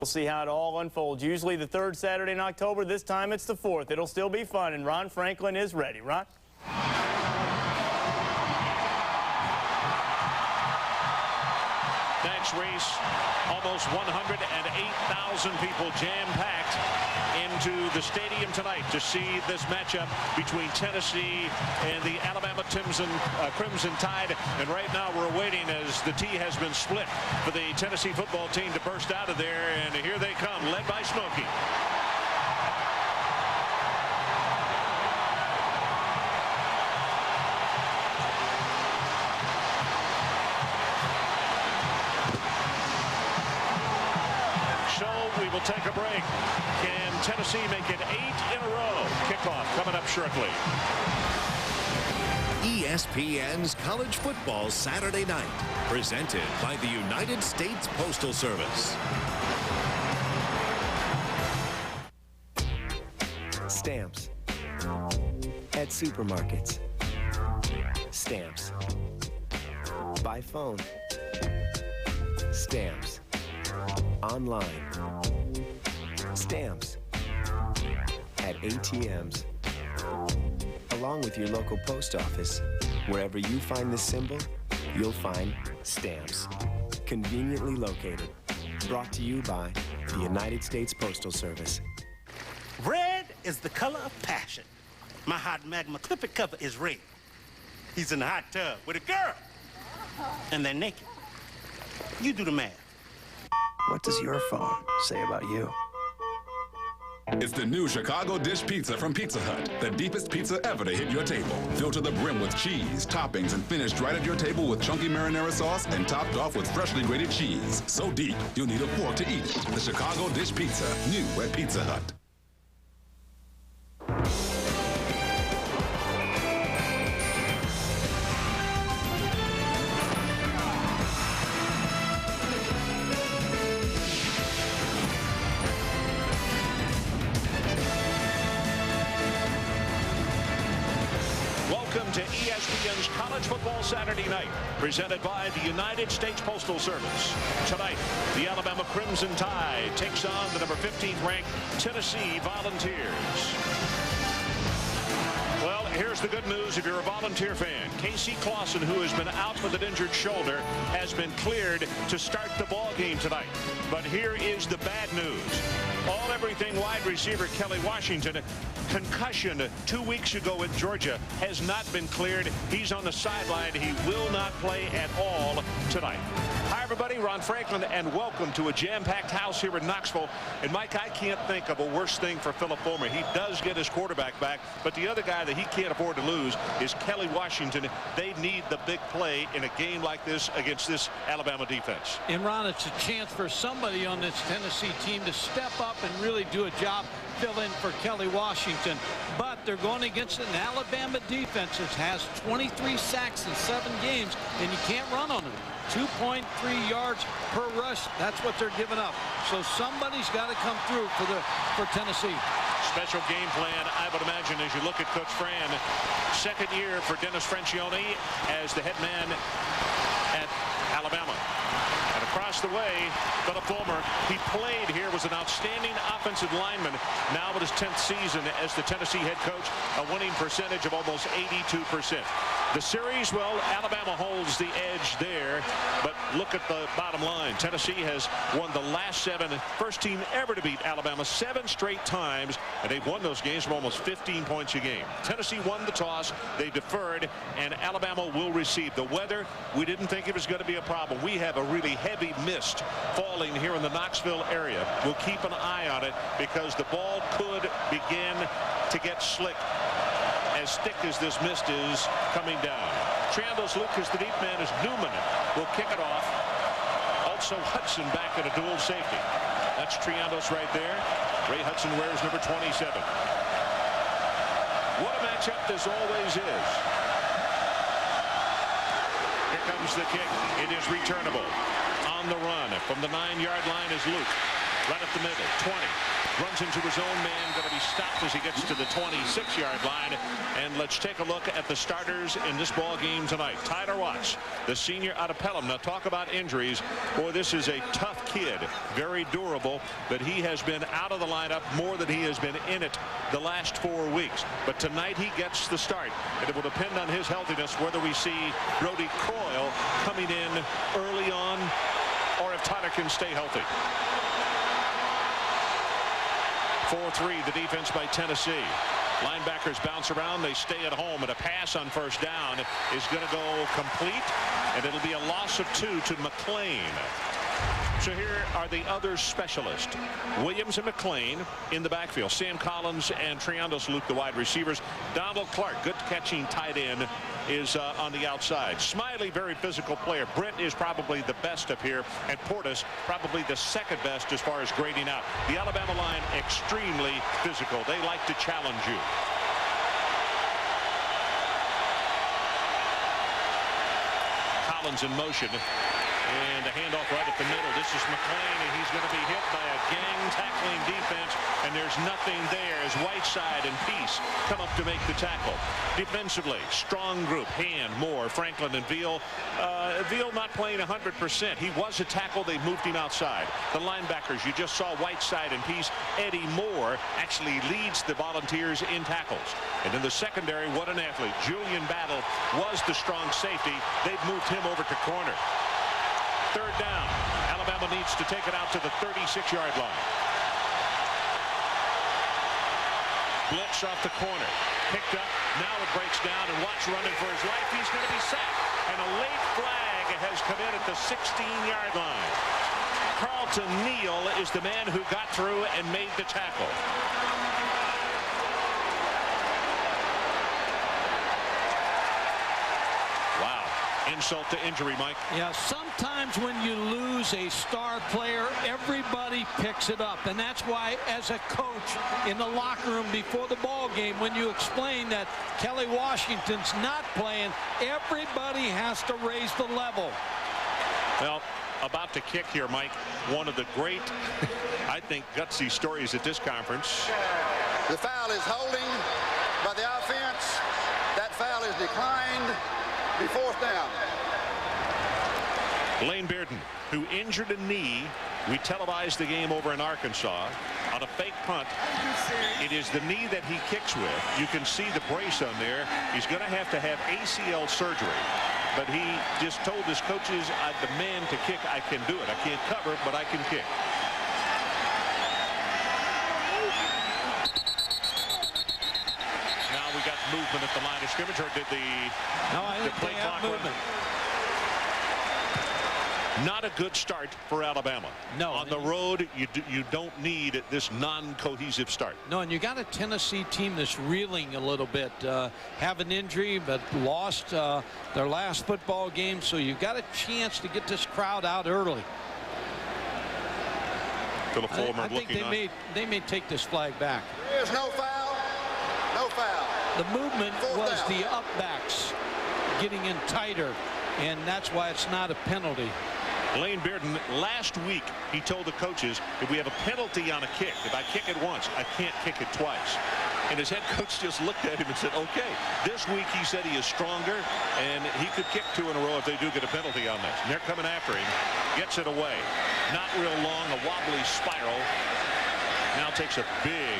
We'll see how it all unfolds. Usually the third Saturday in October. This time it's the fourth. It'll still be fun, and Ron Franklin is ready. Ron? Thanks, Reese. Almost 108,000 people jam-packed into the stadium tonight to see this matchup between Tennessee and the Alabama Crimson Tide. And right now we're waiting as the tee has been split for the Tennessee football team to burst out of there. And here they come, led by Smokey. We will take a break. Can Tennessee make it 8 in a row? Kickoff coming up shortly. ESPN's College Football Saturday Night, presented by the United States Postal Service. Stamps. At supermarkets. Stamps. By phone. Stamps. Online. Stamps. At ATMs. Along with your local post office. Wherever you find this symbol, you'll find stamps. Conveniently located. Brought to you by the United States Postal Service. Red is the color of passion. My hot Magma Clipper cover is red. He's in the hot tub with a girl. And they're naked. You do the math. What does your phone say about you? It's the new Chicago Dish Pizza from Pizza Hut. The deepest pizza ever to hit your table. Filled to the brim with cheese, toppings, and finished right at your table with chunky marinara sauce and topped off with freshly grated cheese. So deep, you'll need a fork to eat it. The Chicago Dish Pizza, new at Pizza Hut. Welcome to ESPN's College Football Saturday Night, presented by the United States Postal Service. Tonight, the Alabama Crimson Tide takes on the number 15th ranked Tennessee Volunteers. Well, here's the good news if you're a Volunteer fan. Casey Clausen, who has been out with an injured shoulder, has been cleared to start the ball game tonight. But here is the bad news. All-everything wide receiver Kelly Washington, concussion 2 weeks ago at Georgia, has not been cleared. He's on the sideline. He will not play at all tonight. Hi, everybody. Ron Franklin, and welcome to a jam-packed house here in Knoxville. And, Mike, I can't think of a worse thing for Philip Fulmer. He does get his quarterback back, but the other guy that he can't afford to lose is Kelly Washington. They need the big play in a game like this against this Alabama defense. And, Ron, it's a chance for somebody on this Tennessee team to step up and really do a job, fill in for Kelly Washington. But they're going against an Alabama defense that has 23 sacks in 7 games, and you can't run on them. 2.3 yards per rush. That's what they're giving up. So somebody's got to come through for Tennessee. Special game plan, I would imagine, as you look at Coach Fran. Second year for Dennis Francione as the head man at Alabama. And across the way, Philip Fulmer, he played here, was an outstanding offensive lineman. Now with his 10th season as the Tennessee head coach, a winning percentage of almost 82%. The series, well, Alabama holds the edge there, but look at the bottom line. Tennessee has won the last 7, first team ever to beat Alabama 7 straight times, and they've won those games from almost 15 points a game. Tennessee won the toss, they deferred, and Alabama will receive. The weather, we didn't think it was going to be a problem. We have a really heavy mist falling here in the Knoxville area. We'll keep an eye on it because the ball could begin to get slick, as thick as this mist is coming down. Triandos Lucas, the deep man, as Newman will kick it off. Also Hudson back at a dual safety. That's Triandos right there. Ray Hudson wears number 27. What a matchup this always is. Here comes the kick. It is returnable. On the run from the 9-yard line is Luke. Right up the middle. 20. runs into his own man, going to be stopped as he gets to the 26-yard line. And let's take a look at the starters in this ball game tonight. Tyler Watts, the senior out of Pelham. Now talk about injuries. Boy, this is a tough kid, very durable, but he has been out of the lineup more than he has been in it the last 4 weeks. But tonight he gets the start, and it will depend on his healthiness whether we see Brody Croyle coming in early on or if Tyler can stay healthy. 4-3 the defense by Tennessee. Linebackers bounce around, they stay at home, and a pass on first down is going to go complete, and it'll be a loss of 2 to McLean. So here are the other specialists. Williams and McLean in the backfield. Sam Collins and Triandos Luke, the wide receivers. Donald Clark, good catching tight end, is on the outside. Smiley, very physical player. Brent is probably the best up here, and Portis probably the second best as far as grading out. The Alabama line extremely physical. They like to challenge you. Collins in motion. And a handoff right at the middle. This is McLean, and he's going to be hit by a gang tackling defense, and there's nothing there as Whiteside and Peace come up to make the tackle. Defensively, strong group. Hand, Moore, Franklin, and Veal. Veal not playing 100%. He was a tackle. They moved him outside. The linebackers, you just saw Whiteside and Peace. Eddie Moore actually leads the Volunteers in tackles. And in the secondary, what an athlete. Julian Battle was the strong safety. They've moved him over to corner. Third down. Alabama needs to take it out to the 36-yard line. Blitz off the corner. Picked up. Now it breaks down, and Watts running for his life. He's going to be sacked. And a late flag has come in at the 16-yard line. Carlton Neal is the man who got through and made the tackle. Insult to injury, Mike. Yeah, sometimes when you lose a star player, everybody picks it up. And that's why, as a coach in the locker room before the ball game, when you explain that Kelly Washington's not playing, everybody has to raise the level. Well, about to kick here, Mike. One of the great, I think, gutsy stories at this conference. The foul is holding by the offense. That foul is declined. Be fourth down. Lane Bearden, who injured a knee. We televised the game over in Arkansas on a fake punt. It is the knee that he kicks with. You can see the brace on there. He's going to have ACL surgery. But he just told his coaches, I demand to kick. I can do it. I can't cover, but I can kick. Now we got movement at the line of scrimmage, or did the play clock movement? Not a good start for Alabama. No. On the road, you don't need this non-cohesive start. No, and you got a Tennessee team that's reeling a little bit. Have an injury, but lost their last football game, so you got a chance to get this crowd out early. Philip Fulmer I think they may take this flag back. There's no foul. No foul. The movement was the upbacks getting in tighter, and that's why it's not a penalty. Lane Bearden, last week, he told the coaches, if we have a penalty on a kick, if I kick it once, I can't kick it twice. And his head coach just looked at him and said, okay. This week, he said he is stronger, and he could kick 2 in a row if they do get a penalty on this. And they're coming after him. Gets it away. Not real long, a wobbly spiral. Now takes a big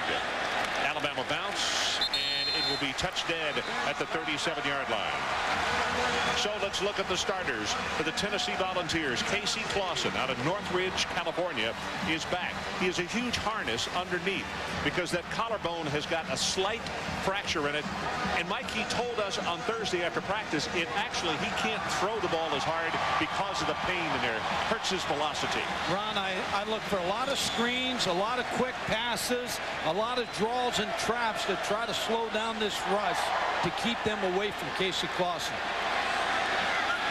Alabama bounce, and it will be touched dead at the 37-yard line. So let's look at the starters for the Tennessee Volunteers. Casey Clausen out of Northridge, California, is back. He has a huge harness underneath because that collarbone has got a slight fracture in it. And Mike, he told us on Thursday after practice, he can't throw the ball as hard because of the pain in there. Hurts his velocity. Ron, I look for a lot of screens, a lot of quick passes, a lot of draws and traps to try to slow down this rush to keep them away from Casey Clausen.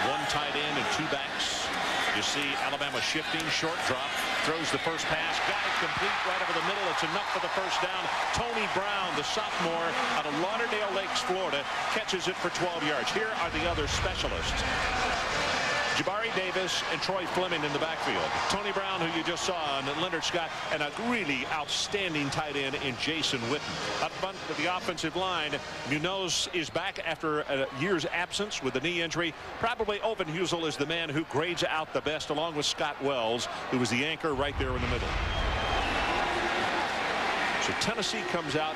One tight end and 2 backs. You see Alabama shifting, short drop, throws the first pass, got it complete right over the middle. It's enough for the first down. Tony Brown, the sophomore out of Lauderdale Lakes, Florida, catches it for 12 yards. Here are the other specialists. Jabari Davis and Troy Fleming in the backfield. Tony Brown, who you just saw, and Leonard Scott, and a really outstanding tight end in Jason Witten. Up front with the offensive line, Munoz is back after a year's absence with a knee injury. Probably Oven Husel is the man who grades out the best, along with Scott Wells, who was the anchor right there in the middle. So Tennessee comes out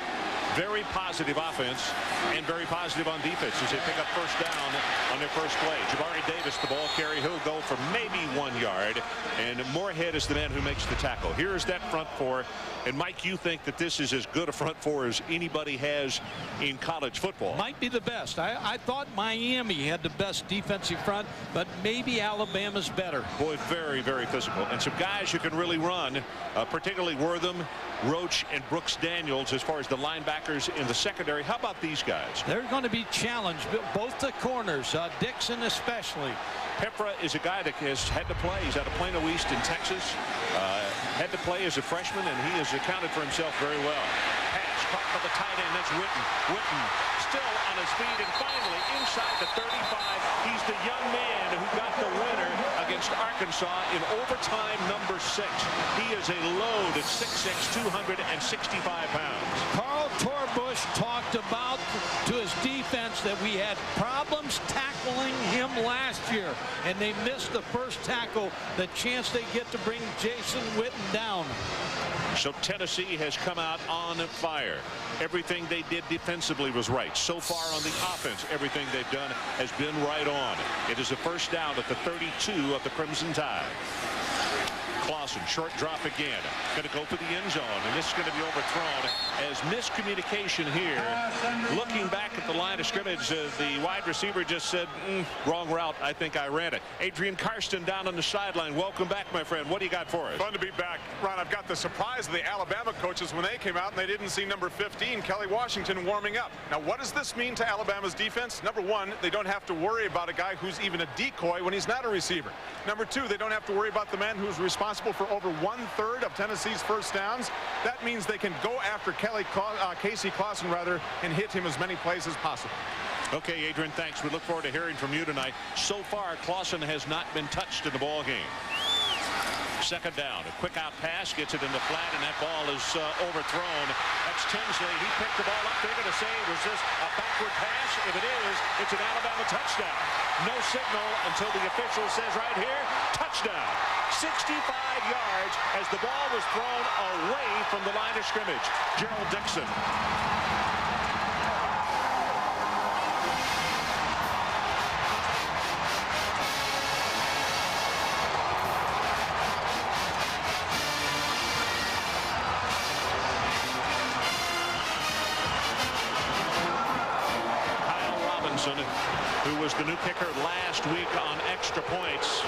very positive offense and very positive on defense as they pick up first down on their first play. Jabari Davis, the ball carrier. He'll go for maybe 1 yard, and Moorhead is the man who makes the tackle. Here's that front four. And Mike, you think that this is as good a front four as anybody has in college football? Might be the best. I thought Miami had the best defensive front, but maybe Alabama's better. Boy, very, very physical. And some guys who can really run, particularly Wortham, Roach, and Brooks Daniels as far as the linebackers in the secondary. How about these guys? They're going to be challenged, both the corners, Dixon especially. Pepra is a guy that has had to play. He's out of Plano East in Texas. Had to play as a freshman, and he has accounted for himself very well. Pass caught by the tight end. That's Witten. Witten still on his feet, and finally inside the 35. He's the young man who got the winner against Arkansas in overtime number 6. He is a load at 6'6", 265 pounds. Carl Torbush talked about to his defense that we had problems tackling him last year, and they missed the first tackle, the chance they get to bring Jason Witten down. So Tennessee has come out on fire. Everything they did defensively was right. So far on the offense, everything they've done has been right on. It is a first down at the 32 of the Crimson Tide. Clausen, short drop again. Going to go for the end zone, and this is going to be overthrown as miscommunication here. Looking back at the line of scrimmage, the wide receiver just said, wrong route. I think I ran it. Adrian Karsten down on the sideline. Welcome back, my friend. What do you got for us? Fun to be back. Ron, I've got the surprise of the Alabama coaches when they came out and they didn't see number 15, Kelly Washington, warming up. Now, what does this mean to Alabama's defense? Number one, they don't have to worry about a guy who's even a decoy when he's not a receiver. Number two, they don't have to worry about the man who's responsible for over 1/3 of Tennessee's first downs. That means they can go after Casey Clausen, and hit him as many plays as possible. Okay, Adrian, thanks. We look forward to hearing from you tonight. So far, Clausen has not been touched in the ball game. Second down, a quick out pass, gets it in the flat, and that ball is overthrown. That's Tinsley. He picked the ball up. They're going to say, was this a backward pass? If it is, it's an Alabama touchdown. No signal until the official says right here, touchdown. 65 yards as the ball was thrown away from the line of scrimmage. Gerald Dixon. Who was the new kicker last week on extra points,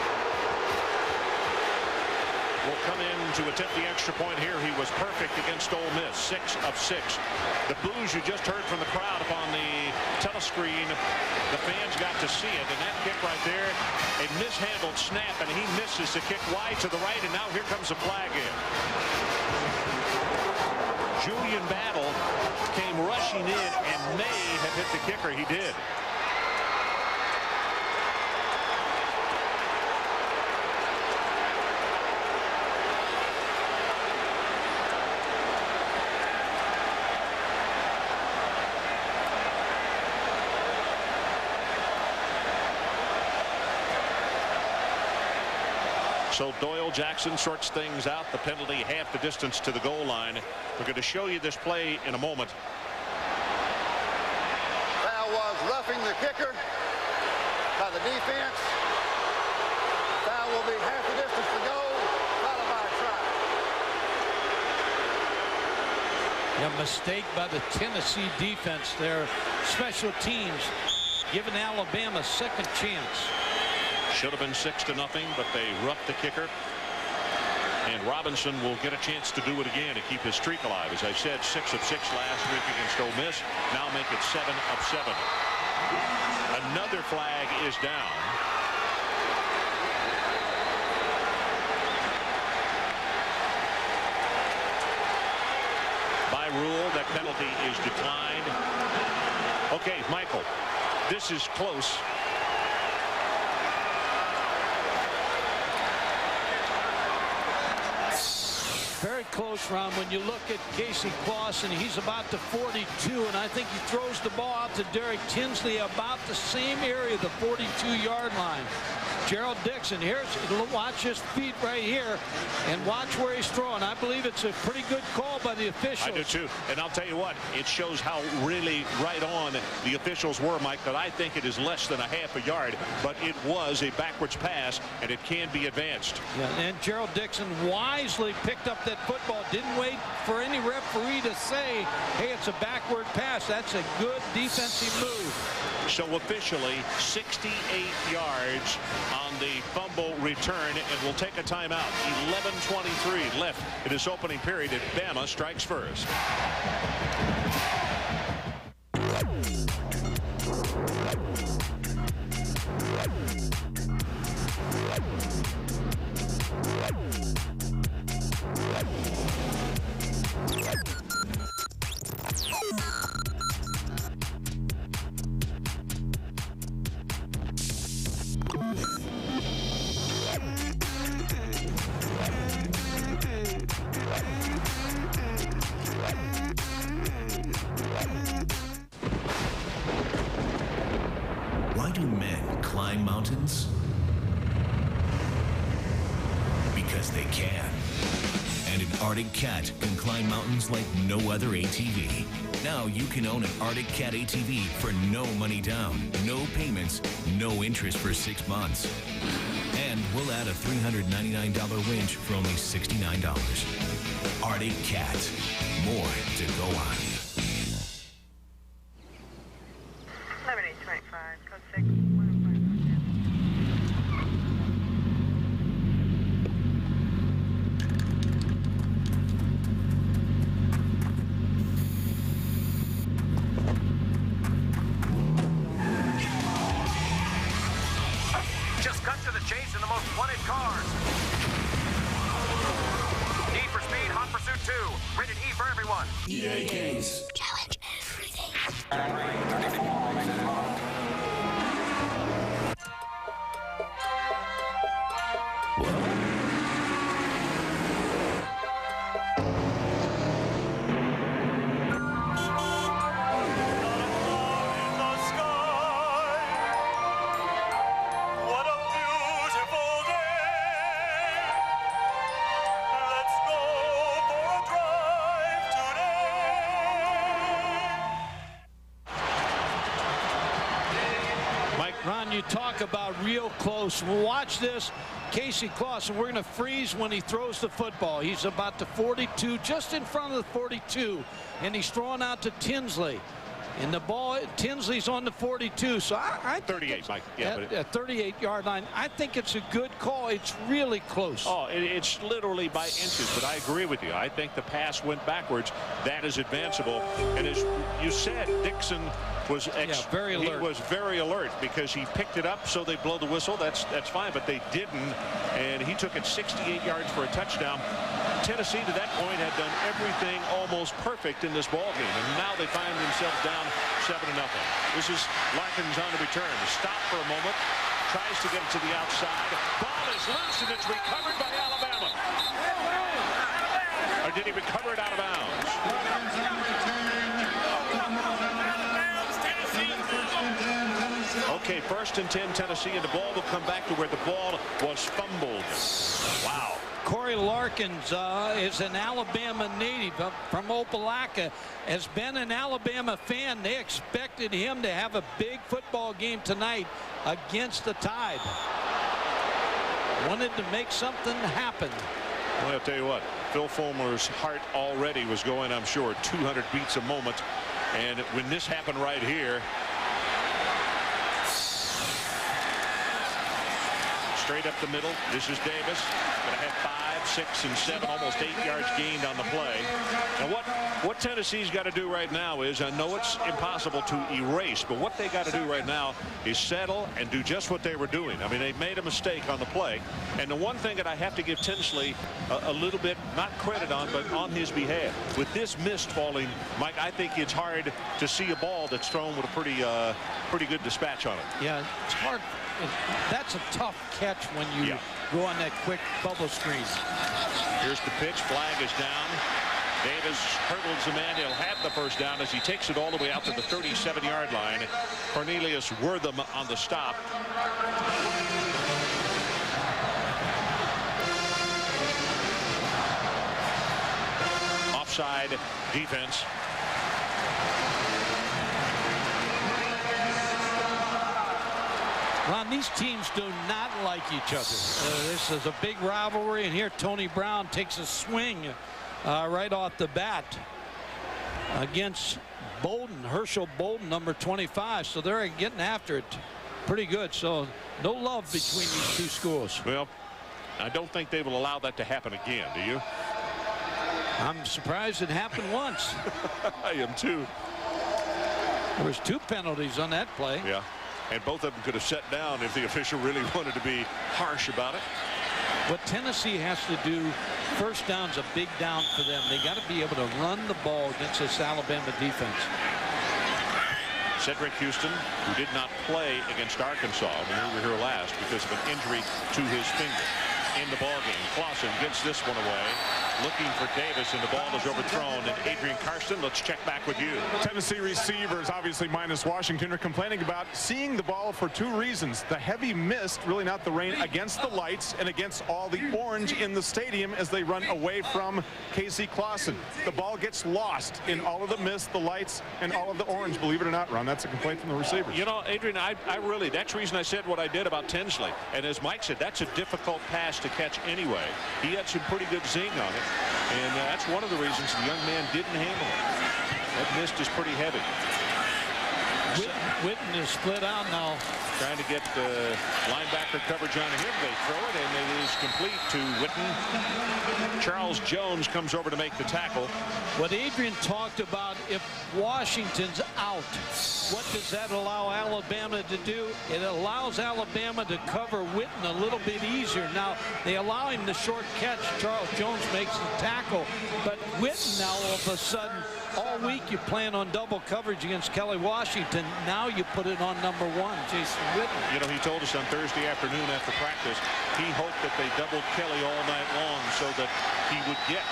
will come in to attempt the extra point here. He was perfect against Ole Miss, 6 of 6. The boos you just heard from the crowd up on the telescreen, the fans got to see it, and that kick right there, a mishandled snap, and he misses the kick wide to the right, and now here comes a flag in. Julian Battle came rushing in and may have hit the kicker. He did. So Doyle Jackson sorts things out. The penalty half the distance to the goal line. We're going to show you this play in a moment. Foul was roughing the kicker by the defense. Foul will be half the distance to goal, followed by a try. A mistake by the Tennessee defense there. Special teams giving Alabama a second chance. Should have been 6-0, but they roughed the kicker. And Robinson will get a chance to do it again to keep his streak alive. As I said, 6 of 6 last week against Ole Miss. Now make it 7 of 7. Another flag is down. By rule, that penalty is declined. Okay, Michael, this is close. close, Ron. When you look at Casey Clausen, he's about the 42, and I think he throws the ball out to Derek Tinsley about the same area, the 42-yard line. Gerald Dixon, watch his feet right here, and watch where he's throwing. I believe it's a pretty good call by the officials. I do too, and I'll tell you what, it shows how really right on the officials were, Mike, that I think it is less than a half a yard, but it was a backwards pass, and it can be advanced. Yeah, and Gerald Dixon wisely picked up that football, didn't wait for any referee to say, hey, it's a backward pass. That's a good defensive move. So officially 68 yards on the fumble return, and we'll take a timeout. 11:23 left in this opening period, and Bama strikes first. Why do men climb mountains? Because they can. And an Arctic Cat can climb mountains like no other ATV. Now you can own an Arctic Cat ATV for no money down, no payments, no interest for 6 months. And we'll add a $399 winch for only $69. Arctic Cat. More to go on. 7825, code 6. Just cut to the chase in the most wanted cars. Need for Speed, Hot Pursuit 2. Rated E for everyone. EA Games. Challenge everything. Ron, you talk about real close. Watch this. Casey Clausen, we're going to freeze when he throws the football. He's about the 42, just in front of the 42, and he's throwing out to Tinsley. And the ball, Tinsley's on the 42. So I 38, Mike. Yeah, at a 38-yard line. I think it's a good call. It's really close. Oh, it's literally by inches, but I agree with you. I think the pass went backwards. That is advanceable. And as you said, Dixon was very alert. He was very alert because he picked it up, so they blow the whistle. That's fine, but they didn't, and he took it 68 yards for a touchdown. Tennessee to that point had done everything almost perfect in this ball game, and now they find themselves down 7-0. This is Larkins on the return. Stop for a moment, tries to get it to the outside. Ball is loose, and it's recovered by Alabama. Or did he recover it out of bounds? Okay, 1st and 10 Tennessee, and the ball will come back to where the ball was fumbled. Wow. Corey Larkins is an Alabama native from Opelika, has been an Alabama fan. They expected him to have a big football game tonight against the Tide. Wanted to make something happen. Well, I'll tell you what, Phil Fulmer's heart already was going, I'm sure, 200 beats a moment. And when this happened right here, straight up the middle, this is Davis. Going to have 5, 6, and 7, almost 8 yards gained on the play. And what Tennessee's got to do right now is, I know it's impossible to erase, but what they got to do right now is settle and do just what they were doing. I mean, they made a mistake on the play. And the one thing that I have to give Tinsley a little bit, not credit on, but on his behalf. With this mist falling, Mike, I think it's hard to see a ball that's thrown with a pretty good dispatch on it. Yeah, it's hard. That's a tough catch when you go on that quick bubble screen. Here's the pitch. Flag is down. Davis hurdles the man. He'll have the first down as he takes it all the way out to the 37-yard line. Cornelius Wortham on the stop. Offside defense. Ron, these teams do not like each other. This is a big rivalry, and here Tony Brown takes a swing right off the bat against Bolden, Herschel Bolden, number 25. So they're getting after it pretty good. So no love between these two schools. Well, I don't think they will allow that to happen again, do you? I'm surprised it happened once. I am too. There was 2 penalties on that play. Yeah. And both of them could have sat down if the official really wanted to be harsh about it. What Tennessee has to do, first down's a big down for them. They got to be able to run the ball against this Alabama defense. Cedric Houston, who did not play against Arkansas when we were here last because of an injury to his finger. In the ballgame, Clausen gets this one away. Looking for Davis, and the ball is overthrown. And Adrian Karsten, let's check back with you. Tennessee receivers, obviously minus Washington, are complaining about seeing the ball for 2 reasons. The heavy mist, really not the rain, against the lights and against all the orange in the stadium as they run away from Casey Clausen. The ball gets lost in all of the mist, the lights, and all of the orange. Believe it or not, Ron, that's a complaint from the receivers. You know, Adrian, I really, that's the reason I said what I did about Tinsley. And as Mike said, that's a difficult pass to catch anyway. He had some pretty good zing on it. And that's one of the reasons the young man didn't handle it. That mist is pretty heavy. Witten is split out now. Trying to get linebacker coverage on him. They throw it, and it is complete to Witten. Charles Jones comes over to make the tackle. What Adrian talked about, if Washington's out, what does that allow Alabama to do? It allows Alabama to cover Witten a little bit easier. Now, they allow him the short catch. Charles Jones makes the tackle. But Witten now, all of a sudden, all week you plan on double coverage against Kelly Washington. Now you put it on number 1, Jason Witten. You know, he told us on Thursday afternoon after practice, he hoped that they doubled Kelly all night long so that he would get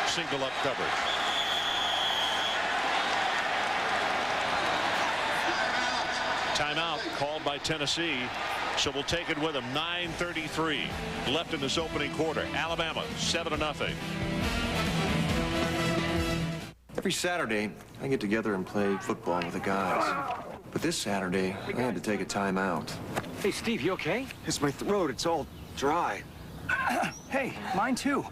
single up coverage. Timeout called by Tennessee, so we'll take it with him. 9:33 left in this opening quarter. Alabama 7-0. Every Saturday, I get together and play football with the guys. But this Saturday, I had to take a timeout. Hey, Steve, you okay? It's my throat. It's all dry. Hey, mine too.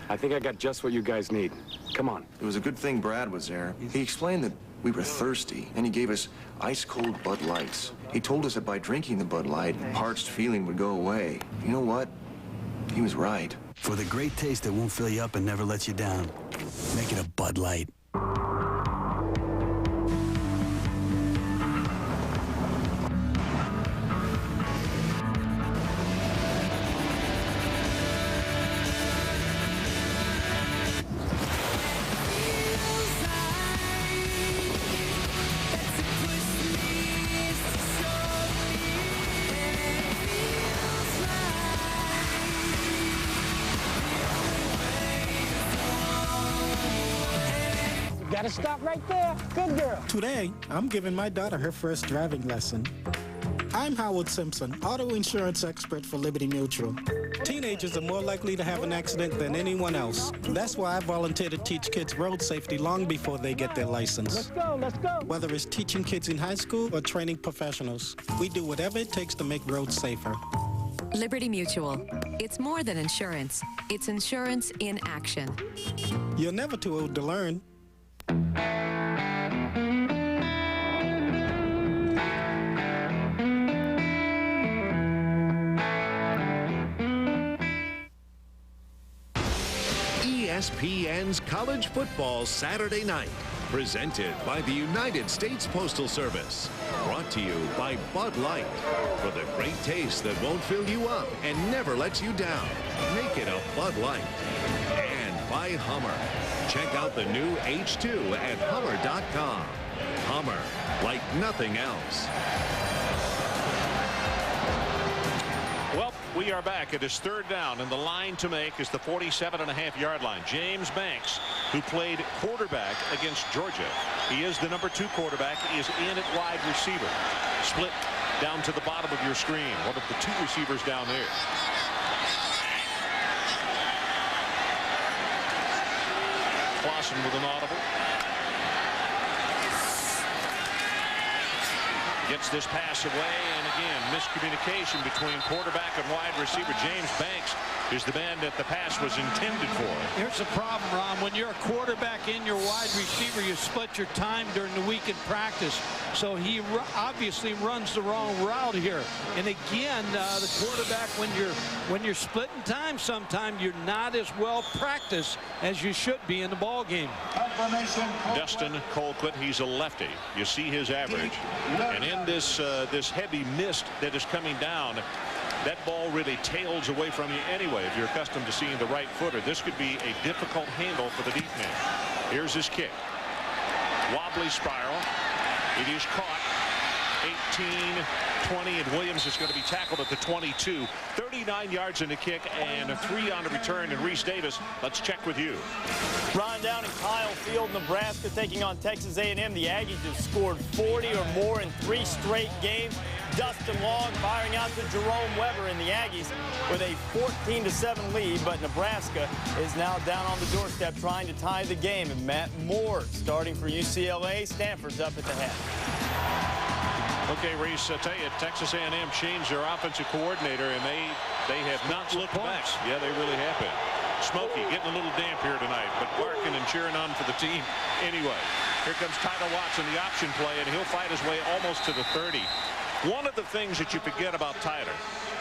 I think I got just what you guys need. Come on. It was a good thing Brad was there. He explained that we were thirsty, and he gave us ice-cold Bud Lights. He told us that by drinking the Bud Light, parched feeling would go away. You know what? He was right. For the great taste that won't fill you up and never lets you down, make it a Bud Light. Gotta stop right there. Good girl. Today, I'm giving my daughter her first driving lesson. I'm Howard Simpson, auto insurance expert for Liberty Mutual. Teenagers are more likely to have an accident than anyone else. That's why I volunteer to teach kids road safety long before they get their license. Let's go, let's go. Whether it's teaching kids in high school or training professionals, we do whatever it takes to make roads safer. Liberty Mutual. It's more than insurance. It's insurance in action. You're never too old to learn. ESPN's College Football Saturday Night, presented by the United States Postal Service. Brought to you by Bud Light. For the great taste that won't fill you up and never lets you down, make it a Bud Light. And by Hummer. Check out the new H2 at Hummer.com. Hummer, like nothing else. Well, we We are back. It is third down, and the line to make is the 47.5-yard line. James Banks, who played quarterback against Georgia. He is the number 2 quarterback. He is in at wide receiver. Split down to the bottom of your screen. One of the 2 receivers down there. Clausen with an audible. Gets this pass away, and again, miscommunication between quarterback and wide receiver. James Banks is the man that the pass was intended for. Here's the problem, Ron. When you're a quarterback and your wide receiver, you split your time during the week in practice. So he obviously runs the wrong route here. And again, the quarterback, when you're splitting time, sometimes you're not as well practiced as you should be in the ball game. Dustin Colquitt, he's a lefty. You see his average. And in this heavy mist that is coming down, that ball really tails away from you anyway. If you're accustomed to seeing the right footer, this could be a difficult handle for the deep man. Here's his kick. Wobbly spiral. It is caught. 18-20, and Williams is going to be tackled at the 22. 39 yards in the kick and 3 on the return. And Reese Davis, let's check with you. Ron, down in Kyle Field, Nebraska taking on Texas A&M. The Aggies have scored 40 or more in 3 straight games. Dustin Long firing out to Jerome Weber in the Aggies with a 14-7 lead, but Nebraska is now down on the doorstep trying to tie the game. And Matt Moore starting for UCLA. Stanford's up at the head. Okay, Reese, I tell you, Texas A&M changed their offensive coordinator, and they have not looked back. Yeah, they really have been. Smokey getting a little damp here tonight, but barking and cheering on for the team anyway. Here comes Tyler Watson, the option play, and he'll fight his way almost to the 30. One of the things that you forget about Tyler,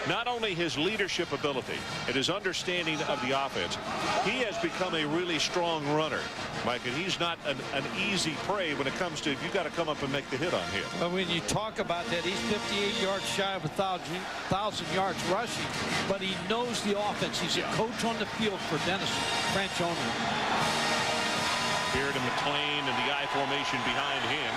not only his leadership ability and his understanding of the offense, he has become a really strong runner, Mike, and he's not an easy prey when it comes to, you got to come up and make the hit on him. But when you talk about that, he's 58 yards shy of 1,000 yards rushing, but he knows the offense. He's a coach on the field for Dennis Franchione. Beard and McClain and the I formation behind him.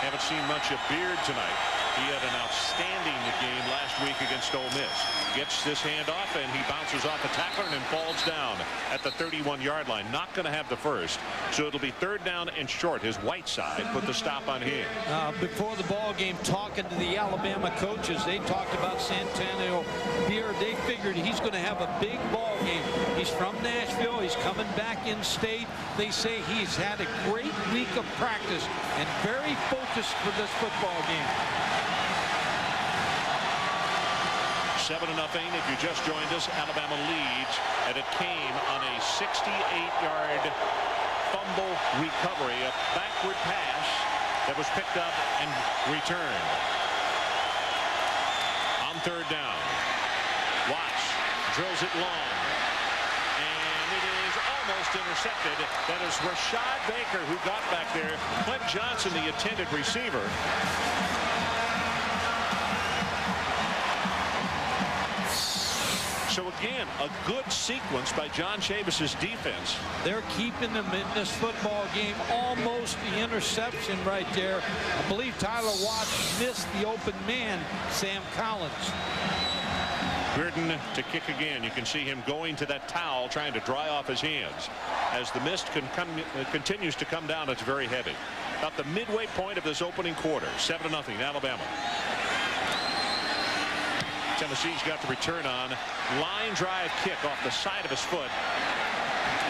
Haven't seen much of Beard tonight. He had an outstanding game last week against Ole Miss. Gets this handoff, and he bounces off a tackler and falls down at the 31-yard line. Not going to have the first, so it'll be third down and short. His Whiteside put the stop on him. Before the ball game, talking to the Alabama coaches, they talked about Santonio Beard. They figured he's going to have a big ball game. He's from Nashville. He's coming back in state. They say he's had a great week of practice and very focused for this football game. 7-0. If you just joined us, Alabama leads, and it came on a 68-yard fumble recovery, a backward pass that was picked up and returned. On third down, Watts drills it long, and it is almost intercepted. That is Rashad Baker who got back there. Clint Johnson, the intended receiver. So again, a good sequence by John Chavis's defense. They're keeping them in this football game. Almost the interception right there. I believe Tyler Watts missed the open man, Sam Collins. Bearden to kick again. You can see him going to that towel, trying to dry off his hands. As the mist continues to come down, it's very heavy. About the midway point of this opening quarter, 7-0 Alabama. Tennessee's got the return on. Line drive kick off the side of his foot.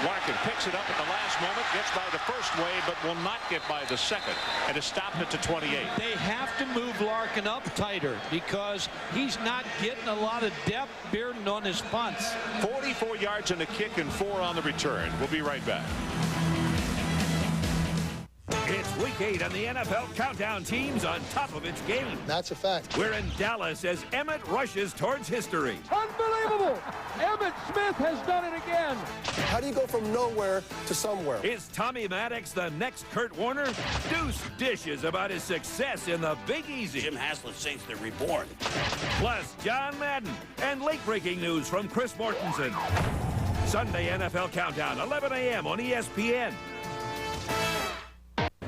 Larkin picks it up at the last moment, gets by the first wave, but will not get by the second, and is stopped at the 28. They have to move Larkin up tighter because he's not getting a lot of depth, Bearden, on his punts. 44 yards on the kick and 4 on the return. We'll be right back. It's week 8 and the NFL Countdown team's on top of its game. That's a fact. We're in Dallas as Emmett rushes towards history. Unbelievable! Emmitt Smith has done it again. How do you go from nowhere to somewhere? Is Tommy Maddox the next Kurt Warner? Deuce dishes about his success in the Big Easy. Jim Haslett sings they're reborn. Plus John Madden and late-breaking news from Chris Mortensen. Sunday NFL Countdown, 11 a.m. on ESPN.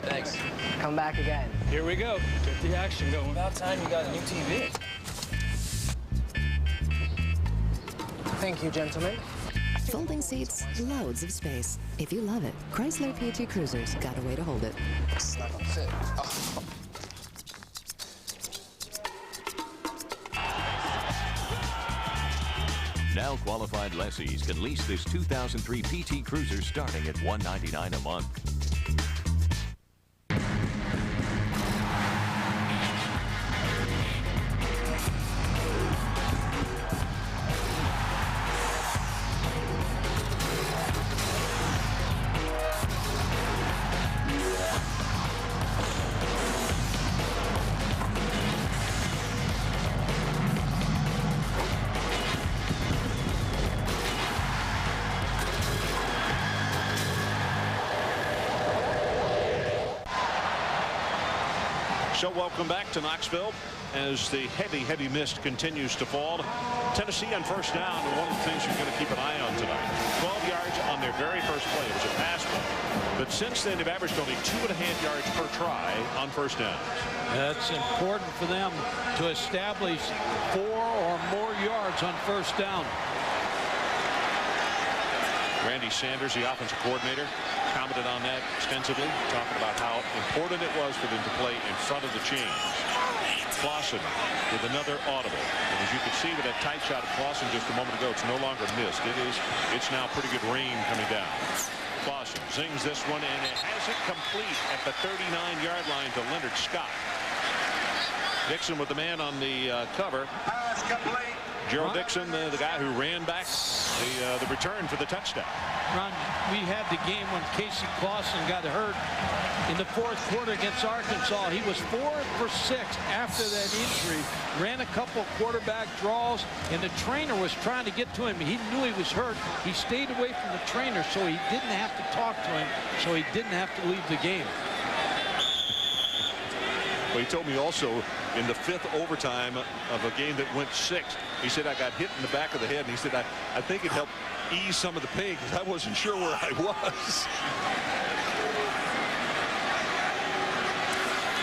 Thanks. Come back again. Here we go. Get the action going. About time you got a new TV. Thank you, gentlemen. Folding seats, loads of space. If you love it, Chrysler PT Cruisers got a way to hold it. Sit. Oh. Now qualified lessees can lease this 2003 PT Cruiser starting at $199 a month. So welcome back to Knoxville as the heavy mist continues to fall. Tennessee on first down, and one of the things you're going to keep an eye on tonight. 12 yards on their very first play. It was a pass play. But since then, they've averaged only 2.5 yards per try on first downs. That's important for them to establish 4 or more yards on first down. Randy Sanders, the offensive coordinator, commented on that extensively, talking about how important it was for them to play in front of the chains. Clausen with another audible. And as you can see with that tight shot of Clausen just a moment ago, it's no longer missed. It's now pretty good rain coming down. Clausen zings this one, and it has it complete at the 39-yard line to Leonard Scott. Dixon with the man on the cover. Gerald Dixon, the guy who ran back the return for the touchdown. Ron, we had the game when Casey Clausen got hurt in the fourth quarter against Arkansas. He was 4 for 6 after that injury. Ran a couple quarterback draws, and the trainer was trying to get to him. He knew he was hurt. He stayed away from the trainer, so he didn't have to talk to him, so he didn't have to leave the game. Well, he told me also in the 5th overtime of a game that went 6, he said, I got hit in the back of the head, and he said, I think it helped ease some of the pain because I wasn't sure where I was.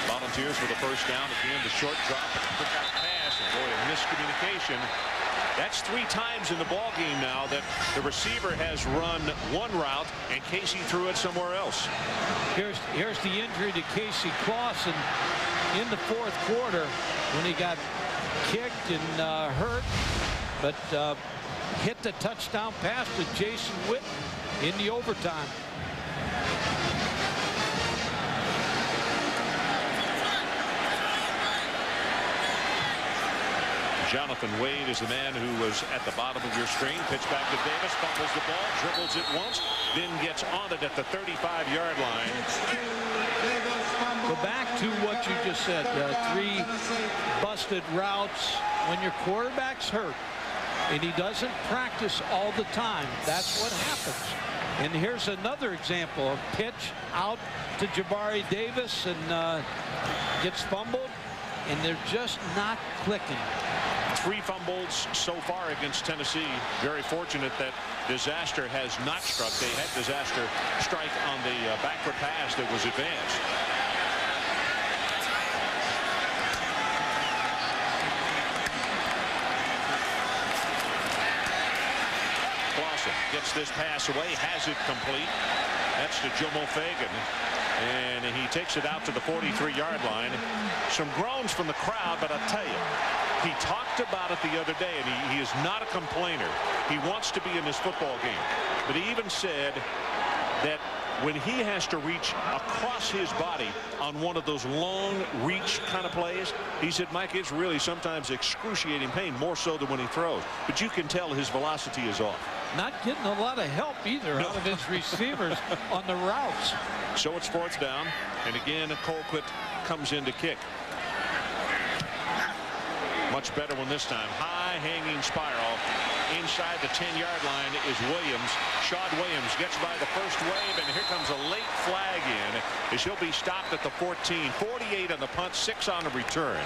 Volunteers for the first down. Again, the short drop, quick out pass, and boy, a miscommunication. That's 3 times in the ball game now that the receiver has run one route and Casey threw it somewhere else. Here's the injury to Casey Clausen in the fourth quarter when he got kicked and hurt, but hit the touchdown pass to Jason Witten in the overtime. Jonathan Wade is the man who was at the bottom of your screen. Pitch back to Davis, fumbles the ball, dribbles it once, then gets on it at the 35-yard line. Go back to what you just said, 3 busted routes. When your quarterback's hurt and he doesn't practice all the time, that's what happens. And here's another example of pitch out to Jabari Davis and gets fumbled, and they're just not clicking. 3 fumbles so far against Tennessee. Very fortunate that Disaster has not struck. They had Disaster strike on the backward pass that was advanced. Clausen gets this pass away, has it complete. That's to Jomo Fagan. And he takes it out to the 43-yard line. Some groans from the crowd, but I'll tell you, he talked about it the other day, and he is not a complainer. He wants to be in this football game. But he even said that when he has to reach across his body on one of those long reach kind of plays, he said, Mike, it's really sometimes excruciating pain, more so than when he throws. But you can tell his velocity is off. Not getting a lot of help either out of his receivers on the routes. So it's 4th down, and again, Colquitt comes in to kick. Much better one this time. High hanging spiral. Inside the 10-yard line is Williams. Shad Williams gets by the first wave, and here comes a late flag in as he'll be stopped at the 14. 48 on the punt, 6 on the return.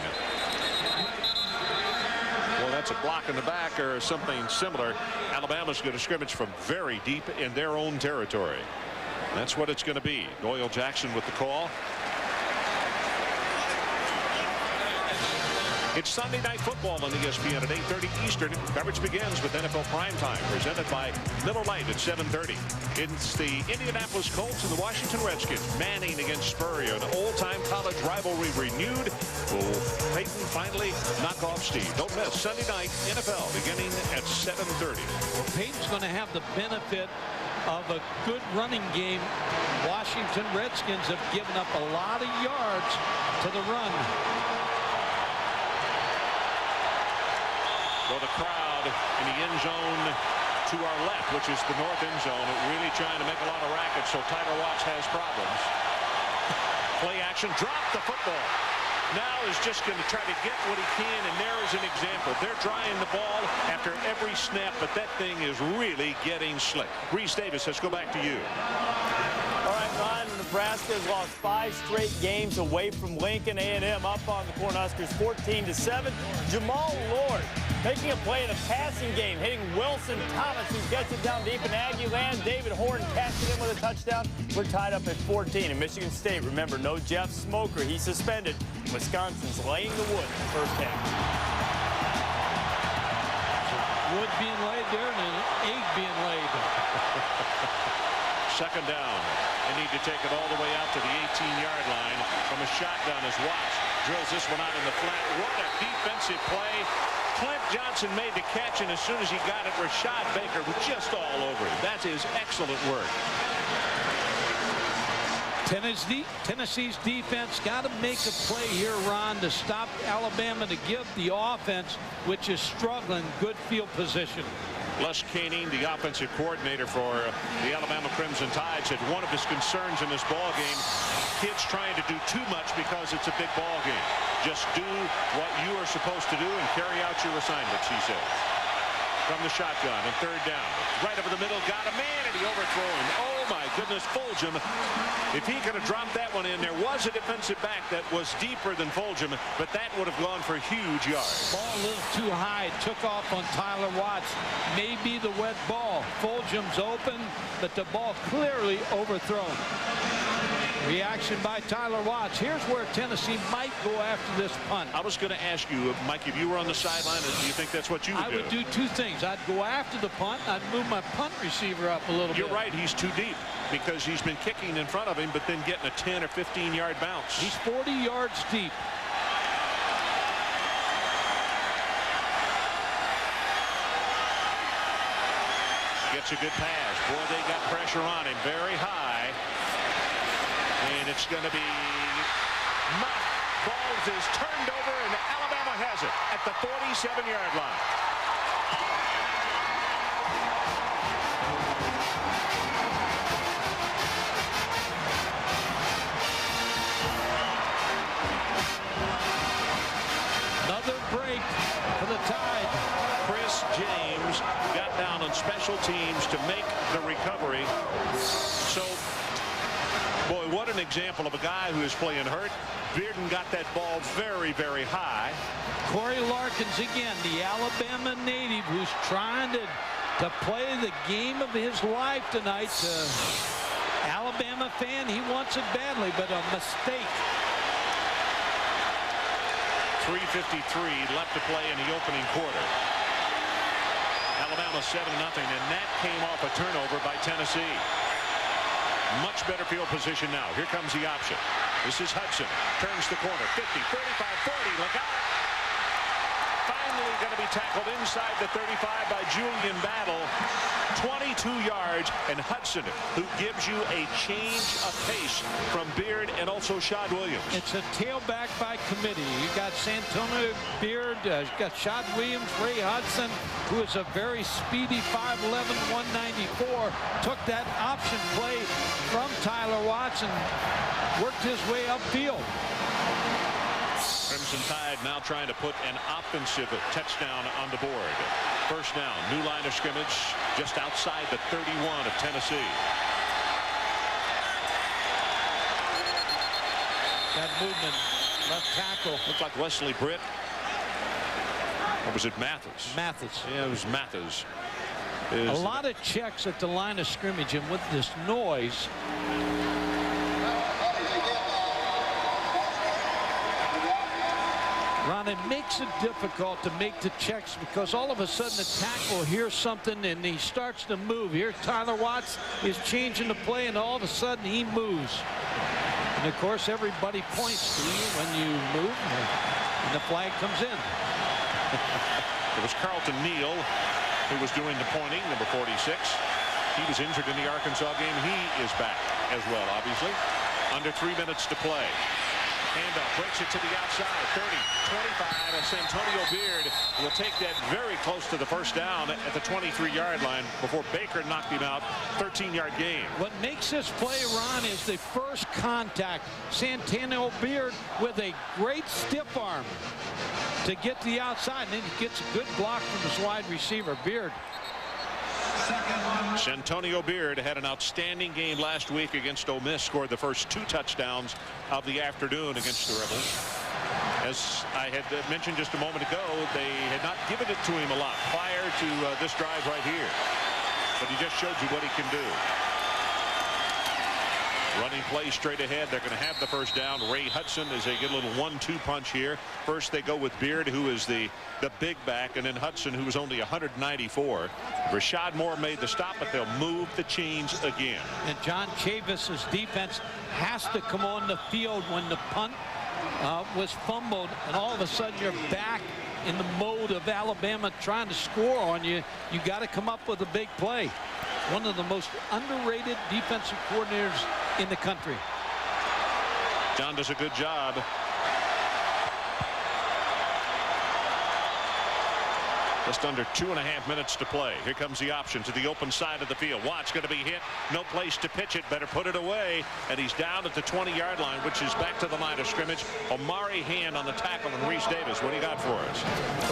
Well, that's a block in the back or something similar. Alabama's going to scrimmage from very deep in their own territory. That's what it's going to be. Doyle Jackson with the call. It's Sunday Night Football on ESPN at 8:30 Eastern. Coverage begins with NFL Primetime, presented by Miller Lite at 7:30. It's the Indianapolis Colts and the Washington Redskins. Manning against Spurrier, an old-time college rivalry renewed. Will Peyton finally knock off Steve? Don't miss Sunday Night NFL beginning at 7:30. Well, Peyton's going to have the benefit of a good running game. Washington Redskins have given up a lot of yards to the run. Well, the crowd in the end zone to our left, which is the north end zone, really trying to make a lot of racket, so Tyler Watts has problems. Play action, drop the football. Now is just going to try to get what he can, and there is an example. They're trying the ball after every snap, but that thing is really getting slick. Reese Davis, let's go back to you. All right, Ron, Nebraska has lost 5 straight games away from Lincoln. A&M up on the Cornhuskers 14-7. Jamal Lord making a play in a passing game, hitting Wilson Thomas, who gets it down deep in Aggie land. David Horn catches him with a touchdown. We're tied up at 14. And Michigan State, remember, no Jeff Smoker. He's suspended. Wisconsin's laying the wood in the first half. Wood being laid there and an egg being laid. Second down. They need to take it all the way out to the 18-yard line from a shotgun as Watts drills this one out in the flat. What a defensive play. Clint Johnson made the catch, and as soon as he got it, Rashad Baker was just all over him. That is excellent work. Tennessee's defense got to make a play here, Ron, to stop Alabama, to give the offense, which is struggling, good field position. Les Koenning, the offensive coordinator for the Alabama Crimson Tide, said one of his concerns in this ball game, kids trying to do too much because it's a big ball game. Just do what you are supposed to do and carry out your assignments, he said. From the shotgun and third down. Right over the middle, got a man, and he overthrew him. Oh, my goodness, Fulgham. If he could have dropped that one in, there was a defensive back that was deeper than Fulgham, but that would have gone for huge yards. Ball a little too high, took off on Tyler Watts. Maybe the wet ball. Fulgham's open, but the ball clearly overthrown. Reaction by Tyler Watts. Here's where Tennessee might go after this punt. I was going to ask you, Mike, if you were on the sideline, do you think that's what you would do? I would do two things. I'd go after the punt. I'd move my punt receiver up a little bit. You're right. He's too deep because he's been kicking in front of him, but then getting a 10 or 15-yard bounce. He's 40 yards deep. Gets a good pass. Boy, they got pressure on him very high. And it's going to be Mott. Balls is turned over, and Alabama has it at the 47-yard line. Another break for the Tide. Chris James got down on special teams to make the recovery. So, boy, what an example of a guy who is playing hurt. Bearden got that ball very, very high. Corey Larkins again, the Alabama native who's trying to play the game of his life tonight. Alabama fan, he wants it badly, but a mistake. 3:53 left to play in the opening quarter. Alabama 7-0, and that came off a turnover by Tennessee. Much better field position now. Here comes the option. This is Hudson. Turns the corner. 50, 35, 40. Look out. Finally going to be tackled inside the 35 by Julian Battle. 22 yards, and Hudson, who gives you a change of pace from Beard and also Shad Williams. It's a tailback by committee. You got Santonio Beard, you got Shad Williams, Ray Hudson, who is a very speedy 5'11", 194, took that option play from Tyler Watts and worked his way upfield. Crimson Tide now trying to put an offensive touchdown on the board. First down, new line of scrimmage just outside the 31 of Tennessee. That movement, left tackle. Looked like Wesley Britt. Or was it Mathis? Mathis. Yeah, it was Mathis. A lot of checks at the line of scrimmage, and with this noise, Ron, it makes it difficult to make the checks because all of a sudden the tackle hears something and he starts to move. Here Tyler Watts is changing the play and all of a sudden he moves. And of course everybody points to you when you move and the flag comes in. It was Carlton Neal who was doing the pointing, number 46. He was injured in the Arkansas game. He is back as well, obviously. Under 3 minutes to play. Handoff breaks it to the outside. 30, 25, and Santonio Beard will take that very close to the first down at the 23-yard line before Baker knocked him out. 13-yard gain. What makes this play, Ron, is the first contact. Santonio Beard with a great stiff arm to get to the outside, and then he gets a good block from his wide receiver, Beard. Santonio Beard had an outstanding game last week against Ole Miss, scored the first 2 touchdowns of the afternoon against the Rebels. As I had mentioned just a moment ago, they had not given it to him a lot prior to this drive right here. But he just showed you what he can do. Running play straight ahead. They're going to have the first down. Ray Hudson as they get a little 1-2 punch here. First they go with Beard, who is the big back, and then Hudson, who was only 194. Rashad Moore made the stop, but they'll move the chains again. And John Chavis's defense has to come on the field when the punt was fumbled, and all of a sudden you're back in the mode of Alabama trying to score on you. You got to come up with a big play. One of the most underrated defensive coordinators in the country. John does a good job. Just under 2.5 minutes to play. Here comes the option to the open side of the field. Watts going to be hit. No place to pitch it. Better put it away. And he's down at the 20-yard line, which is back to the line of scrimmage. Omari Hand on the tackle, and Reese Davis. What do you got for us?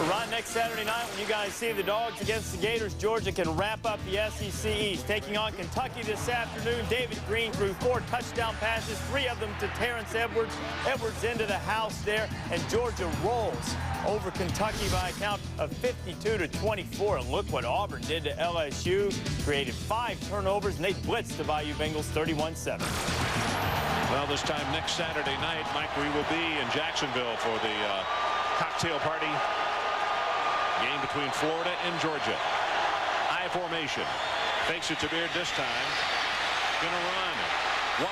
Ron, next Saturday night when you guys see the Dogs against the Gators, Georgia can wrap up the SEC East. Taking on Kentucky this afternoon, David Green threw 4 touchdown passes, 3 of them to Terrence Edwards. Edwards into the house there, and Georgia rolls over Kentucky by a count of 52-24. And look what Auburn did to LSU. Created 5 turnovers, and they blitzed the Bayou Bengals 31-7. Well, this time next Saturday night, Mike, we will be in Jacksonville for the cocktail party. Game between Florida and Georgia. I formation. Fakes it to Beard this time. Gonna run. Watch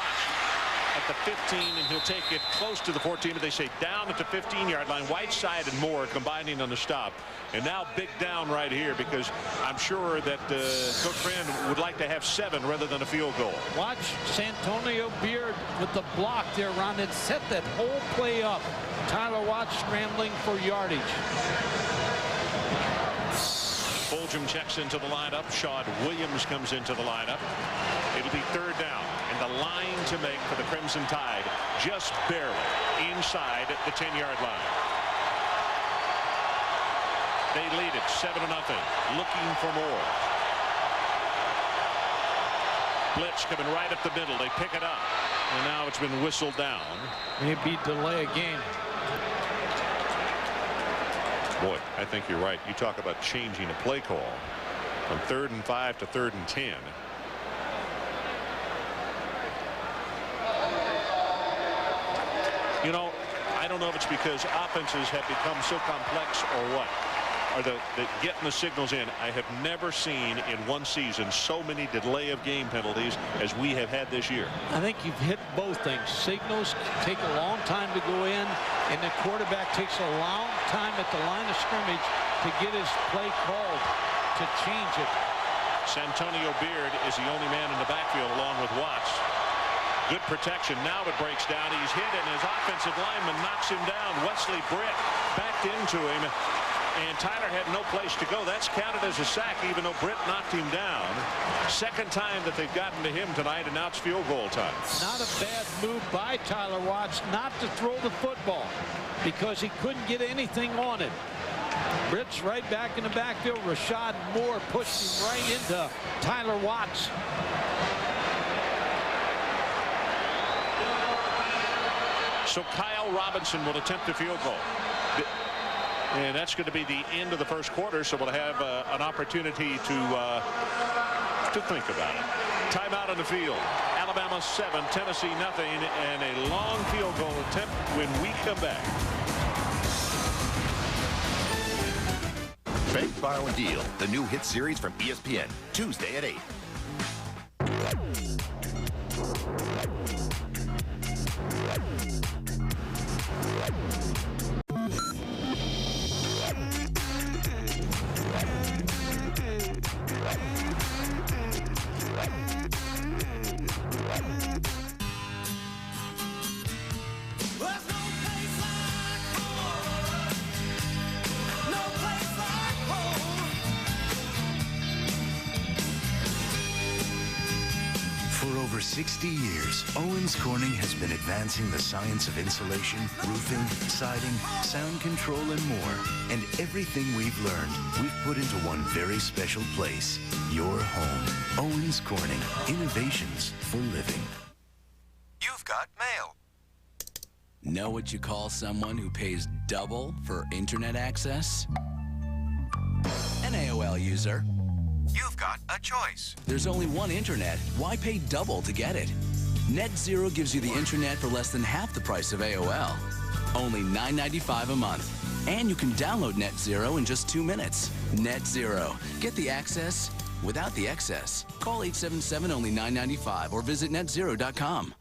at the 15, and he'll take it close to the 14, but they say down at the 15-yard line. Whiteside and Moore combining on the stop. And now big down right here, because I'm sure that Coach Fran would like to have 7 rather than a field goal. Watch Santonio Beard with the block there, Ron. It set that whole play up. Tyler Watts scrambling for yardage. Fulgham checks into the lineup. Shawn Williams comes into the lineup. It'll be 3rd down, and the line to make for the Crimson Tide just barely inside the 10-yard line. They lead it 7-0, looking for more. Blitz coming right up the middle. They pick it up, and now it's been whistled down. Maybe delay a game. Boy, I think you're right. You talk about changing a play call from 3rd and 5 to 3rd and 10. You know, I don't know if it's because offenses have become so complex or what. Or getting the signals in. I have never seen in one season so many delay of game penalties as we have had this year. I think you've hit both things. Signals take a long time to go in, and the quarterback takes a long time at the line of scrimmage to get his play called to change it. Santonio Beard is the only man in the backfield along with Watts. Good protection. Now it breaks down. He's hit, and his offensive lineman knocks him down. Wesley Britt backed into him, and Tyler had no place to go. That's counted as a sack, even though Britt knocked him down. Second time that they've gotten to him tonight, and now it's field goal time. Not a bad move by Tyler Watts not to throw the football, because he couldn't get anything on it. Britt's right back in the backfield. Rashad Moore pushed him right into Tyler Watts. So Kyle Robinson will attempt a field goal. And that's going to be the end of the first quarter, so we'll have an opportunity to think about it. Timeout on the field. Alabama 7, Tennessee nothing, and a long field goal attempt when we come back. Big Borrow and Deal, the new hit series from ESPN, Tuesday at 8. For over 60 years, Owens Corning has been advancing the science of insulation, roofing, siding, sound control, and more. And everything we've learned, we've put into one very special place, your home. Owens Corning, innovations for living. You've got mail. Know what you call someone who pays double for internet access? An AOL user. You've got a choice. There's only one internet. Why pay double to get it? NetZero gives you the internet for less than half the price of AOL. Only $9.95 a month. And you can download NetZero in just 2 minutes. NetZero. Get the access without the excess. Call 877 only $9.95 or visit netzero.com.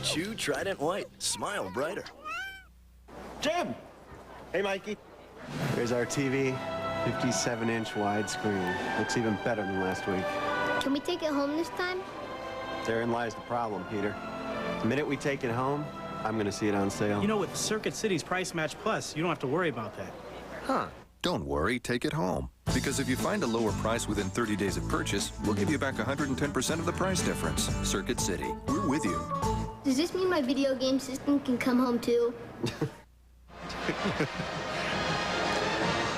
Chew Trident White. Smile brighter. Jim! Hey, Mikey. There's our TV. 57-inch widescreen. Looks even better than last week. Can we take it home this time? Therein lies the problem, Peter. The minute we take it home, I'm going to see it on sale. You know, with Circuit City's Price Match Plus, you don't have to worry about that. Huh. Don't worry, take it home. Because if you find a lower price within 30 days of purchase, we'll give you back 110% of the price difference. Circuit City, we're with you. Does this mean my video game system can come home too?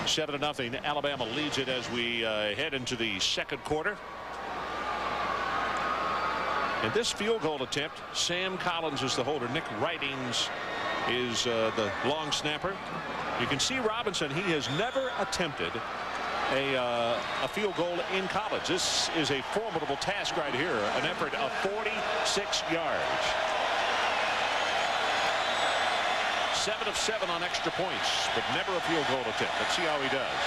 7-0. Alabama leads it as we head into the second quarter. In this field goal attempt, Sam Collins is the holder. Nick Ridings is the long snapper. You can see Robinson, he has never attempted a field goal in college. This is a formidable task right here. An effort of 46 yards. 7 of 7 on extra points, but never a field goal attempt. Let's see how he does.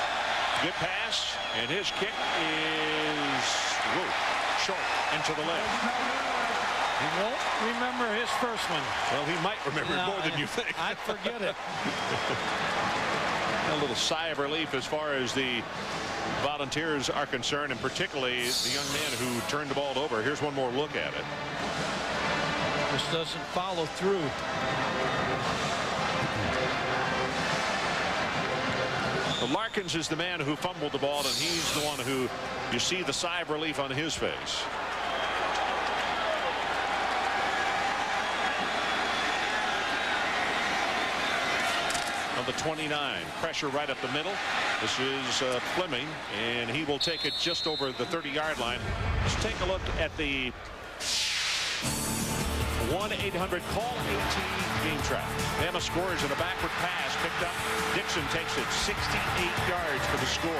Good pass, and his kick is short and to the left. He won't remember his first one. Well, he might remember it more than you think. I'd forget it. A little sigh of relief as far as the Volunteers are concerned, and particularly the young man who turned the ball over. Here's one more look at it. This doesn't follow through. Larkins is the man who fumbled the ball, and he's the one who you see the sigh of relief on his face. On the 29, pressure right up the middle. This is Fleming, and he will take it just over the 30-yard line. Let's take a look at the 1-800-CALL-AT game track. Bama scores in a backward pass picked up. Dixon takes it 68 yards for the score.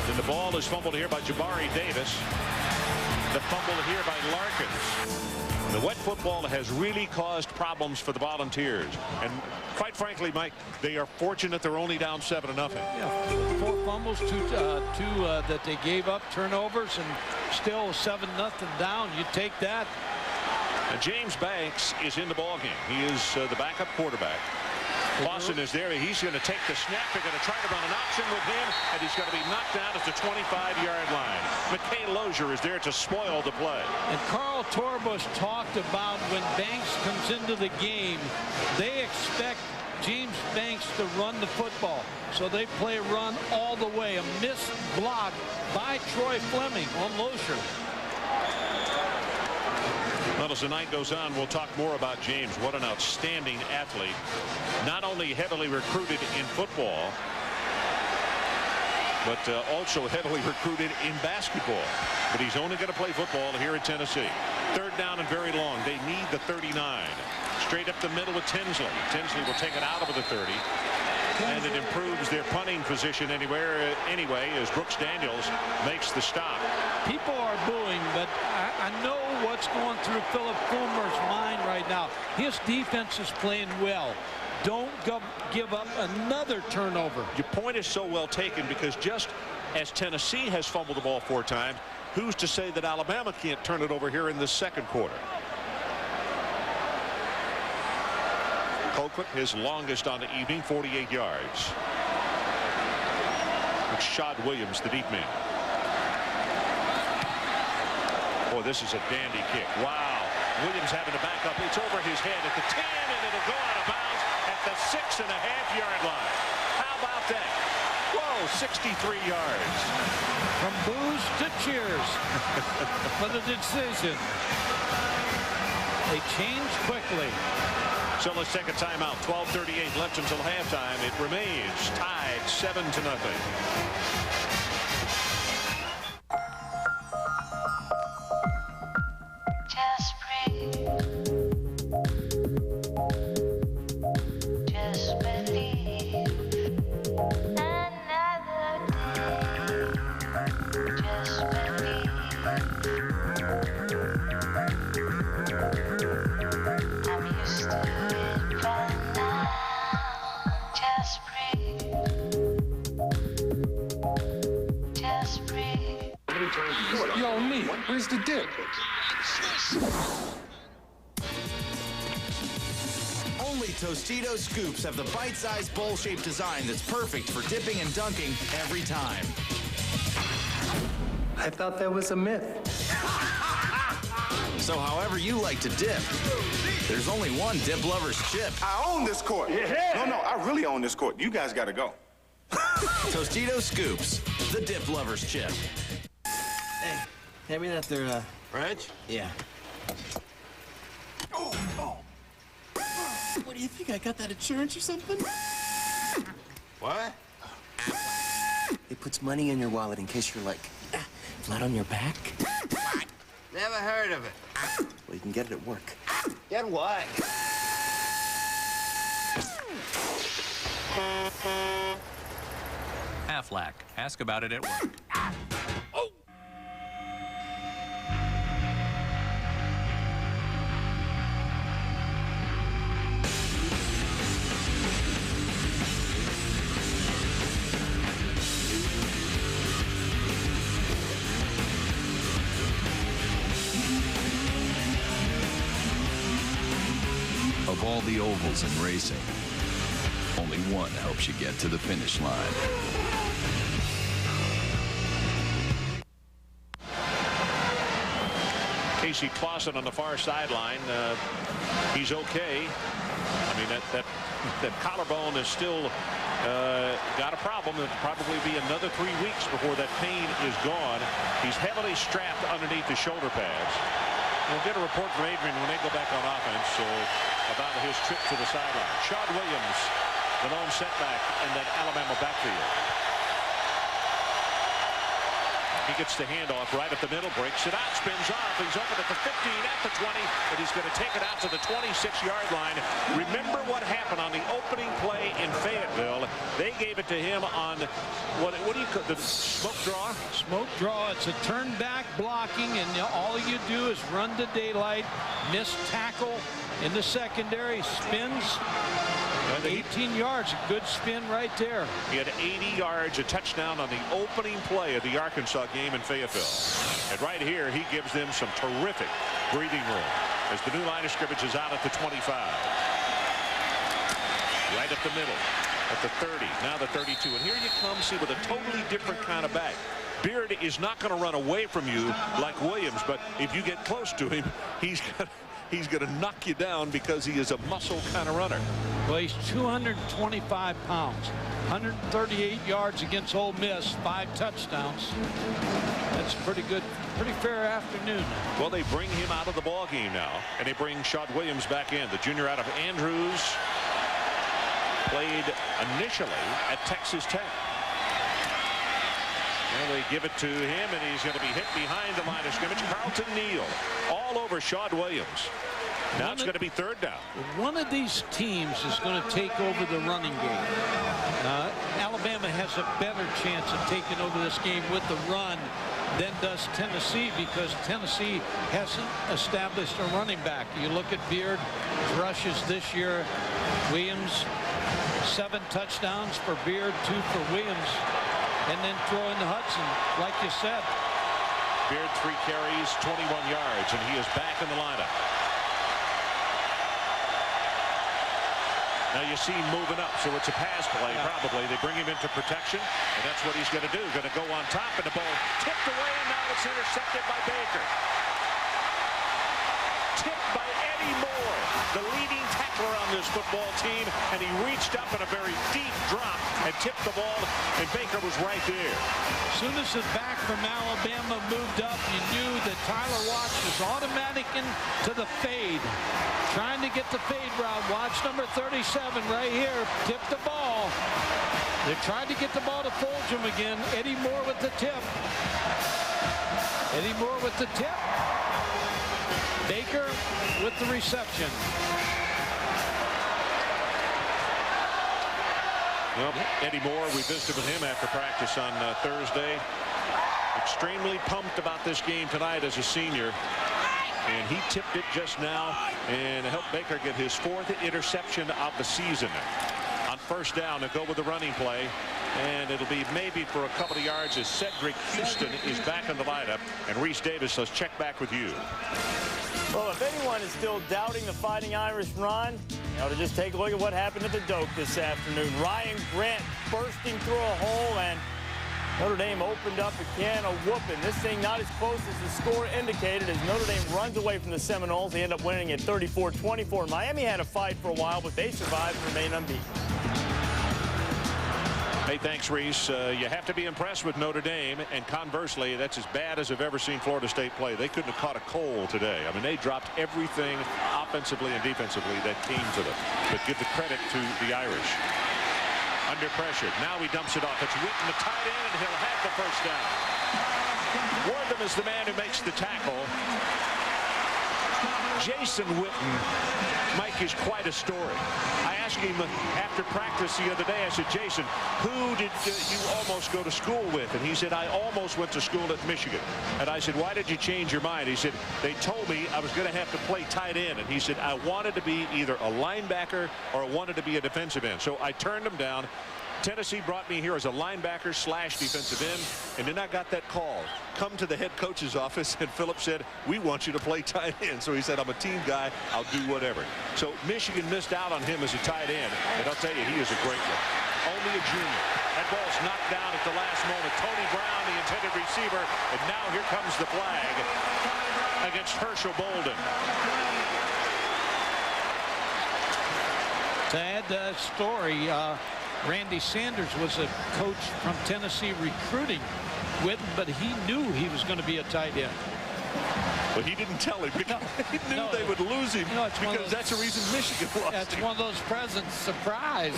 Then the ball is fumbled here by Jabari Davis. The fumble here by Larkins. The wet football has really caused problems for the Volunteers. And quite frankly, Mike, they are fortunate they're only down 7-0. Yeah, 4 fumbles, two that they gave up, turnovers, and still 7-0 down. You take that. James Banks is in the ballgame. He is the backup quarterback. Lawson is there. He's going to take the snap. They're going to try to run an option with him, and he's going to be knocked down at the 25-yard line. McKay Lozier is there to spoil the play. And Carl Torbush talked about when Banks comes into the game, they expect James Banks to run the football. So they play run all the way. A missed block by Troy Fleming on Lozier. Well, as the night goes on, we'll talk more about James. What an outstanding athlete. Not only heavily recruited in football, but also heavily recruited in basketball. But he's only going to play football here at Tennessee. Third down and very long. They need the 39. Straight up the middle with Tinsley. Tinsley will take it out of the 30. And it improves their punting position anyway as Brooks Daniels makes the stop. People are booing, but I know what's going through Philip Fulmer's mind right now. His defense is playing well. Don't give up another turnover. Your point is so well taken, because just as Tennessee has fumbled the ball 4 times, who's to say that Alabama can't turn it over here in the second quarter? Colquitt, his longest on the evening, 48 yards. It's Shad Williams, the deep man. Boy, this is a dandy kick. Wow. Williams having to back up. It's over his head at the 10, and it'll go out of bounds at the 6.5-yard line. How about that? Whoa, 63 yards. From boos to cheers for the decision. They change quickly. So let's take a timeout. 12:38 left until halftime. It remains tied 7-0. Yo, me, where's the dip? Only Tostitos Scoops have the bite-sized bowl-shaped design that's perfect for dipping and dunking every time. I thought that was a myth. So however you like to dip, there's only one Dip Lovers chip. I own this court. Yeah. No, I really own this court. You guys got to go. Tostitos Scoops, the Dip Lovers chip. Hey, hand me that there, wrench? Yeah. Oh. What do you think? I got that insurance or something? What? It puts money in your wallet in case you're like flat on your back. Never heard of it. Well, you can get it at work. Get what? Aflac. Ask about it at work. Of all the ovals in racing, only one helps you get to the finish line. Casey Clausen on the far sideline. He's okay. I mean, that collarbone is still got a problem. It'll probably be another 3 weeks before that pain is gone. He's heavily strapped underneath the shoulder pads. We'll get a report from Adrian when they go back on offense about his trip to the sideline. Shad Williams, the lone setback in that Alabama backfield. He gets the handoff right up the middle, breaks it out, spins off. He's open at the 15, at the 20, and he's going to take it out to the 26-yard line. Remember what happened on the opening play in Fayetteville? They gave it to him on, what do you call the smoke draw? Smoke draw. It's a turn back blocking, and all you do is run to daylight, miss tackle in the secondary, spins. 18 yards, a good spin right there. He had 80 yards, a touchdown on the opening play of the Arkansas game in Fayetteville. And right here, he gives them some terrific breathing room as the new line of scrimmage is out at the 25. Right up the middle at the 30, now the 32. And here you come, see, with a totally different kind of back. Beard is not going to run away from you like Williams, but if you get close to him, he's going to knock you down because he is a muscle kind of runner. Well, he's 225 pounds, 138 yards against Ole Miss, 5 touchdowns. That's pretty good, pretty fair afternoon. Well, they bring him out of the ball game now, and they bring Shad Williams back in. The junior out of Andrews played initially at Texas Tech. Well, they give it to him, and he's going to be hit behind the line of scrimmage. Carlton Neal all over Shawn Williams. Now it's going to be third down. One of these teams is going to take over the running game. Alabama has a better chance of taking over this game with the run than does Tennessee, because Tennessee hasn't established a running back. You look at Beard, rushes this year. Williams, 7 touchdowns for Beard, 2 for Williams, and then throw in the Hudson, like you said. Beard 3 carries, 21 yards, and he is back in the lineup. Now you see him moving up, so it's a pass play probably. They bring him into protection, and that's what he's going to do. Going to go on top, and the ball tipped away, and now it's intercepted by Baker. Tipped by Eddie Moore, the leading tackler on this football team, and he reached up in a very deep drop and tipped the ball, and Baker was right there. As soon as the back from Alabama moved up, you knew that Tyler Watts was automatic into the fade. Trying to get the fade route. Watch number 37 right here. Tip the ball. They tried to get the ball to Fulgham again. Eddie Moore with the tip. Eddie Moore with the tip. Baker with the reception. Well, Eddie Moore, we visited with him after practice on Thursday. Extremely pumped about this game tonight as a senior. And he tipped it just now and helped Baker get his 4th interception of the season. On first down, to go with the running play. And it'll be maybe for a couple of yards as Cedric Houston is back in the lineup. And Reese Davis, let's check back with you. Well, if anyone is still doubting the Fighting Irish run, you ought to just take a look at what happened at the Doak this afternoon. Ryan Grant bursting through a hole, and Notre Dame opened up a can of whooping. This thing not as close as the score indicated as Notre Dame runs away from the Seminoles. They end up winning at 34-24. Miami had a fight for a while, but they survived and remain unbeaten. Hey, thanks, Reese. You have to be impressed with Notre Dame, and conversely, that's as bad as I've ever seen Florida State play. They couldn't have caught a cold today. I mean, they dropped everything offensively and defensively that came to them. But give the credit to the Irish. Under pressure. Now he dumps it off. It's Witten, the tight end, and he'll have the first down. Wortham is the man who makes the tackle. Jason Witten, Mike, is quite a story. I asked him after practice the other day, I said, Jason, who did you almost go to school with? And he said, I almost went to school at Michigan. And I said, why did you change your mind? He said, they told me I was going to have to play tight end. And he said, I wanted to be either a linebacker or I wanted to be a defensive end. So I turned him down. Tennessee brought me here as a linebacker / defensive end, and then I got that call. Come to the head coach's office, and Philip said, we want you to play tight end. So he said, I'm a team guy. I'll do whatever. So Michigan missed out on him as a tight end, and I'll tell you, he is a great one. Only a junior. That ball's knocked down at the last moment. Tony Brown, the intended receiver, and now here comes the flag against Herschel Bolden. To add to that story, Randy Sanders was a coach from Tennessee recruiting Witten, but he knew he was going to be a tight end. But he didn't tell him because he knew they would lose him, because that's the reason Michigan lost. That's one of those presents. Surprise.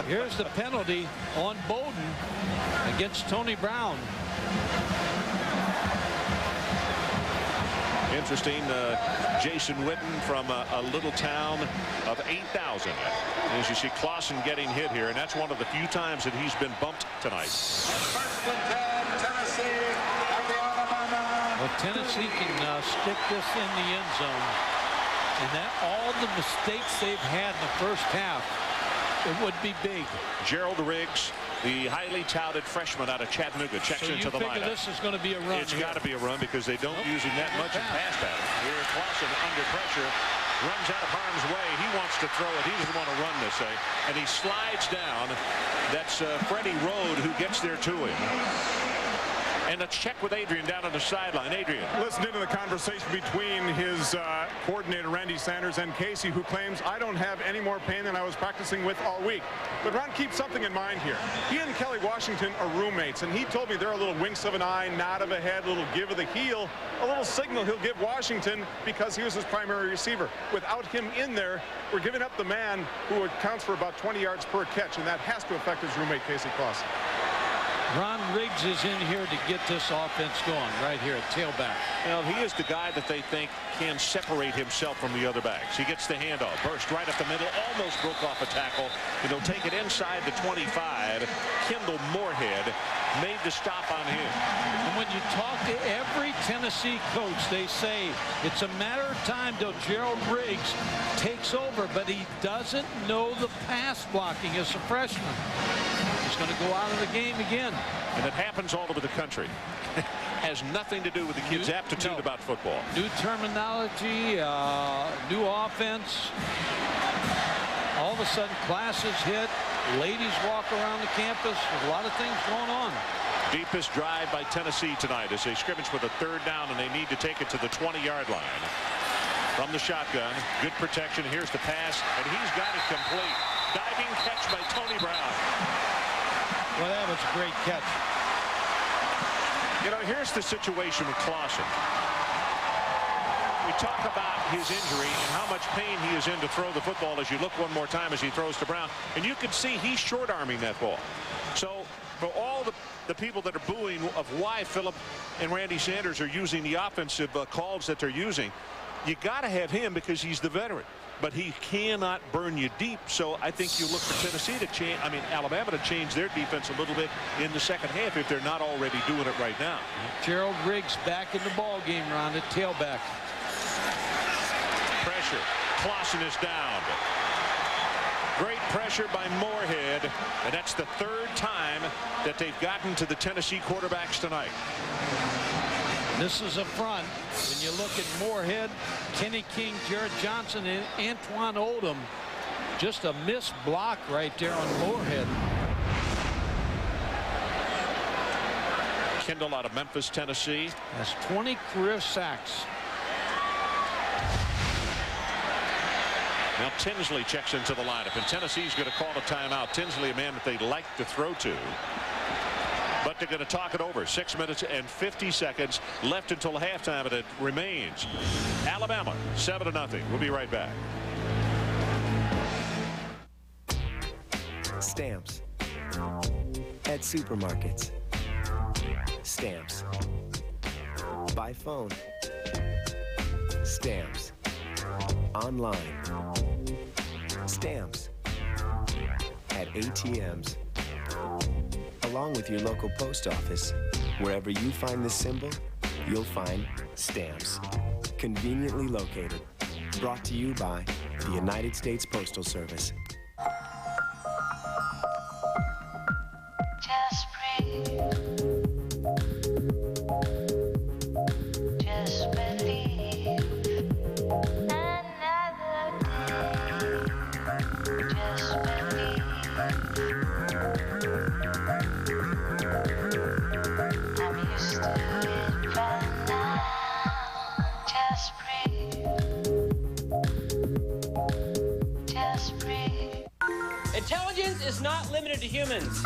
Here's the penalty on Bolden against Tony Brown. Interesting. Jason Witten from a little town of 8,000. As you see Clausen getting hit here, and that's one of the few times that he's been bumped tonight. Well, Tennessee can stick this in the end zone, and that all the mistakes they've had in the first half, it would be big. Gerald Riggs, the highly touted freshman out of Chattanooga, checks into the lineup. This is going to be a run. It's got to be a run because they don't use him that much in pass pattern. Here, Clausen under pressure, runs out of harm's way. He wants to throw it. He doesn't want to run this thing, and he slides down. That's Freddie Rode who gets there to him. And let's check with Adrian down on the sideline. Adrian. Listening to the conversation between his coordinator, Randy Sanders, and Casey, who claims, I don't have any more pain than I was practicing with all week. But Ron, keep something in mind here. He and Kelly Washington are roommates, and he told me there are little winks of an eye, nod of a head, a little give of the heel, a little signal he'll give Washington because he was his primary receiver. Without him in there, we're giving up the man who accounts for about 20 yards per catch, and that has to affect his roommate, Casey Clausen. Ron Riggs is in here to get this offense going right here at tailback. Well, he is the guy that they think can separate himself from the other backs. He gets the handoff, burst right up the middle, almost broke off a tackle, and he'll take it inside the 25. Kendall Moorhead made the stop on him. And when you talk to every Tennessee coach, they say it's a matter of time till Gerald Riggs takes over, but he doesn't know the pass blocking as a freshman. He's going to go out of the game again. And it happens all over the country. Has nothing to do with the kids' aptitude about football. New terminology, new offense. All of a sudden, classes hit. Ladies walk around the campus. There's a lot of things going on. Deepest drive by Tennessee tonight as they scrimmage with a 3rd down, and they need to take it to the 20-yard line. From the shotgun, good protection. Here's the pass, and he's got it complete. Diving catch by Tony Brown. Well, that was a great catch. You know, here's the situation with Clausen. We talk about his injury and how much pain he is in to throw the football as you look one more time as he throws to Brown. And you can see he's short-arming that ball. So for all the people that are booing of why Philip and Randy Sanders are using the offensive calls that they're using, you got to have him because he's the veteran. But he cannot burn you deep. So I think you look for Tennessee to change, Alabama to change their defense a little bit in the second half if they're not already doing it right now. Gerald Riggs back in the ball game, Ron, at tailback. Pressure. Clausen is down. Great pressure by Moorhead, and that's the 3rd time that they've gotten to the Tennessee quarterbacks tonight. This is a front. When you look at Moorhead, Kenny King, Jared Johnson, and Antoine Oldham, just a missed block right there on Moorhead. Kendall out of Memphis, Tennessee. Has 20 career sacks. Now Tinsley checks into the lineup, and Tennessee's going to call a timeout. Tinsley, a man that they like to throw to. But they're going to talk it over. 6 minutes and 50 seconds left until halftime, and it remains Alabama 7-0. We'll be right back. Stamps. At supermarkets. Stamps. By phone. Stamps. Online. Stamps. At ATMs. Along with your local post office, wherever you find this symbol, you'll find stamps. Conveniently located. Brought to you by the United States Postal Service. Just breathe. Just believe. Another day. Just believe. I'm used to it by now. Just breathe. Just breathe. Intelligence is not limited to humans.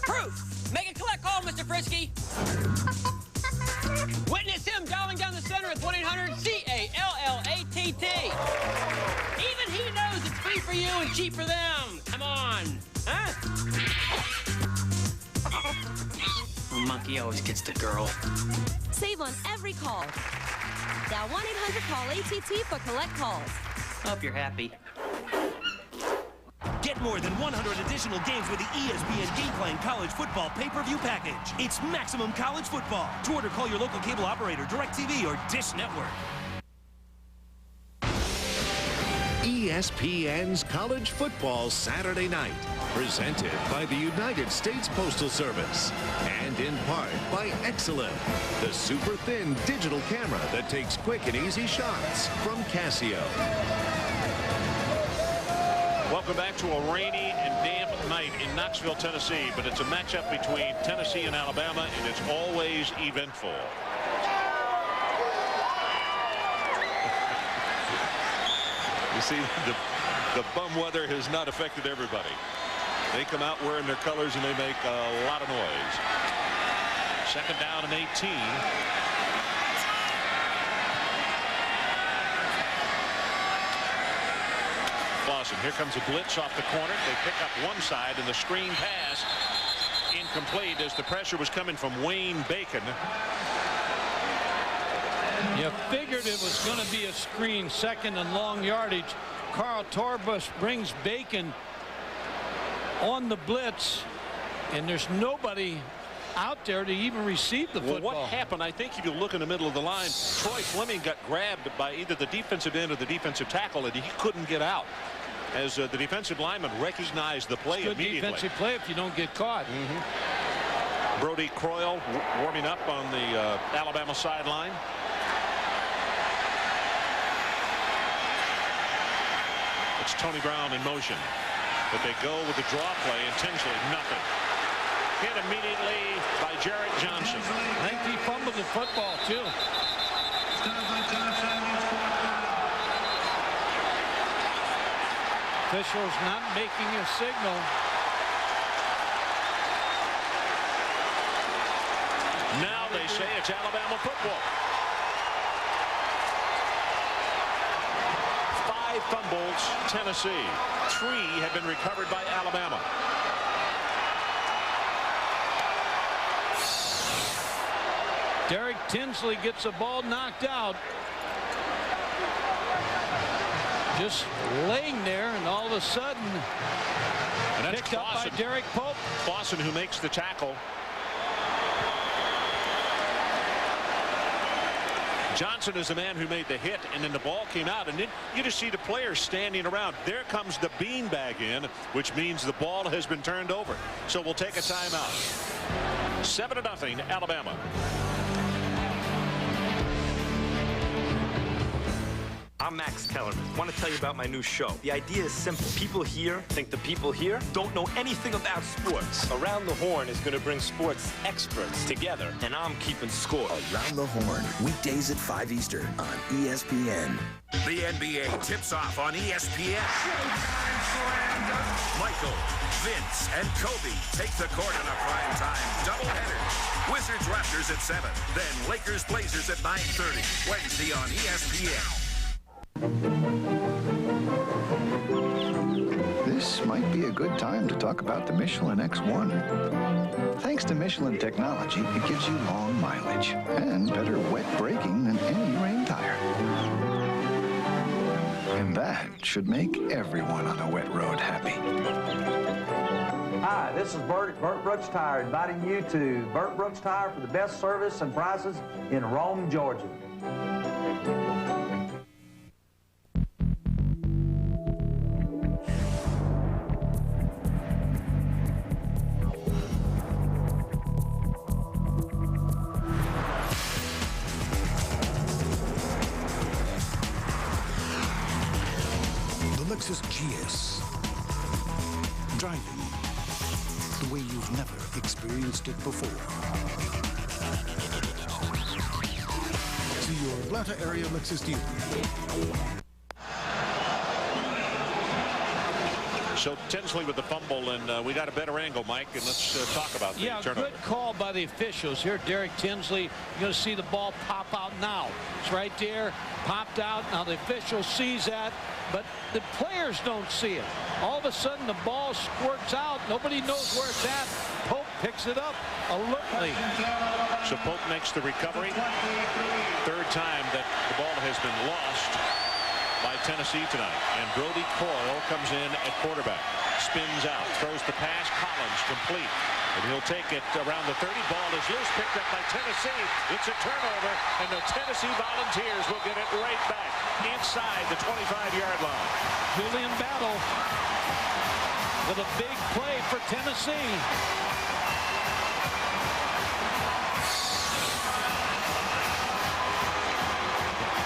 Proof. Make a collect call, Mr. Frisky. Witness him dialing down the center at 1-800-CALLATT. Even he knows it's free for you and cheap for them. Come on. Huh? Monkey always gets the girl. Save on every call. Dial 1-800-CALL-ATT for collect calls. Hope you're happy. Get more than 100 additional games with the ESPN Game Plan College Football Pay-Per-View Package. It's maximum college football. To order, call your local cable operator, DirecTV, or Dish Network. ESPN's College Football Saturday Night, presented by the United States Postal Service, and in part by Excellent, the super thin digital camera that takes quick and easy shots from Casio. Welcome back to a rainy and damp night in Knoxville, Tennessee, but it's a matchup between Tennessee and Alabama, and it's always eventful. You see, the bum weather has not affected everybody. They come out wearing their colors and they make a lot of noise. 2nd down and 18. Clausen, here comes a blitz off the corner. They pick up one side, and the screen pass incomplete as the pressure was coming from Wayne Bacon. You figured it was going to be a screen, second and long yardage. Carl Torbush brings Bacon on the blitz, and there's nobody out there to even receive the football. Well, what happened, I think if you look in the middle of the line, Troy Fleming got grabbed by either the defensive end or the defensive tackle, and he couldn't get out as the defensive lineman recognized the play immediately. Good defensive play if you don't get caught. Brody Croyle warming up on the Alabama sideline. It's Tony Brown in motion, but they go with the draw play, and Tinsley, nothing. Hit immediately by Jarrett Johnson. I think he fumbled the football, too. Officials not making a signal. Now they say it's Alabama football. 5 fumbles, Tennessee. 3 have been recovered by Alabama. Derek Tinsley gets the ball knocked out. Just laying there, and all of a sudden, and that's picked up by Derek Pope. Clausen, who makes the tackle. Johnson is the man who made the hit, and then the ball came out, and then you just see the players standing around. There comes the beanbag in, which means the ball has been turned over. So we'll take a timeout. 7-0, Alabama. I'm Max Kellerman. I want to tell you about my new show. The idea is simple. People here think the people here don't know anything about sports. Around the Horn is going to bring sports experts together, and I'm keeping score. Around the Horn, weekdays at 5 Eastern on ESPN. The NBA tips off on ESPN. Michael, Vince, and Kobe take the court in a primetime doubleheader. Wizards Raptors at 7, then Lakers Blazers at 9:30. Wednesday on ESPN. This might be a good time to talk about the Michelin X1. Thanks to Michelin technology, it gives you long mileage and better wet braking than any rain tire. And that should make everyone on a wet road happy. Hi, this is Bert at Bert Brooks Tire, inviting you to Bert Brooks Tire for the best service and prices in Rome, Georgia. Lexus GS. Driving the way you've never experienced it before. See your Atlanta area Lexus dealer. So Tinsley with the fumble, and we got a better angle, Mike, and let's talk about the turnover. Good call by the officials here. Derek Tinsley, you're going to see the ball pop out now. It's right there, popped out. Now the official sees that, but the players don't see it. All of a sudden the ball squirts out. Nobody knows where it's at. Pope picks it up alertly. So Pope makes the recovery. Third time that the ball has been lost by Tennessee tonight. And Brody Croyle comes in at quarterback. Spins out, throws the pass, Collins complete. And he'll take it around the 30. Ball is loose, picked up by Tennessee. It's a turnover, and the Tennessee Volunteers will get it right back inside the 25-yard line. Julian Battle with a big play for Tennessee.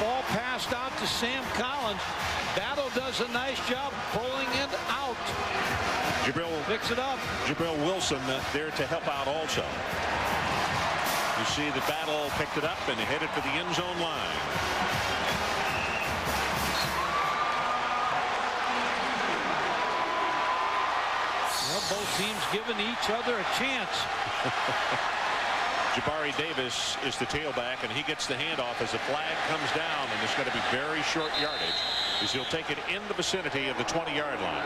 Ball passed out to Sam Collins. Battle does a nice job pulling it out. Jabril picks it up. Jabril Wilson there to help out also. You see the Battle picked it up and headed for the end zone line. Well, both teams giving each other a chance. Jabari Davis is the tailback, and he gets the handoff as the flag comes down, and it's going to be very short yardage as he'll take it in the vicinity of the 20-yard line.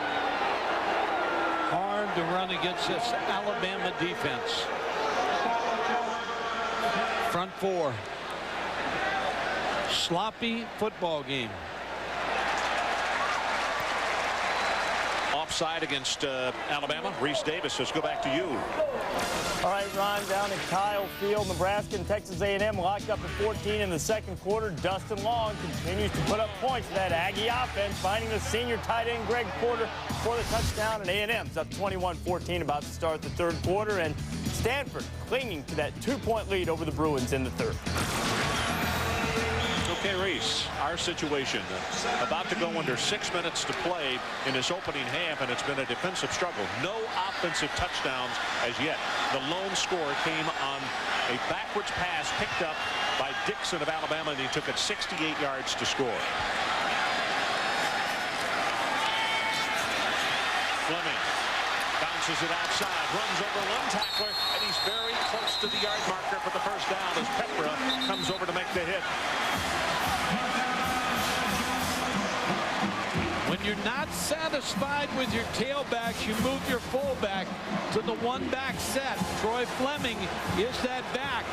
Hard to run against this Alabama defense. Front four. Sloppy football game. Offside against Alabama. Reese Davis, let's go back to you. All right, Ron, down at Kyle Field, Nebraska and Texas A&M locked up at 14 in the second quarter. Dustin Long continues to put up points for that Aggie offense, finding the senior tight end Greg Porter for the touchdown, and A&M's up 21-14 about to start the third quarter, and Stanford clinging to that 2-point lead over the Bruins in the third. Okay, Reese, our situation about to go under 6 minutes to play in this opening half, and it's been a defensive struggle. No offensive touchdowns as yet. The lone score came on a backwards pass picked up by Dixon of Alabama, and he took it 68 yards to score. Fleming bounces it outside, runs over one tackler, and he's very close to the yard marker for the first down as Petra comes over to make the hit. When you're not satisfied with your tailbacks, you move your fullback to the one-back set. Troy Fleming is that back.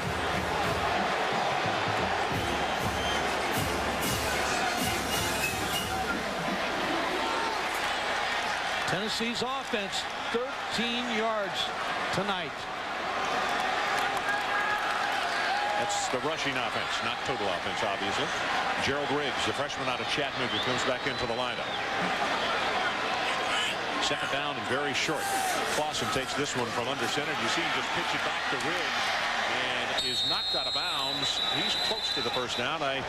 Tennessee's offense, 13 yards tonight. That's the rushing offense, not total offense, obviously. Gerald Riggs, the freshman out of Chattanooga, comes back into the lineup. Second down and very short. Clausen takes this one from under center. You see him just pitch it back to Riggs and is knocked out of bounds. He's close to the first down. I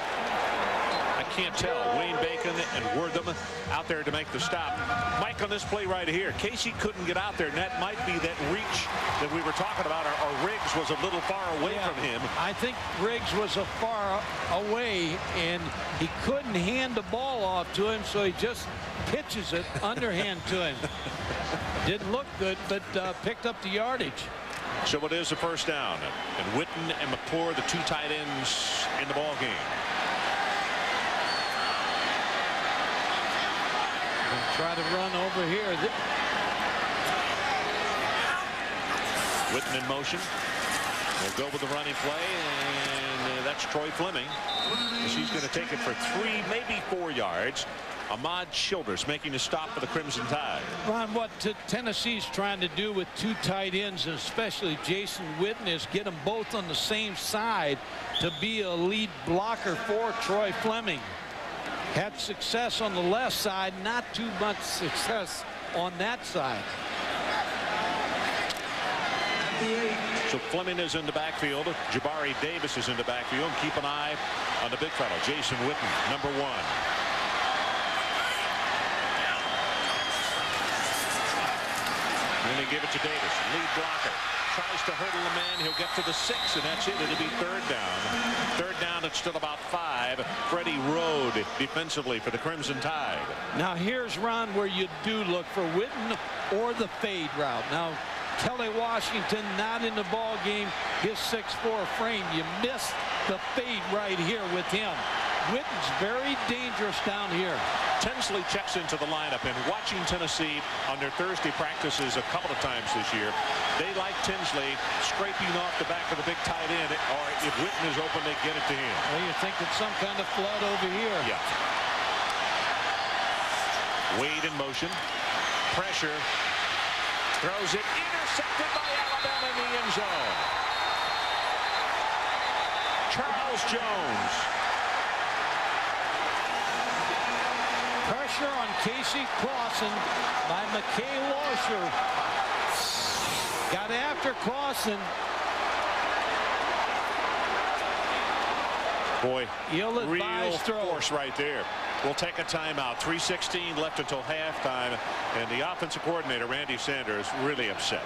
can't tell. Wayne Bacon and Wortham out there to make the stop. Mike, on this play right here, Casey couldn't get out there, and that might be that reach that we were talking about, or Riggs was a little far away from him. I think Riggs was a far away, and he couldn't hand the ball off to him, so he just pitches it underhand to him. Didn't look good, but picked up the yardage. So it is a first down, and Witten and McClure, the two tight ends in the ball game. Try to run over here. Witten in motion. We'll go with the running play, and that's Troy Fleming. He's going to take it for 3, maybe 4 yards. Ahmad Childers making a stop for the Crimson Tide. Ron, what Tennessee's trying to do with two tight ends, and especially Jason Witten, is get them both on the same side to be a lead blocker for Troy Fleming. Had success on the left side, not too much success on that side. So Fleming is in the backfield. Jabari Davis is in the backfield. Keep an eye on the big fellow, Jason Witten, number 1. And they give it to Davis, lead blocker. Tries to hurdle the man. He'll get to the 6, and that's it. It'll be third down. Third down, it's still about 5. Freddie Rode defensively for the Crimson Tide. Now here's, Ron, where you do look for Witten or the fade route. Now Kelly Washington not in the ball game. His 6'4" frame. You miss the fade right here with him. Witten's very dangerous down here. Tinsley checks into the lineup, and watching Tennessee on their Thursday practices a couple of times this year, they like Tinsley scraping off the back of the big tight end, or if Witten is open, they get it to him. Well, you think it's some kind of flood over here. Yeah. Wade in motion. Pressure. Throws it. Intercepted by Alabama in the end zone. Charles Jones. Pressure on Casey Clausen by McKay Losher. Got after Clausen. Boy, real force right there. We'll take a timeout. 3:16 left until halftime, and the offensive coordinator, Randy Sanders, really upset.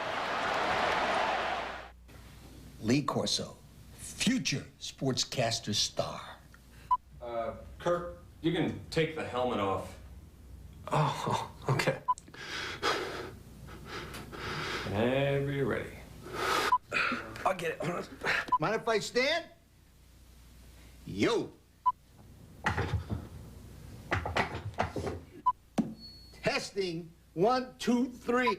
Lee Corso, future sportscaster star. Kirk, you can take the helmet off. Oh, okay. Whenever you're ready. I'll get it. Mind if I stand? Yo. Testing 1, 2, 3.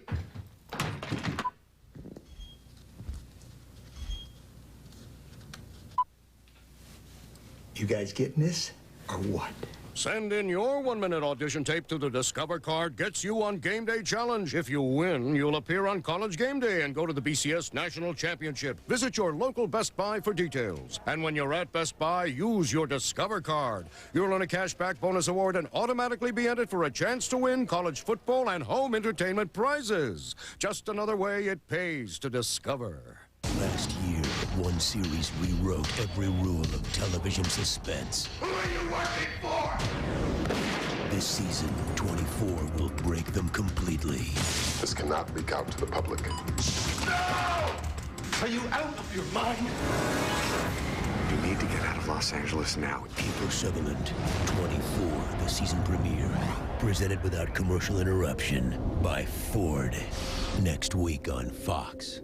You guys getting this, or what? Send in your 1-minute audition tape to the Discover card gets you on Game Day Challenge. If you win, you'll appear on College Game Day and go to the BCS National Championship. Visit your local Best Buy for details. And when you're at Best Buy, use your Discover card. You'll earn a cashback bonus award and automatically be entered for a chance to win college football and home entertainment prizes. Just another way it pays to discover. Last year, one series rewrote every rule of television suspense. Who are you working for? This season, 24 will break them completely. This cannot leak out to the public. No! Are you out of your mind? You need to get out of Los Angeles now. Kiefer Sutherland, 24, the season premiere. Presented without commercial interruption by Ford. Next week on Fox.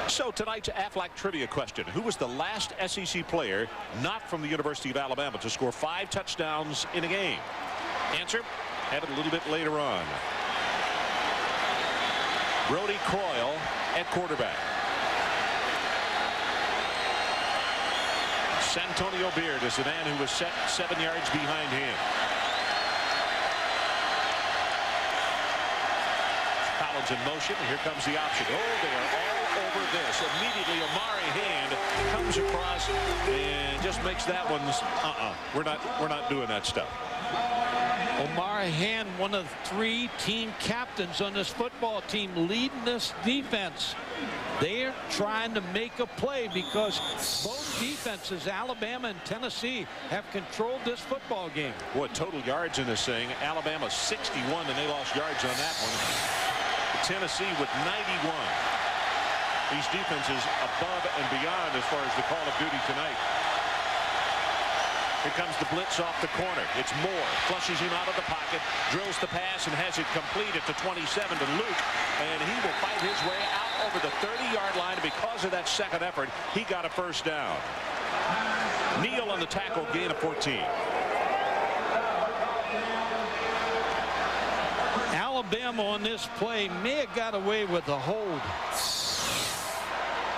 So tonight's Aflac trivia question. Who was the last SEC player not from the University of Alabama to score 5 touchdowns in a game? Answer, have it a little bit later on. Brody Croyle at quarterback. Santonio Beard is the man who was set 7 yards behind him. Collins in motion. Here comes the option. Oh, they are all over this. Immediately, Omari Hand comes across and just makes that one. We're not doing that stuff. Omari Hand, one of 3 team captains on this football team, leading this defense. They're trying to make a play because both defenses, Alabama and Tennessee, have controlled this football game. What total yards in this thing? Alabama 61, and they lost yards on that one. Tennessee with 91. These defenses above and beyond as far as the call of duty tonight. Here comes the blitz off the corner. It's Moore. Flushes him out of the pocket. Drills the pass and has it complete at the 27 to Luke. And he will fight his way out over the 30-yard line. And because of that second effort, he got a first down. Neal on the tackle, gain of 14. Alabama on this play may have got away with a hold.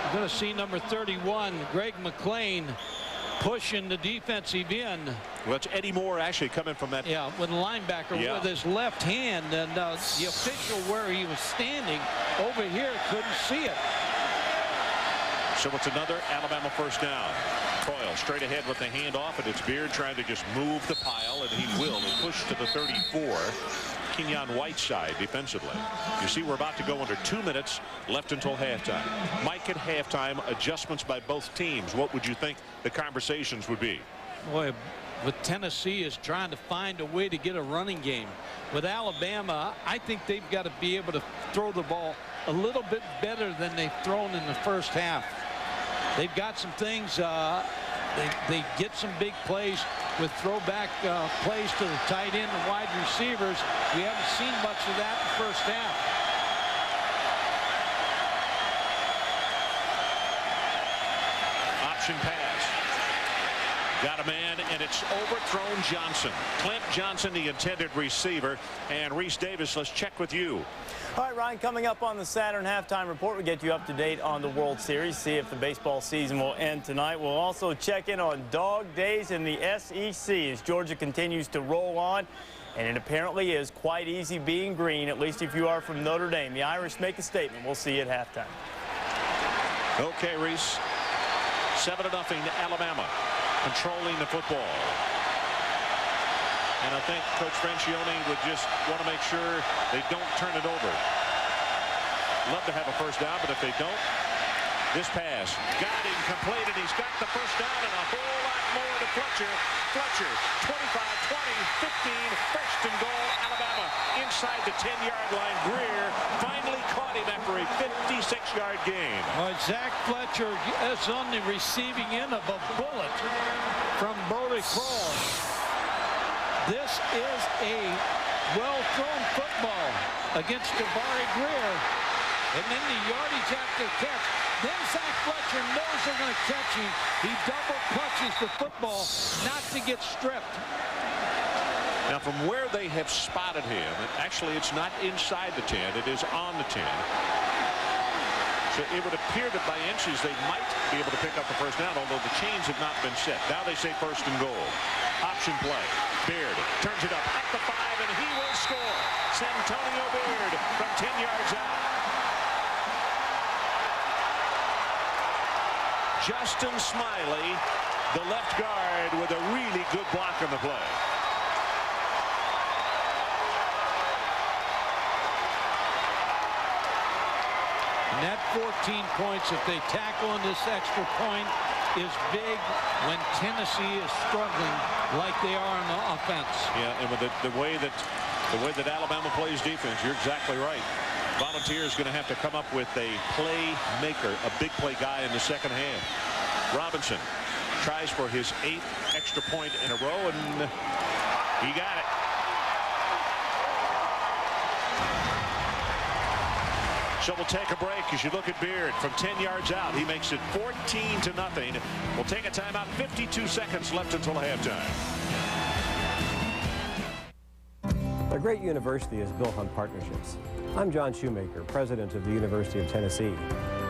You're going to see number 31, Greg McLean, pushing the defensive end. Well, it's Eddie Moore actually coming from that. Yeah, with a linebacker with his left hand, and the official where he was standing over here couldn't see it. So it's another Alabama first down. Croyle straight ahead with the handoff, and it's Beard trying to just move the pile, and he will. They push to the 34. Kenyon Whiteside defensively. You see, we're about to go under 2 minutes left until halftime. Mike, at halftime, adjustments by both teams. What would you think the conversations would be? Boy, with Tennessee is trying to find a way to get a running game. With Alabama, I think they've got to be able to throw the ball a little bit better than they've thrown in the first half. They've got some things. They get some big plays with throwback plays to the tight end and wide receivers. We haven't seen much of that in the first half. Option pass. Got a man, and it's overthrown Johnson. Clint Johnson, the intended receiver. And Reese Davis, let's check with you. All right, Ryan, coming up on the Saturn Halftime Report, we get you up to date on the World Series, see if the baseball season will end tonight. We'll also check in on dog days in the SEC as Georgia continues to roll on. And it apparently is quite easy being green, at least if you are from Notre Dame. The Irish make a statement. We'll see you at halftime. Okay, Reese. 7-0 Alabama, controlling the football. And I think Coach Francione would just want to make sure they don't turn it over. Love to have a first down, but if they don't, this pass got him complete, and he's got the first down and a whole lot more to Fletcher. Fletcher, 25, 20, 15, first and goal, Alabama inside the 10-yard line. Greer finally caught him after a 56-yard gain. Zach Fletcher is on the receiving end of a bullet from Brody Croyle. This is a well-thrown football against Jabari Greer. And then the yardage after the catch. Then Zach Fletcher knows they're going to catch him. He double clutches the football not to get stripped. Now, from where they have spotted him, actually it's not inside the 10, it is on the 10. So it would appear that by inches they might be able to pick up the first down, although the chains have not been set. Now they say first and goal. Option play. Beard turns it up at the 5, and he will score. Santonio Beard from 10 yards out. Justin Smiley, the left guard, with a really good block on the play. Net 14 points if they tackle on this extra point is big when Tennessee is struggling like they are on the offense. Yeah, and with the way that Alabama plays defense, you're exactly right. Volunteers going to have to come up with a playmaker, a big play guy in the second half. Robinson tries for his 8th extra point in a row, and he got it. So we'll take a break as you look at Beard from 10 yards out. He makes it 14-0. We'll take a timeout. 52 seconds left until halftime. A great university is built on partnerships. I'm John Shoemaker, president of the University of Tennessee.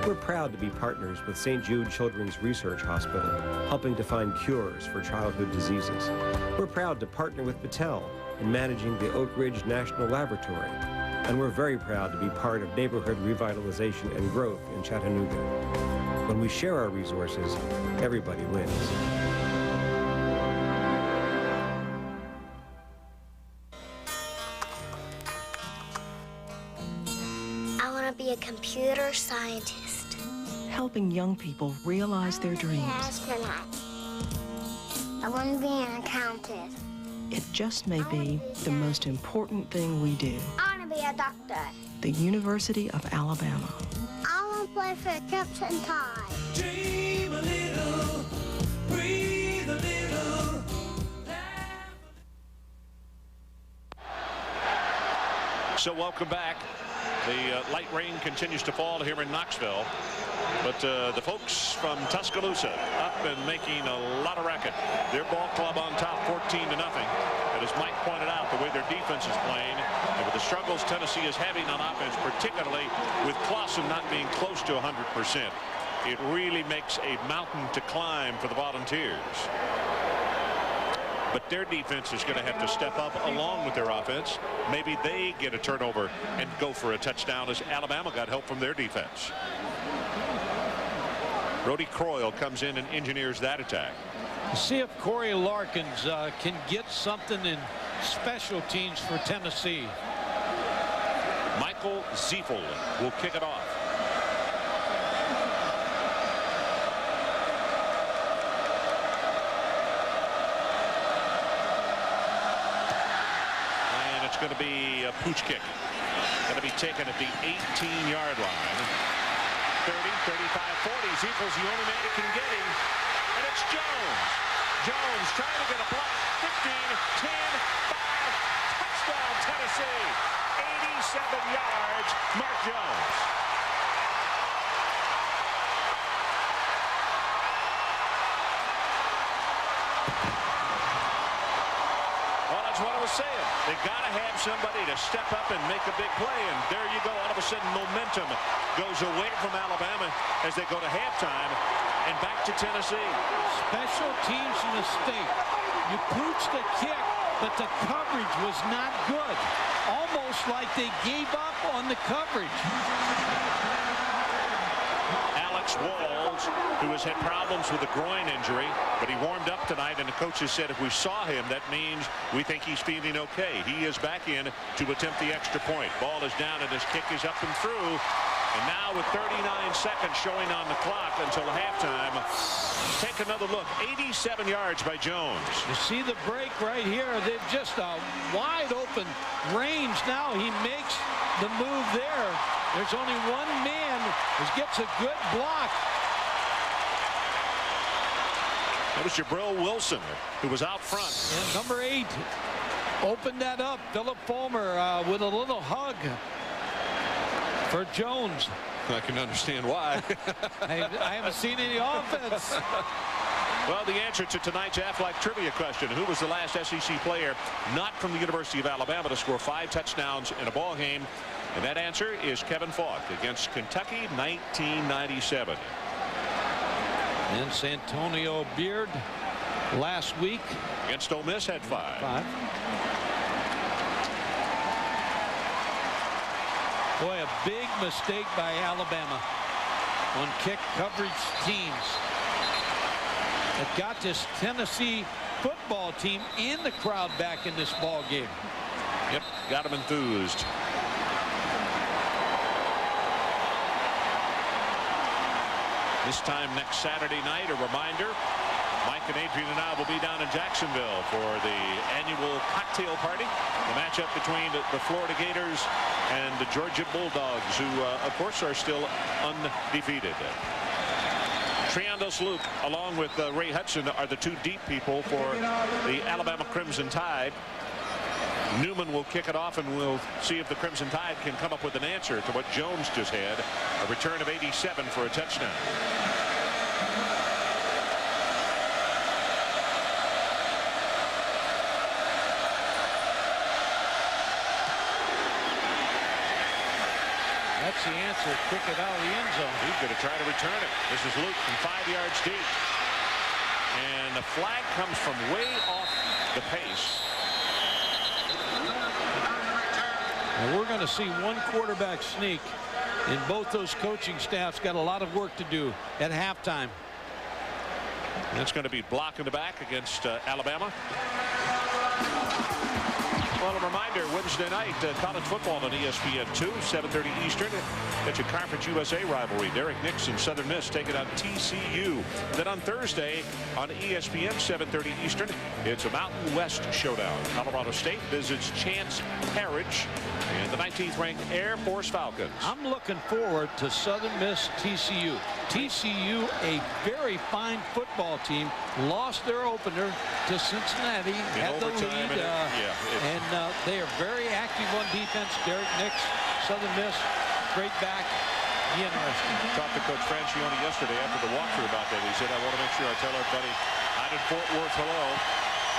We're proud to be partners with St. Jude Children's Research Hospital, helping to find cures for childhood diseases. We're proud to partner with Battelle in managing the Oak Ridge National Laboratory. And we're very proud to be part of neighborhood revitalization and growth in Chattanooga. When we share our resources, everybody wins. I want to be a computer scientist. Helping young people realize their dreams. An astronaut. I want to be an accountant. It just may be the most important thing we do. I want to be a doctor. The University of Alabama. I want to play for Chips and Ties. Dream a little, breathe a little. So welcome back. The light rain continues to fall here in Knoxville. But the folks from Tuscaloosa up and making a lot of racket. Their ball club on top 14-0. And as Mike pointed out, the way their defense is playing and with the struggles Tennessee is having on offense, particularly with Clausen not being close to 100%, it really makes a mountain to climb for the Volunteers. But their defense is going to have to step up along with their offense. Maybe they get a turnover and go for a touchdown as Alabama got help from their defense. Brody Croyle comes in and engineers that attack. See if Corey Larkins can get something in special teams for Tennessee. Michael Ziefel will kick it off. And it's going to be a pooch kick. Going to be taken at the 18-yard line. 30, 35, 40. Ziefel's the only man who can get him. And it's Jones. Jones trying to get a block. 15, 10, 5. Touchdown, Tennessee. 87 yards. Mark Jones. Well, that's what I was saying. They got to have somebody to step up and make a big play. And there you go. All of a sudden, momentum goes away from Alabama as they go to halftime and back to Tennessee. Special teams mistake. You pooched the kick, but the coverage was not good. Almost like they gave up on the coverage. Alex Walls, who has had problems with a groin injury, but he warmed up tonight, and the coaches said if we saw him, that means we think he's feeling okay. He is back in to attempt the extra point. Ball is down, and his kick is up and through. And now with 39 seconds showing on the clock until halftime, take another look. 87 yards by Jones. You see the break right here. They've just a wide open range. Now he makes the move there. There's only one man who gets a good block. That was Jabril Wilson, who was out front. And number 8 opened that up. Philip Fulmer with a little hug for Jones. I can understand why. I haven't seen any offense. Well, the answer to tonight's Aflac trivia question, who was the last SEC player not from the University of Alabama to score 5 touchdowns in a ball game? And that answer is Kevin Falk against Kentucky, 1997. And Santonio Beard last week against Ole Miss had 5. Boy, a big mistake by Alabama on kick coverage teams. It got this Tennessee football team and the crowd back in this ball game. Yep, got them enthused. This time next Saturday night, a reminder, Mike and Adrian and I will be down in Jacksonville for the annual cocktail party. The matchup between the Florida Gators and the Georgia Bulldogs, who, of course, are still undefeated. Triandos Luke, along with Ray Hudson, are the 2 deep people for the Alabama Crimson Tide. Newman will kick it off, and we'll see if the Crimson Tide can come up with an answer to what Jones just had, a return of 87 for a touchdown. That's the answer. Kick it out of the end zone. He's going to try to return it. This is Luke from 5 yards deep. And the flag comes from way off the pace. And we're going to see one quarterback sneak, and both those coaching staffs got a lot of work to do at halftime. That's going to be block in the back against Alabama. Well, a reminder, Wednesday night, college football on ESPN2, 7:30 Eastern. That's your Conference USA rivalry. Derek Nix and Southern Miss taking on TCU. Then on Thursday on ESPN, 7:30 Eastern, it's a Mountain West showdown. Colorado State visits Chance Parrish and the 19th ranked Air Force Falcons. I'm looking forward to Southern Miss TCU. TCU, a very fine football team, lost their opener to Cincinnati, had the lead, and they are very active on defense. Derek Nix, Southern Miss, great back. Interesting. Talked to Coach Francione yesterday after the walkthrough about that. He said, I want to make sure I tell everybody out in Fort Worth, hello.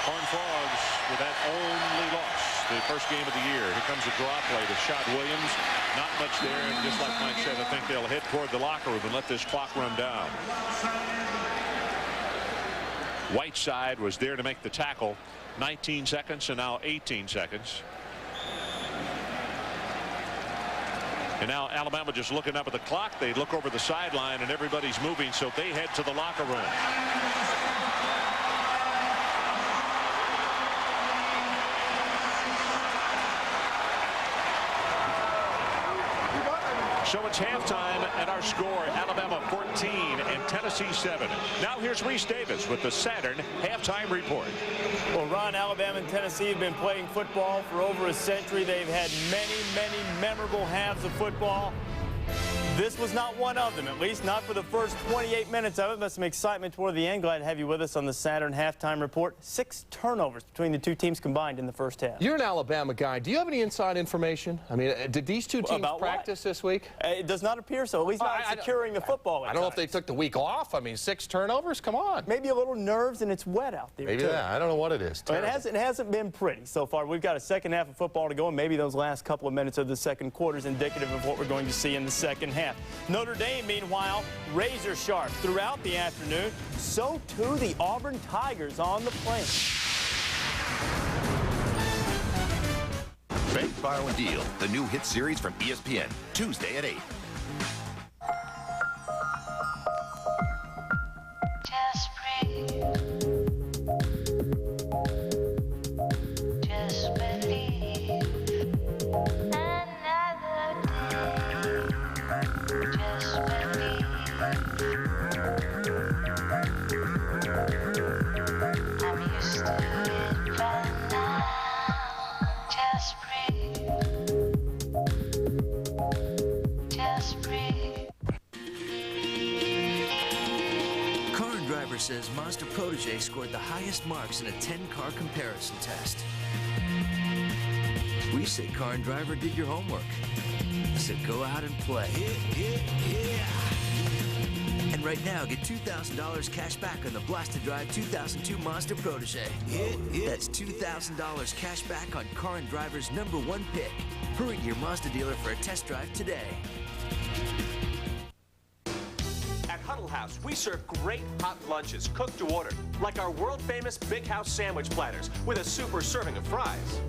Horned Frogs with that only loss, the first game of the year. Here comes a draw play to Shad Williams. Not much there, and just like Mike said, I think they'll head toward the locker room and let this clock run down. Whiteside was there to make the tackle. 19 seconds and now 18 seconds. And now Alabama just looking up at the clock. They look over the sideline and everybody's moving, so they head to the locker room. So it's halftime, and our score, Alabama 14 and Tennessee 7. Now here's Reese Davis with the Saturn halftime report. Well, Ron, Alabama and Tennessee have been playing football for over a century. They've had many, many memorable halves of football. This was not one of them, at least not for the first 28 minutes of it, but some excitement toward the end. Glad to have you with us on the Saturn halftime report. 6 turnovers between the 2 teams combined in the first half. You're an Alabama guy. Do you have any inside information? I mean, did these 2 teams practice this week? It does not appear so, at least not securing the football. I don't know if they took the week off. I mean, 6 turnovers? Come on. Maybe a little nerves, and it's wet out there, maybe too. that. I don't know what it is. It hasn't been pretty so far. We've got a second half of football to go, and maybe those last couple of minutes of the second quarter is indicative of what we're going to see in the second half. Notre Dame, meanwhile, razor sharp throughout the afternoon. So, too, the Auburn Tigers on the plane. Bank, Borrow, and Deal, the new hit series from ESPN, Tuesday at 8. Just breathe. Just believe. Another day. Just believe. I'm used to it by now. Just breathe. Just breathe. Car and Driver says Mazda Protege scored the highest marks in a 10-car comparison test. We say Car and Driver did your homework. So go out and play. And right now, get $2,000 cash back on the Blasted Drive 2002 Mazda Protege. That's $2,000 cash back on Car and Driver's #1 pick. Hurry to your Mazda dealer for a test drive today. At Huddle House, we serve great hot lunches cooked to order, like our world-famous Big House sandwich platters with a super serving of fries.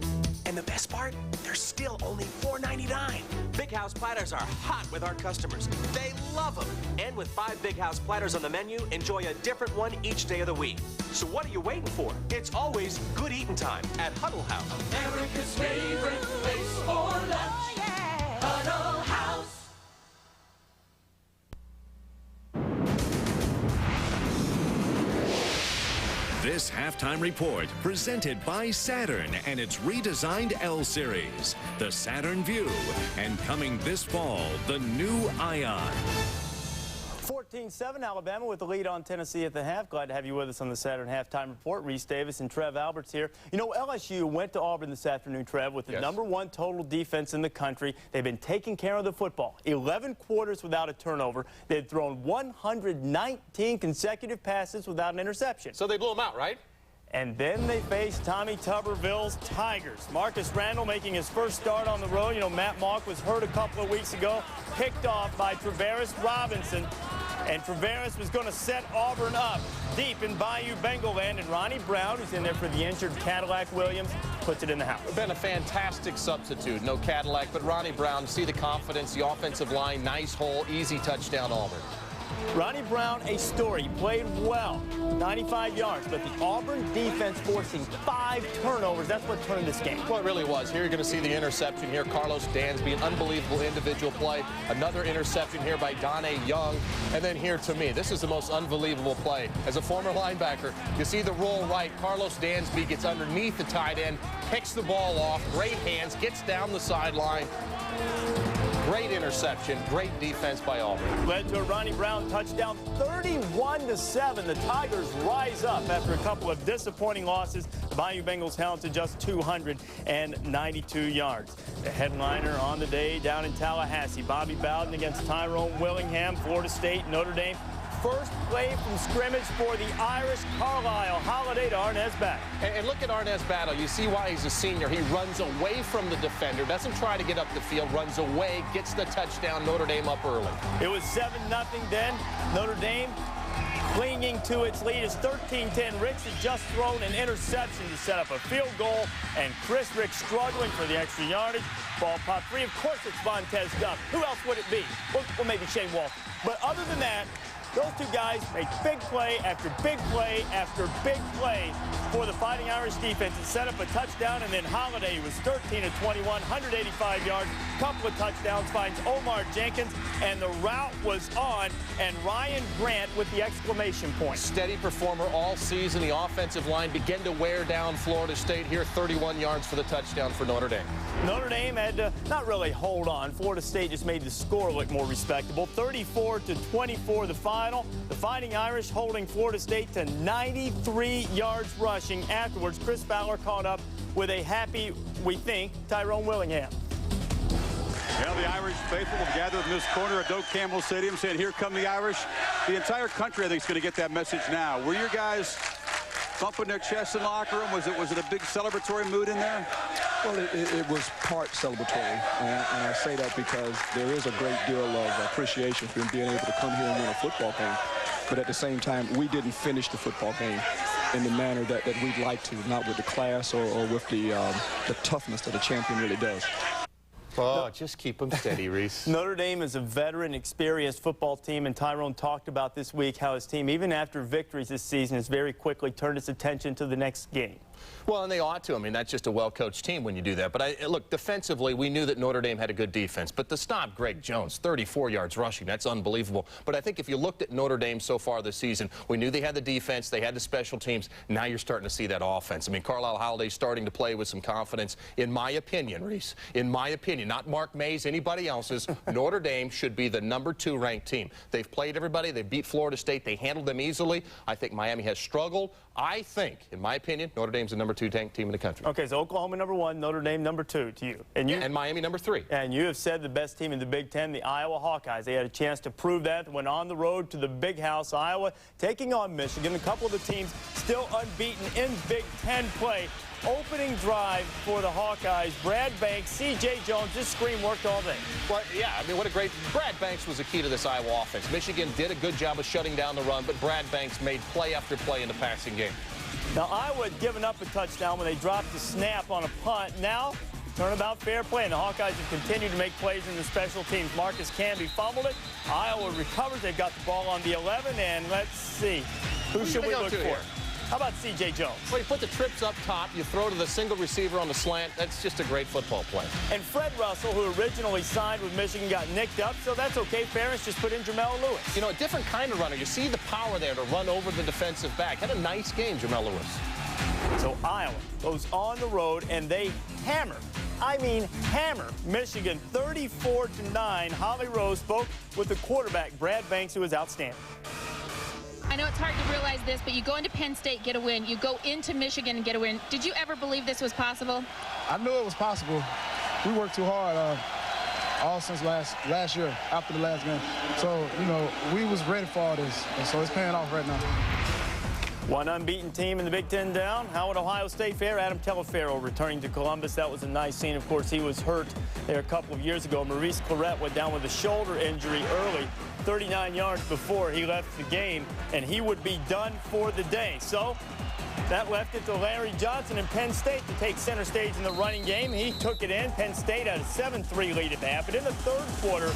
And the best part? They're still only $4.99. Big House platters are hot with our customers. They love them. And with 5 Big House platters on the menu, enjoy a different one each day of the week. So what are you waiting for? It's always good eating time at Huddle House. America's favorite place for lunch. Huddle House. This halftime report presented by Saturn and its redesigned L Series, the Saturn Vue, and coming this fall, the new Ion. 14-7 Alabama with the lead on Tennessee at the half. Glad to have you with us on the Saturn halftime report. Reese Davis and Trev Alberts here. You know, LSU went to Auburn this afternoon, Trev, with the #1 total defense in the country. They've been taking care of the football. 11 quarters without a turnover. They'd thrown 119 consecutive passes without an interception. So they blew them out, right? And then they faced Tommy Tuberville's Tigers. Marcus Randall making his first start on the road. You know, Matt Mock was hurt a couple of weeks ago, picked off by Travaris Robinson. And Travaris was going to set Auburn up deep in Bayou Bengal land. And Ronnie Brown, who's in there for the injured Cadillac Williams, puts it in the house. Been a fantastic substitute. No Cadillac, but Ronnie Brown, see the confidence, the offensive line, nice hole, easy touchdown Auburn. Ronnie Brown, a story. He played well, 95 yards, but the Auburn defense forcing 5 turnovers. That's what turned this game. Well, it really was. Here you're going to see the interception here. Carlos Dansby, an unbelievable individual play. Another interception here by Donnie Young. And then here to me, this is the most unbelievable play. As a former linebacker, you see the roll right. Carlos Dansby gets underneath the tight end, picks the ball off, great hands, gets down the sideline. Great interception, great defense by Auburn. Led to a Ronnie Brown touchdown, 31-7. The Tigers rise up after a couple of disappointing losses. Bayou Bengals held to just 292 yards. The headliner on the day down in Tallahassee, Bobby Bowden against Tyrone Willingham, Florida State, Notre Dame. First play from scrimmage for the Irish. Carlisle Holiday to Arnaz Battle. And look at Arnaz Battle. You see why he's a senior. He runs away from the defender, doesn't try to get up the field, runs away, gets the touchdown. Notre Dame up early. It was 7-0 then. Notre Dame clinging to its lead is 13-10. Ricks had just thrown an interception to set up a field goal, and Chris Ricks struggling for the extra yardage. Ball popped free. Of course it's Montez Duff. Who else would it be? Well, maybe Shane Walton. But other than that, those two guys make big play after big play after big play for the Fighting Irish defense and set up a touchdown. And then Holiday was 13-21, 185 yards, couple of touchdowns, finds Omar Jenkins, and the route was on, and Ryan Grant with the exclamation point. Steady performer all season. The offensive line began to wear down Florida State here, 31 yards for the touchdown for Notre Dame. Notre Dame had to not really hold on. Florida State just made the score look more respectable. 34-24 the final. The Fighting Irish holding Florida State to 93 yards rushing. Afterwards, Chris Fowler caught up with a happy, we think, Tyrone Willingham. Well, the Irish faithful have gathered in this corner at Doak Campbell Stadium saying, here come the Irish. The entire country, I think, is going to get that message now. Were your guys thumping their chests in the locker room? Was it a big celebratory mood in there? Well, it was part celebratory, and I say that because there is a great deal of appreciation for being able to come here and win a football game. But at the same time, we didn't finish the football game in the manner that we'd like to, not with the class or with the toughness that a champion really does. Oh, just keep them steady, Reese. Notre Dame is a veteran, experienced football team, and Tyrone talked about this week how his team, even after victories this season, has very quickly turned its attention to the next game. Well, and they ought to. I mean, that's just a well-coached team when you do that. But look, defensively, we knew that Notre Dame had a good defense. But to stop Greg Jones, 34 yards rushing, that's unbelievable. But I think if you looked at Notre Dame so far this season, we knew they had the defense, they had the special teams. Now you're starting to see that offense. I mean, Carlisle Holiday's starting to play with some confidence. In my opinion, Reese, in my opinion, not Mark Mays, anybody else's, Notre Dame should be the #2 ranked team. They've played everybody. They beat Florida State. They handled them easily. I think Miami has struggled. I think, in my opinion, Notre Dame's Dame's the #2 team in the country. Okay, so Oklahoma #1, Notre Dame #2 to you. And Miami #3. And you have said the best team in the Big Ten, the Iowa Hawkeyes. They had a chance to prove that, went on the road to the Big House, Iowa, taking on Michigan. A couple of the teams still unbeaten in Big Ten play. Opening drive for the Hawkeyes. Brad Banks, C.J. Jones, this screen worked all day. Well, yeah, I mean, what a great... Brad Banks was the key to this Iowa offense. Michigan did a good job of shutting down the run, but Brad Banks made play after play in the passing game. Now, Iowa had given up a touchdown when they dropped the snap on a punt. Now, turnabout fair play, and the Hawkeyes have continued to make plays in the special teams. Marcus Camby fumbled it. Iowa recovers. They've got the ball on the 11, and let's see. Who should we look for? Here? How about C.J. Jones? Well, you put the trips up top, you throw to the single receiver on the slant. That's just a great football play. And Fred Russell, who originally signed with Michigan, got nicked up, so that's okay. Fairness, just put in Jamel Lewis. You know, a different kind of runner. You see the power there to run over the defensive back. Had a nice game, Jamel Lewis. So Iowa goes on the road, and they hammer. I mean, hammer Michigan 34-9. Holly Rose spoke with the quarterback, Brad Banks, who was outstanding. I know it's hard to realize this, but you go into Penn State, get a win. You go into Michigan and get a win. Did you ever believe this was possible? I knew it was possible. We worked too hard all since last year, after the last game. So, you know, we was ready for all this, and so it's paying off right now. One unbeaten team in the Big Ten down. How would Ohio State fare? Adam Teleferro returning to Columbus. That was a nice scene. Of course, he was hurt there a couple of years ago. Maurice Clarett went down with a shoulder injury early, 39 yards before he left the game, and he would be done for the day. So that left it to Larry Johnson and Penn State to take center stage in the running game. He took it in. Penn State had a 7-3 lead at the half. But in the third quarter,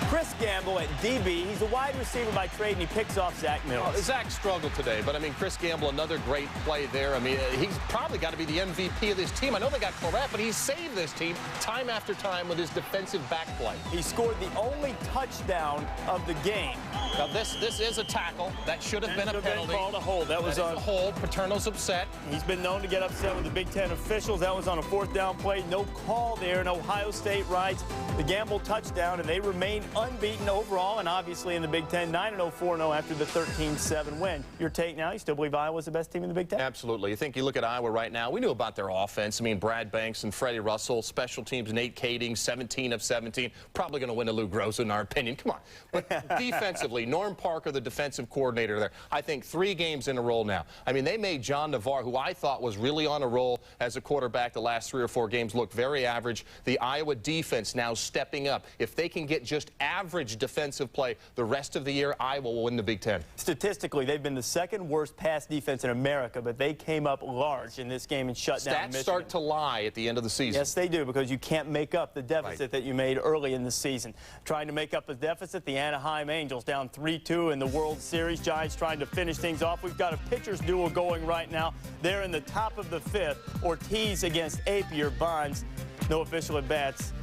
Chris Gamble at DB. He's a wide receiver by trade, and he picks off Zach Mills. Oh, Zach struggled today, but, I mean, Chris Gamble, another great play there. I mean, he's probably got to be the MVP of this team. I know they got Clarett, but he's saved this team time after time with his defensive back play. He scored the only touchdown of the game. Now, this is a tackle. That should have been a penalty. Been called a hold. That was a hold. Paterno's upset. He's been known to get upset with the Big Ten officials. That was on a fourth down play. No call there, and Ohio State rides the Gamble touchdown, and they remain unbeaten overall, and obviously in the Big Ten, 9-0, 4-0 after the 13-7 win. Your take now, you still believe Iowa's the best team in the Big Ten? Absolutely. You think you look at Iowa right now, we knew about their offense. I mean, Brad Banks and Freddie Russell, special teams, Nate Kading, 17 of 17. Probably going to win to Lou Groza, in our opinion. Come on. But defensively, Norm Parker, the defensive coordinator there, I think 3 games in a row now. I mean, they made John Navarre, who I thought was really on a roll as a quarterback the last 3 or 4 games, look very average. The Iowa defense now stepping up. If they can get just average defensive play the rest of the year, Iowa will win the Big Ten. Statistically, they've been the second worst pass defense in America, but they came up large in this game and shut down Michigan. Stats start to lie at the end of the season. Yes, they do, because you can't make up the deficit that you made early in the season. Trying to make up the deficit, the Anaheim Angels down 3-2 in the World Series. Giants trying to finish things off. We've got a pitcher's duel going right now. They're in the top of the 5th. Ortiz against Apier. Bonds, no official at-bats.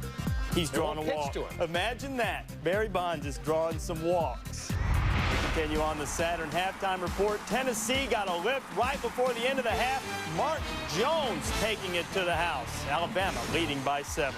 He's drawn a walk. Imagine that. Barry Bonds is drawing some walks. We continue on the Saturn halftime report. Tennessee got a lift right before the end of the half. Mark Jones taking it to the house. Alabama leading by 7.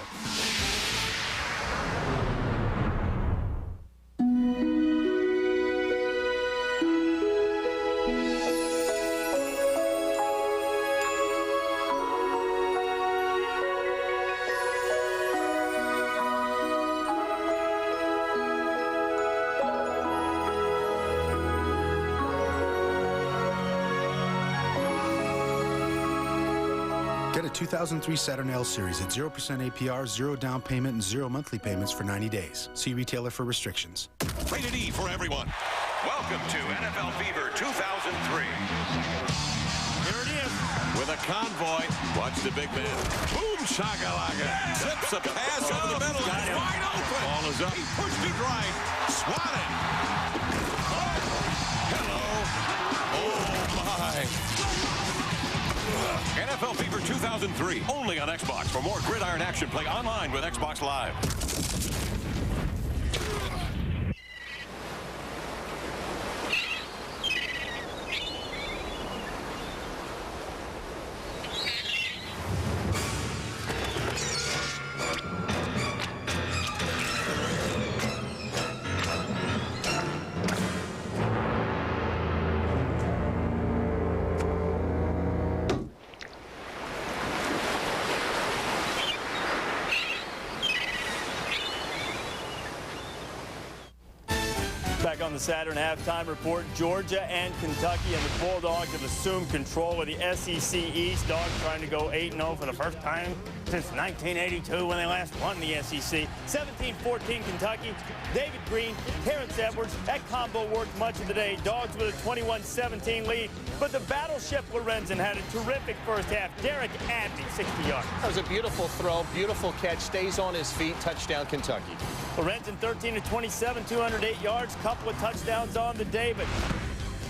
Get a 2003 Saturn L Series at 0% APR, 0 down payment, and 0 monthly payments for 90 days. See retailer for restrictions. Rated E for everyone. Welcome to NFL Fever 2003. Here it is. With a convoy. Watch the big man. Boom, shakalaka. Zips a pass over the middle. Got him. Wide open. Ball is up. He pushed it right. Swatted. Oh, hello. Oh, my. NFL Fever 2003, only on Xbox. For more gridiron action, play online with Xbox Live. Back on the Saturn halftime report, Georgia and Kentucky and the Bulldogs have assumed control of the SEC East. Dogs trying to go 8-0 for the first time since 1982 when they last won the SEC. 17-14 Kentucky. David Green, Terrence Edwards. That combo worked much of the day. Dogs with a 21-17 lead. But the Battleship Lorenzen had a terrific first half. Derek Abney, 60 yards. That was a beautiful throw, beautiful catch, stays on his feet, touchdown Kentucky. Lorenzen 13-27, 208 yards, couple of touchdowns on the day, but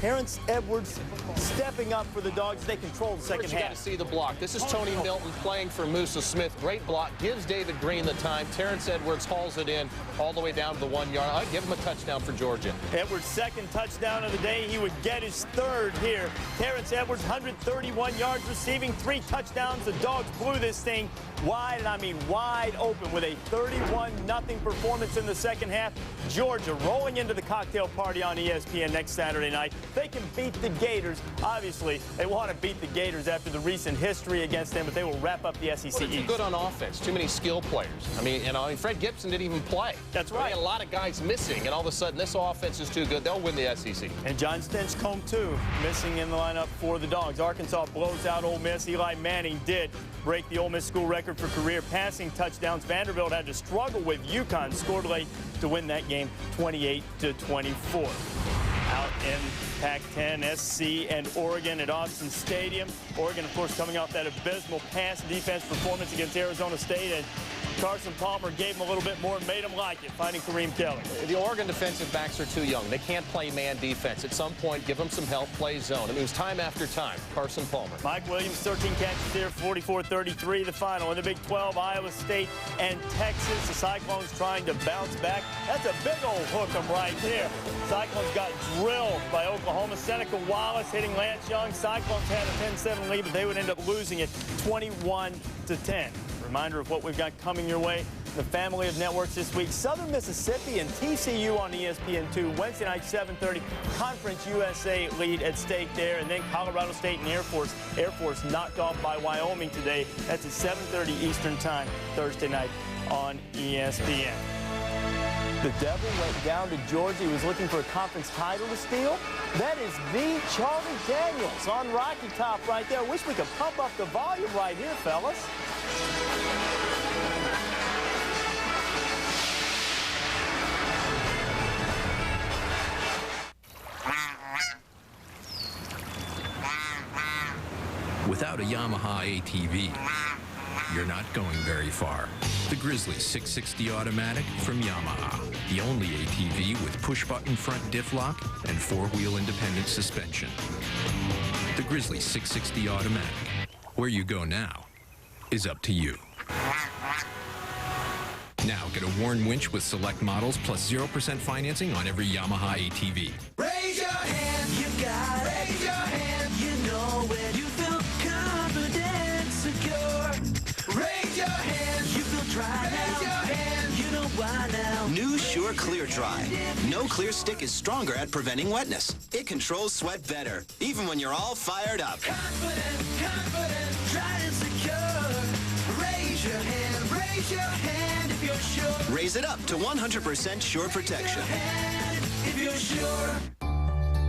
Terrence Edwards stepping up for the Dogs. They control the second half. You got to see the block. This is Tony Milton playing for Musa Smith. Great block. Gives David Green the time. Terrence Edwards hauls it in all the way down to the 1 yard. I'd give him a touchdown for Georgia. Edwards' second touchdown of the day. He would get his third here. Terrence Edwards, 131 yards receiving, 3 touchdowns. The Dogs blew this thing wide, and I mean wide open with a 31-0 performance in the second half. Georgia rolling into the cocktail party on ESPN next Saturday night. They can beat the Gators. Obviously, they want to beat the Gators after the recent history against them, but they will wrap up the SEC East. Too good on offense. Too many skill players. I mean, Fred Gibson didn't even play. That's right. They had a lot of guys missing, and all of a sudden, this offense is too good. They'll win the SEC. And John Stinchcomb, too, missing in the lineup for the Dogs. Arkansas blows out Ole Miss. Eli Manning did break the Ole Miss school record for career passing touchdowns. Vanderbilt had to struggle with UConn, scored late to win that game 28-24. Out in Pac-10, SC and Oregon at Austin Stadium. Oregon, of course, coming off that abysmal pass defense performance against Arizona State, and Carson Palmer gave him a little bit more and made him like it, finding Kareem Kelly. The Oregon defensive backs are too young. They can't play man defense. At some point, give them some help, play zone. I mean, it was time after time. Carson Palmer. Mike Williams, 13 catches there, 44-33 the final. In the Big 12, Iowa State and Texas. The Cyclones trying to bounce back. That's a big old hook 'em right there. Cyclones got drilled by Oklahoma. Seneca Wallace hitting Lance Young. Cyclones had a 10-7 lead, but they would end up losing it 21-10. Reminder of what we've got coming your way. The family of networks this week. Southern Mississippi and TCU on ESPN2. Wednesday night, 7:30. Conference USA lead at stake there. And then Colorado State and Air Force. Air Force knocked off by Wyoming today. That's at 7:30 Eastern time, Thursday night on ESPN. The Devil went down to Georgia. He was looking for a conference title to steal. That is the Charlie Daniels on Rocky Top right there. Wish we could pump up the volume right here, fellas. Without a Yamaha ATV, you're not going very far. The Grizzly 660 Automatic from Yamaha. The only ATV with push-button front diff lock and 4-wheel independent suspension. The Grizzly 660 Automatic. Where you go now is up to you. Now get a Warn winch with select models plus 0% financing on every Yamaha ATV. Raise your hand, you got it. Raise your hand, you know it. You feel confident, secure. Raise your hand, you feel dry now. Raise your hand, you know why now. New Sure Clear Dry. No clear stick is stronger at preventing wetness. It controls sweat better, even when you're all fired up. Confident, dry and secure. Raise your hand if you're sure. Raise it up to 100% Sure Protection. Raise your hand if you're sure.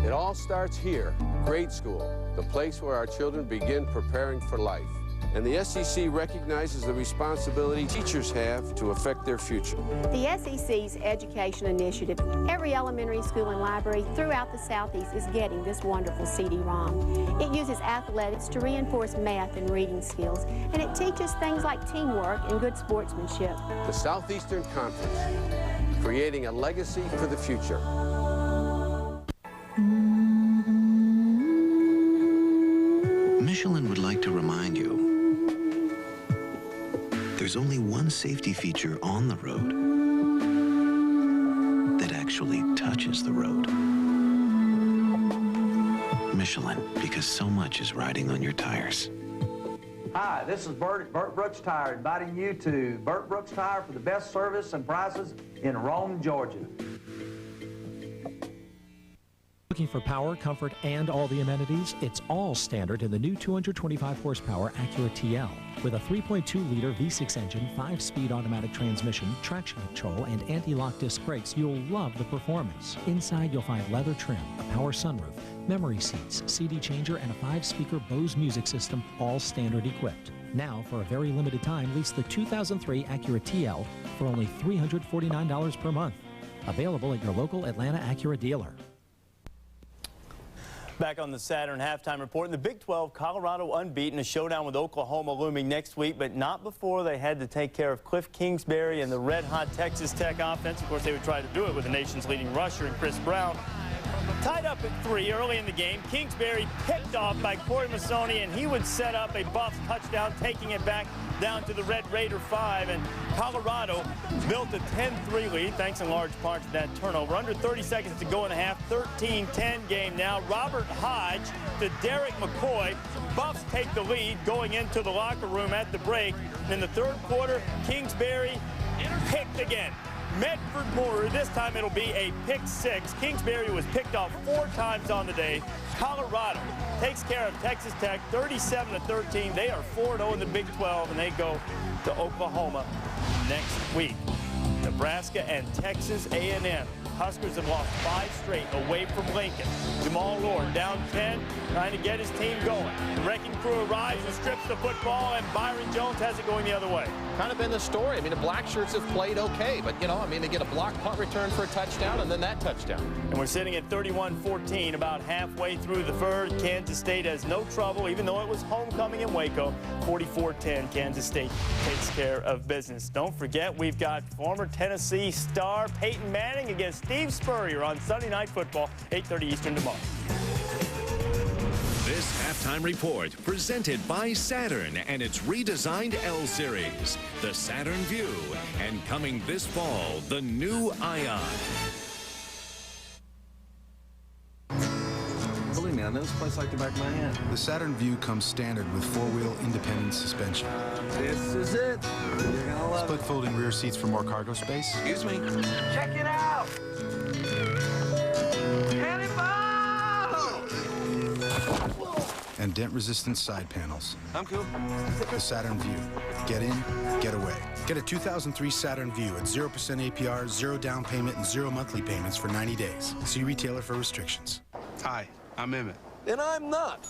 It all starts here, grade school, the place where our children begin preparing for life. And the SEC recognizes the responsibility teachers have to affect their future. The SEC's education initiative, every elementary school and library throughout the Southeast is getting this wonderful CD-ROM. It uses athletics to reinforce math and reading skills, and it teaches things like teamwork and good sportsmanship. The Southeastern Conference, creating a legacy for the future. Michelin would like to remind you, there's only one safety feature on the road that actually touches the road. Michelin, because so much is riding on your tires. Hi, this is Bert Brooks Tire, inviting you to Bert Brooks Tire for the best service and prices in Rome, Georgia. Looking for power, comfort, and all the amenities? It's all standard in the new 225 horsepower Acura TL. With a 3.2-liter V6 engine, 5-speed automatic transmission, traction control, and anti-lock disc brakes, you'll love the performance. Inside, you'll find leather trim, a power sunroof, memory seats, CD changer, and a 5-speaker Bose music system, all standard equipped. Now, for a very limited time, lease the 2003 Acura TL for only $349 per month. Available at your local Atlanta Acura dealer. Back on the Saturn halftime report. In the Big 12, Colorado unbeaten, a showdown with Oklahoma looming next week, but not before they had to take care of Cliff Kingsbury and the red-hot Texas Tech offense. Of course, they would try to do it with the nation's leading rusher in Chris Brown. Tied up at 3 early in the game, Kingsbury picked off by Corey Masoni, and he would set up a Buffs touchdown, taking it back down to the Red Raider 5, and Colorado built a 10-3 lead, thanks in large part to that turnover. Under 30 seconds to go in the half, 13-10 game now. Robert Hodge to Derek McCoy. Buffs take the lead going into the locker room at the break. And in the third quarter, Kingsbury picked again. Medford Moore, this time it'll be a pick 6. Kingsbury was picked off 4 times on the day. Colorado takes care of Texas Tech 37-13. They are 4-0 in the Big 12, and they go to Oklahoma next week. Nebraska and Texas A&M. Huskers have lost 5 straight away from Lincoln. Jamal Lord down 10, trying to get his team going. The wrecking crew arrives and strips the football, and Byron Jones has it going the other way. Kind of been the story. I mean, the Black Shirts have played okay, but, you know, I mean, they get a block punt return for a touchdown, and then that touchdown. And we're sitting at 31-14, about halfway through the third. Kansas State has no trouble, even though it was homecoming in Waco. 44-10, Kansas State takes care of business. Don't forget, we've got former Tennessee star Peyton Manning against Steve Spurrier on Sunday Night Football, 8:30 Eastern tomorrow. This halftime report presented by Saturn and its redesigned L Series, the Saturn Vue, and coming this fall, the new Ion. Believe me, I know this place like the back of my hand. The Saturn Vue comes standard with 4-wheel independent suspension. This is it. You're gonna love Split folding rear seats for more cargo space. Excuse me. Check it out! And dent-resistant side panels. I'm cool. The Saturn Vue. Get in, get away. Get a 2003 Saturn Vue at 0% APR, 0 down payment, and 0 monthly payments for 90 days. See retailer for restrictions. Hi, I'm Emmett. And I'm not.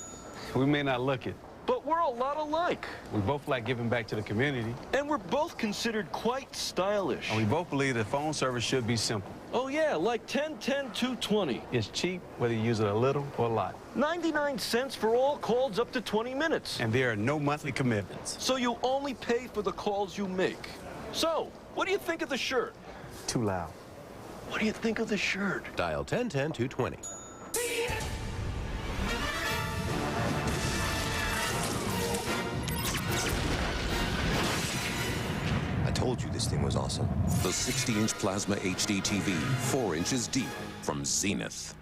We may not look it, But we're a lot alike. we both like giving back to the community. And we're both considered quite stylish. And we both believe that phone service should be simple. Oh, yeah, like 10-10-220. It's cheap, whether you use it a little or a lot. 99 cents for all calls up to 20 minutes. And there are no monthly commitments. So you only pay for the calls you make. So, what do you think of the shirt? Too loud. What do you think of the shirt? Dial 1010-220. I told you this thing was awesome. The 60-inch Plasma HD TV, 4 inches deep, from Zenith.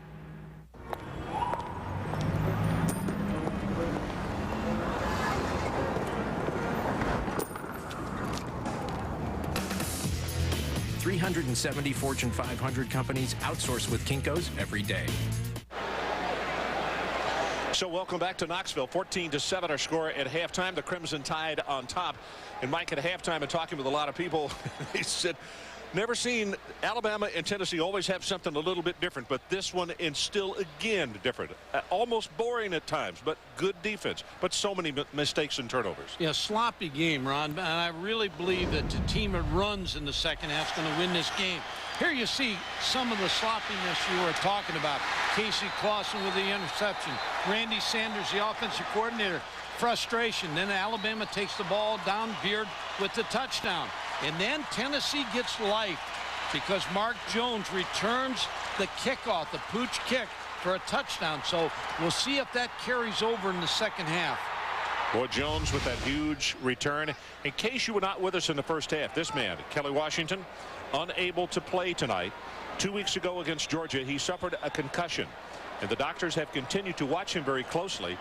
.370 Fortune 500 companies outsource with Kinko's every day. So welcome back to Knoxville. 14-7 our score at halftime. The Crimson Tide on top. And Mike, at halftime, and talking with a lot of people, he said, never seen Alabama and Tennessee always have something a little bit different, but this one is still again different. Almost boring at times, but good defense. But so many mistakes and turnovers. Yeah, sloppy game, Ron. And I really believe that the team that runs in the second half is going to win this game. Here you see some of the sloppiness you were talking about. Casey Clausen with the interception. Randy Sanders, the offensive coordinator. Frustration. Then Alabama takes the ball down, Beard with the touchdown. And then Tennessee gets life because Mark Jones returns the kickoff, the pooch kick, for a touchdown. So we'll see if that carries over in the second half. Boy, Jones with that huge return. In case you were not with us in the first half, this man, Kelly Washington, unable to play tonight. 2 weeks ago against Georgia, he suffered a concussion. And the doctors have continued to watch him very closely.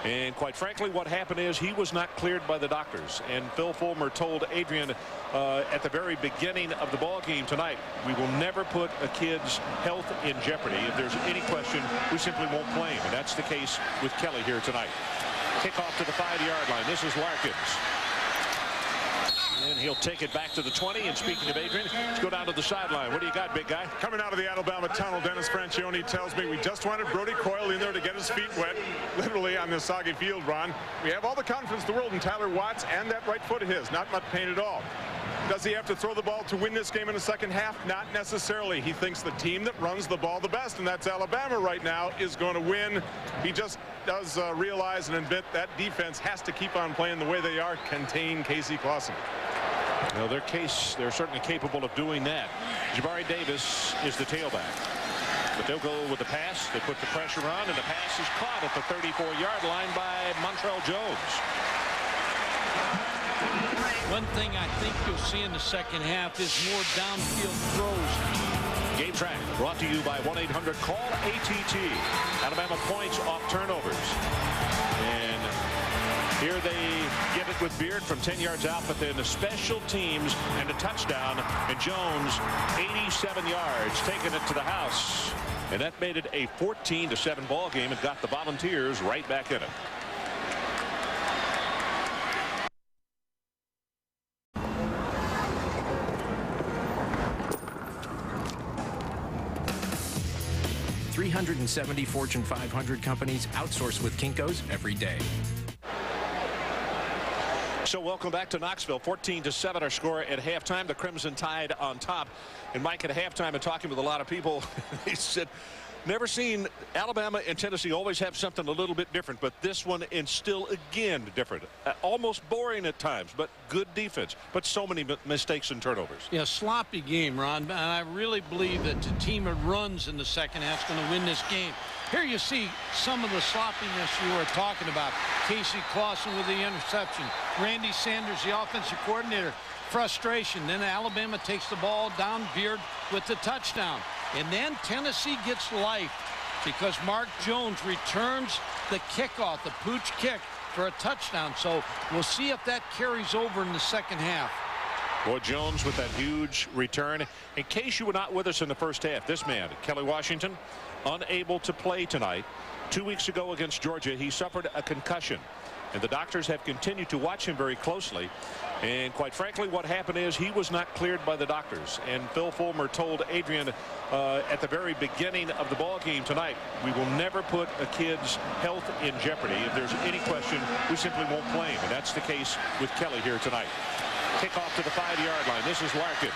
And quite frankly, what happened is he was not cleared by the doctors. And Phil Fulmer told Adrian at the very beginning of the ball game tonight, we will never put a kid's health in jeopardy. If there's any question, we simply won't play him. And that's the case with Kelly here tonight. Kickoff to the 5-yard line. This is Larkins. And he'll take it back to the 20. And speaking of Adrian, let's go down to the sideline. What do you got, big guy? Coming out of the Alabama tunnel, Dennis Franchione tells me we just wanted Brody Coyle in there to get his feet wet, literally on this soggy field, Ron. We have all the confidence in the world in Tyler Watts and that right foot of his. Not much pain at all. Does he have to throw the ball to win this game in the second half? Not necessarily. He thinks the team that runs the ball the best, and that's Alabama right now, is going to win. He just does realize and admit that defense has to keep on playing the way they are, contain Casey Clausen. Well, they're certainly capable of doing that. Jabari Davis is the tailback. But they'll go with the pass. They put the pressure on, and the pass is caught at the 34-yard line by Montrell Jones. One thing I think you'll see in the second half is more downfield throws. Game Track brought to you by 1-800-CALL-ATT. Alabama points off turnovers. And here they get it with Beard from 10 yards out, but then the special teams and a touchdown. And Jones, 87 yards, taking it to the house. And that made it a 14-7 ball game and got the Volunteers right back in it. .370 Fortune 500 companies outsource with Kinko's every day. So welcome back to Knoxville. 14-7 our score at halftime. The Crimson Tide on top. And Mike, at halftime and talking with a lot of people, he said, never seen Alabama and Tennessee always have something a little bit different, but this one is still again different. Almost boring at times, but good defense. But so many mistakes and turnovers. Yeah, sloppy game, Ron. And I really believe that the team that runs in the second half is going to win this game. Here you see some of the sloppiness you were talking about. Casey Clausen with the interception. Randy Sanders, the offensive coordinator. Frustration. Then Alabama takes the ball down. Beard with the touchdown. And then Tennessee gets life because Mark Jones returns the kickoff, the pooch kick, for a touchdown. So we'll see if that carries over in the second half. Boy, Jones with that huge return. In case you were not with us in the first half, this man, Kelly Washington, unable to play tonight. 2 weeks ago against Georgia, he suffered a concussion. And the doctors have continued to watch him very closely. And quite frankly, what happened is he was not cleared by the doctors. And Phil Fulmer told Adrian at the very beginning of the ball game tonight, we will never put a kid's health in jeopardy. If there's any question, we simply won't play him. And that's the case with Kelly here tonight. Kickoff to the 5-yard line. This is Larkins.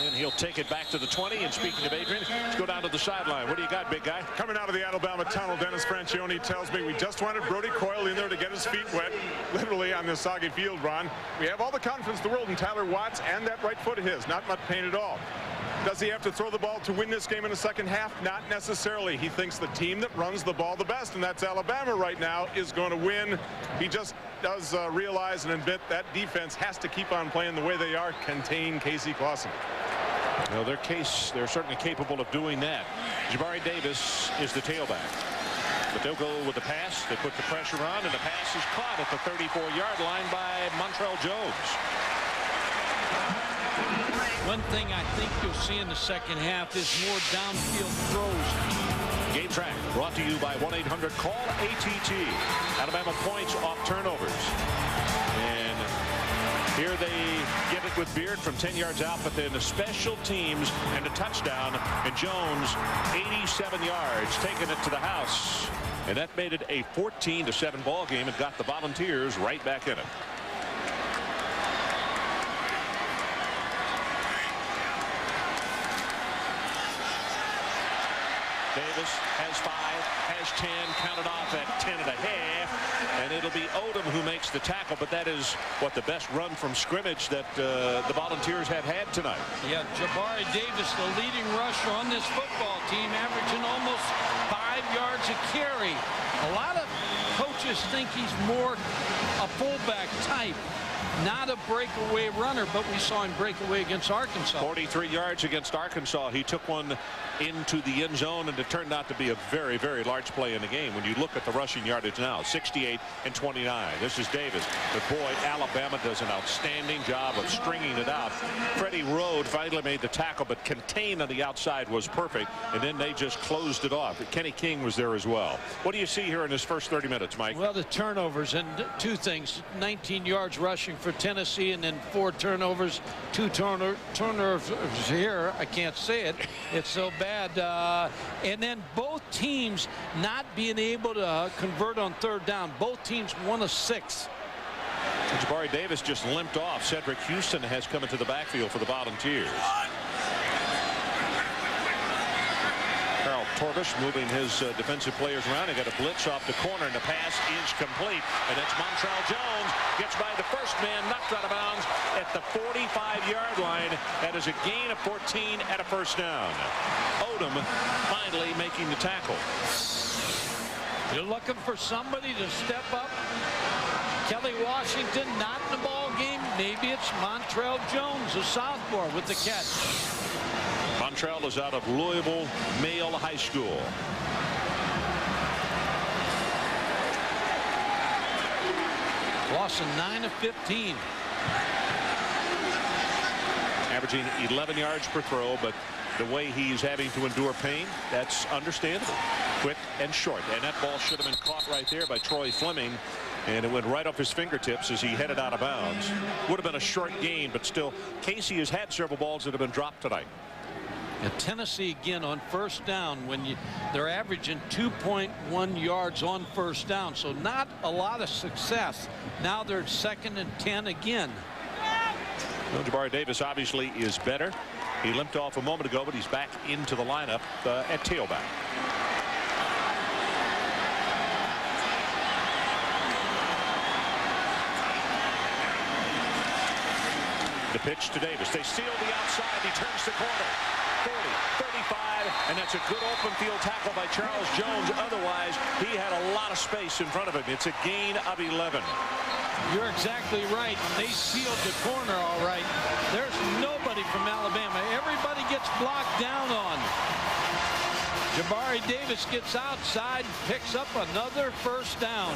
And he'll take it back to the 20. And speaking of Adrian, let's go down to the sideline. What do you got, big guy? Coming out of the Alabama tunnel, Dennis Franchione tells me we just wanted Brody Coyle in there to get his feet wet, literally on this soggy field, Ron. We have all the confidence in the world in Tyler Watts and that right foot of his. Not much pain at all. Does he have to throw the ball to win this game in the second half? Not necessarily. He thinks the team that runs the ball the best, and that's Alabama right now, is going to win. He just does realize and admit that defense has to keep on playing the way they are, contain Casey Clausen. Well, they're certainly capable of doing that. Jabari Davis is the tailback. But they'll go with the pass. They put the pressure on, and the pass is caught at the 34-yard line by Montrell Jones. One thing I think you'll see in the second half is more downfield throws. Game Track brought to you by 1-800-CALL-ATT. Alabama points off turnovers. And here they get it with Beard from 10 yards out, but then the special teams and a touchdown. And Jones, 87 yards, taking it to the house. And that made it a 14-7 ball game and got the Volunteers right back in it. Davis has 5, has 10, counted off at 10 and a half, and it'll be Odom who makes the tackle, but that is what the best run from scrimmage that the Volunteers have had tonight. Yeah, Jabari Davis, the leading rusher on this football team, averaging almost 5 yards a carry. A lot of coaches think he's more a fullback type. not a breakaway runner, but we saw him break away against Arkansas. 43 yards against Arkansas. He took one into the end zone, and it turned out to be a very, very large play in the game. When you look at the rushing yardage now, 68 and 29. This is Davis. But boy, Alabama does an outstanding job of stringing it out. Freddie Rode finally made the tackle, but contained on the outside was perfect, and then they just closed it off. Kenny King was there as well. What do you see here in his first 30 minutes, Mike? Well, the turnovers, and two things. 19 yards rushing for Tennessee, and then 4 turnovers. 2 turnovers here. I can't say it. It's so bad. And then both teams not being able to convert on 3rd down. Both teams 1 of 6. Jabari Davis just limped off. Cedric Houston has come into the backfield for the Volunteers. Carl Torbish moving his defensive players around. He got a blitz off the corner, and the pass is complete. And it's Montrell Jones. Gets by the first man, knocked out of bounds at the 45-yard line. That is a gain of 14 at a first down. Odom finally making the tackle. You're looking for somebody to step up. Kelly Washington not in the ball game. Maybe it's Montrell Jones, a sophomore, with the catch. Montrell is out of Louisville Male High School. Lawson 9 of 15. Averaging 11 yards per throw, but the way he's having to endure pain, that's understandable. Quick and short, and that ball should have been caught right there by Troy Fleming, and it went right off his fingertips as he headed out of bounds. Would have been a short gain, but still, Casey has had several balls that have been dropped tonight. And Tennessee again on 1st down, when they're averaging 2.1 yards on 1st down, so not a lot of success. Now they're 2nd and 10 again. Well, Jabari Davis obviously is better. He limped off a moment ago, but he's back into the lineup at tailback. The pitch to Davis. They steal the outside. He turns the corner. 40, 35, and that's a good open field tackle by Charles Jones. Otherwise, he had a lot of space in front of him. It's a gain of 11. You're exactly right. They sealed the corner all right. There's nobody from Alabama. Everybody gets blocked down on. Jabari Davis gets outside, picks up another 1st down.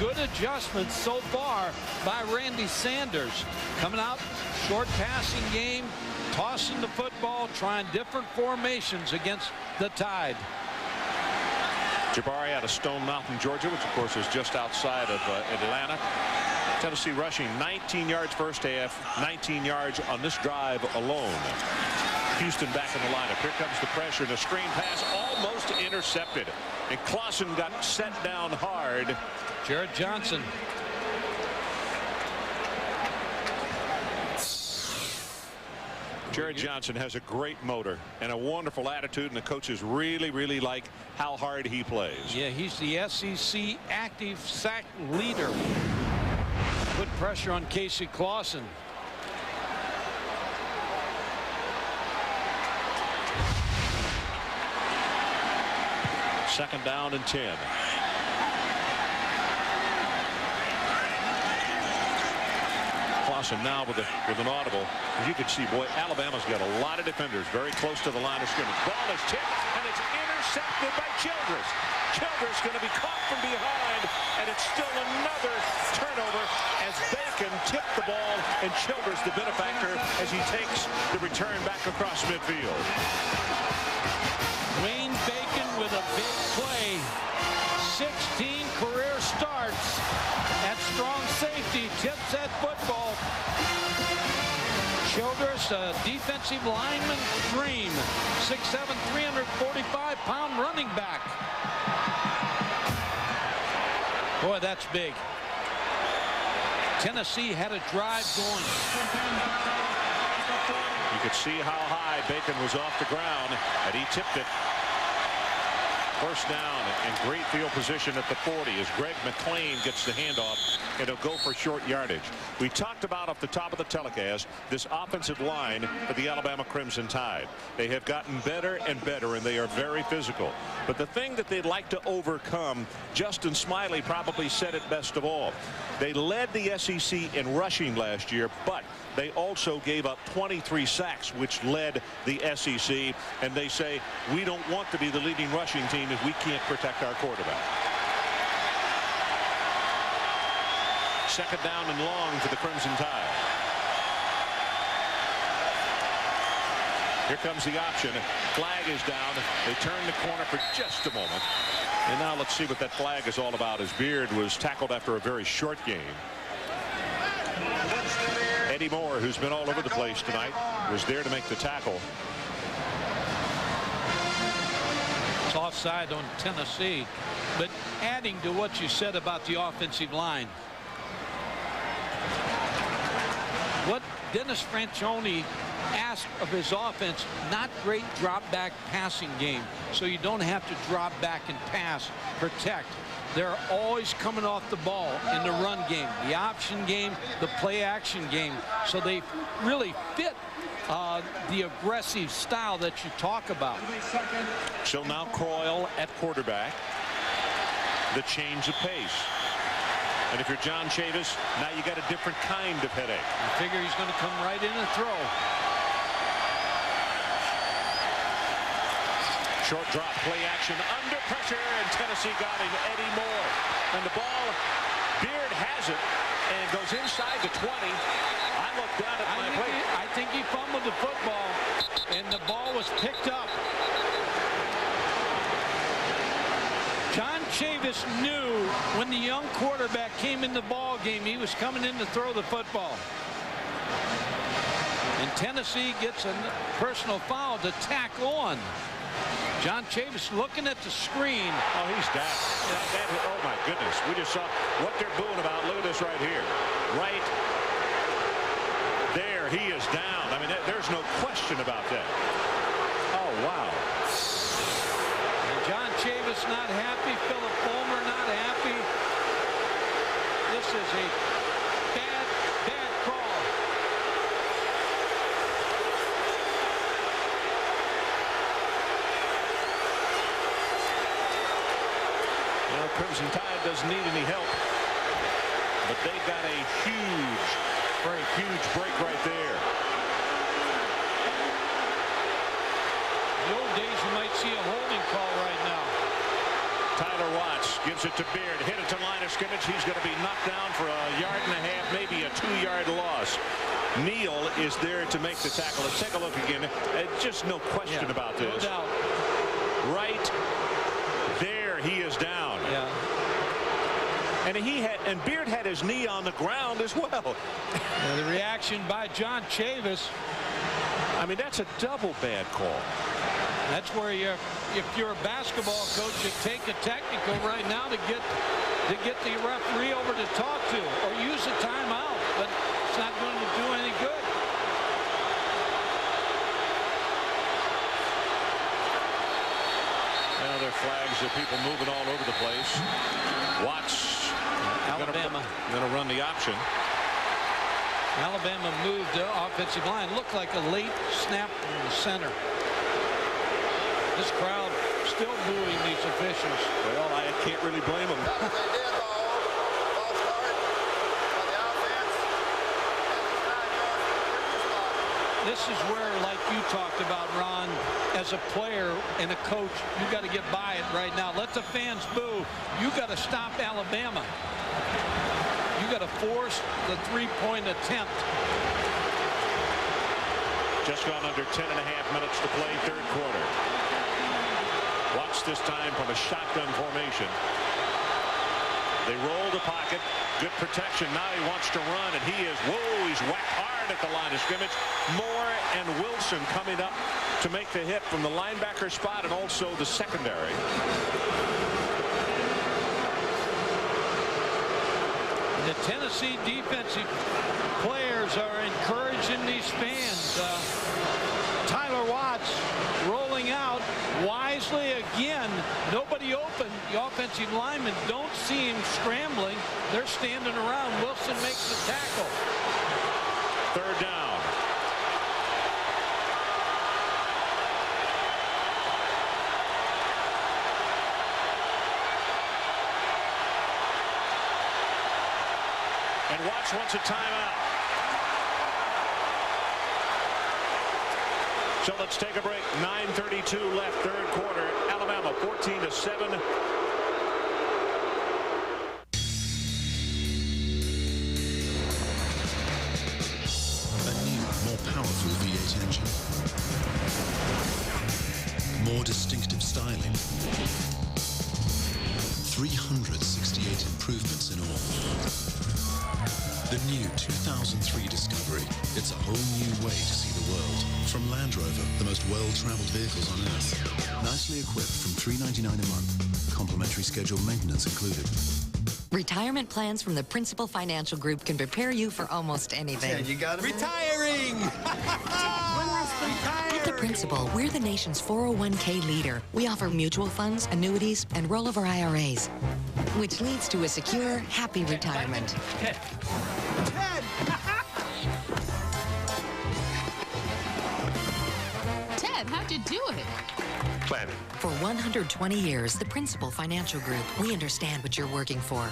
Good adjustments so far by Randy Sanders. Coming out, short passing game, tossing the football, trying different formations against the Tide. Jabari out of Stone Mountain, Georgia, which of course is just outside of Atlanta. Tennessee rushing 19 yards first half, 19 yards on this drive alone. Houston back in the lineup. Here comes the pressure, and a screen pass almost intercepted. And Clausen got set down hard. Jared Johnson. Jared Johnson has a great motor and a wonderful attitude, and the coaches really, really like how hard he plays. Yeah, he's the SEC active sack leader. Put pressure on Casey Clausen. Second down and 10. Clausen now with an audible. As you can see, boy, Alabama's got a lot of defenders very close to the line of scrimmage. Ball is tipped, and it's intercepted by Childress. Childress going to be caught from behind, and it's still another turnover as Bacon tipped the ball, and Childress the benefactor as he takes the return back across midfield. Wayne Bacon with a big play. 16 career starts at strong safety, tips that football. Childress, a defensive lineman dream. 6'7", 345-pound running back. Boy, that's big. Tennessee had a drive going. You could see how high Bacon was off the ground, and he tipped it. First down and great field position at the 40 as Greg McLean gets the handoff, and he'll go for short yardage. We talked about off the top of the telecast this offensive line for the Alabama Crimson Tide. They have gotten better and better, and they are very physical. But the thing that they'd like to overcome, Justin Smiley probably said it best of all. They led the SEC in rushing last year, but they also gave up 23 sacks, which led the SEC. And they say, we don't want to be the leading rushing team if we can't protect our quarterback. Second down and long for the Crimson Tide. Here comes the option. Flag is down. They turn the corner for just a moment. And now let's see what that flag is all about, as Beard was tackled after a very short game. Eddie Moore, who's been all over the place tonight, was there to make the tackle. It's offside on Tennessee. But adding to what you said about the offensive line, what Dennis Franchione asked of his offense, not great drop back passing game, so you don't have to drop back and pass, protect. They're always coming off the ball in the run game, the option game, the play action game, so they really fit the aggressive style that you talk about. So now Croyle at quarterback. The change of pace. And if you're John Chavis, now you got a different kind of headache. I figure he's going to come right in and throw. Short drop, play action, under pressure, and Tennessee got him, Eddie Moore. And the ball, Beard has it, and goes inside the 20. I looked down at my plate. I think he fumbled the football, and the ball was picked up. John Chavis knew when the young quarterback came in the ball game, he was coming in to throw the football. And Tennessee gets a personal foul to tack on. John Chavis looking at the screen. Oh, he's down. Oh, my goodness. We just saw what they're booing about. Look at this right here. Right there, he is down. I mean, there's no question about that. Oh, wow. John Chavis not happy. Philip Fulmer not happy. This is a bad call. Well, Crimson Tide doesn't need any help, but they got a huge break right there. In the old days, you might see a holding call right now. Tyler Watts gives it to Beard, hit it to line of scrimmage. He's going to be knocked down for a yard and a half, maybe a 2-yard loss. Neal is there to make the tackle. Let's take a look again. Just no question about this. No doubt. Right there, he is down. Yeah. And Beard had his knee on the ground as well. Yeah, the reaction by John Chavis. I mean, that's a double bad call. That's where if you're a basketball coach, you take a technical right now to get the referee over to talk to, or use a timeout, but it's not going to do any good. Now there are flags of people moving all over the place. Watts, Alabama going to run the option. Alabama moved the offensive line. Looked like a late snap in the center. This crowd still booing these officials. Well, I can't really blame them. This is where, like you talked about, Ron, as a player and a coach, you got to get by it right now. Let the fans boo. You got to stop Alabama. You got to force the three-point attempt. Just gone under 10 and a half minutes to play, third quarter. Watch this time from a shotgun formation. They roll the pocket. Good protection. Now he wants to run, and he's whacked hard at the line of scrimmage. Moore and Wilson coming up to make the hit from the linebacker spot and also the secondary. The Tennessee defensive players are encouraging these fans. Tyler Watts rolling out. wisely again. Nobody open. The offensive linemen don't see him scrambling. They're standing around. Wilson makes the tackle. Third down. And Watts wants a timeout. So let's take a break. 9:32 left, third quarter. Alabama 14-7. Powerful V8 engine. More distinctive styling. 368 improvements in all. The new 2003 Discovery. It's a whole new way to see the world. From Land Rover, the most well-traveled vehicles on Earth. Nicely equipped from $399 a month. Complimentary scheduled maintenance included. Retirement plans from the Principal Financial Group can prepare you for almost anything. Yeah, you got it. Retiring! At the Principal, we're the nation's 401k leader. We offer mutual funds, annuities, and rollover IRAs, which leads to a secure, happy retirement. Ted, how'd you do it? Planning. For 120 years, the Principal Financial Group, we understand what you're working for.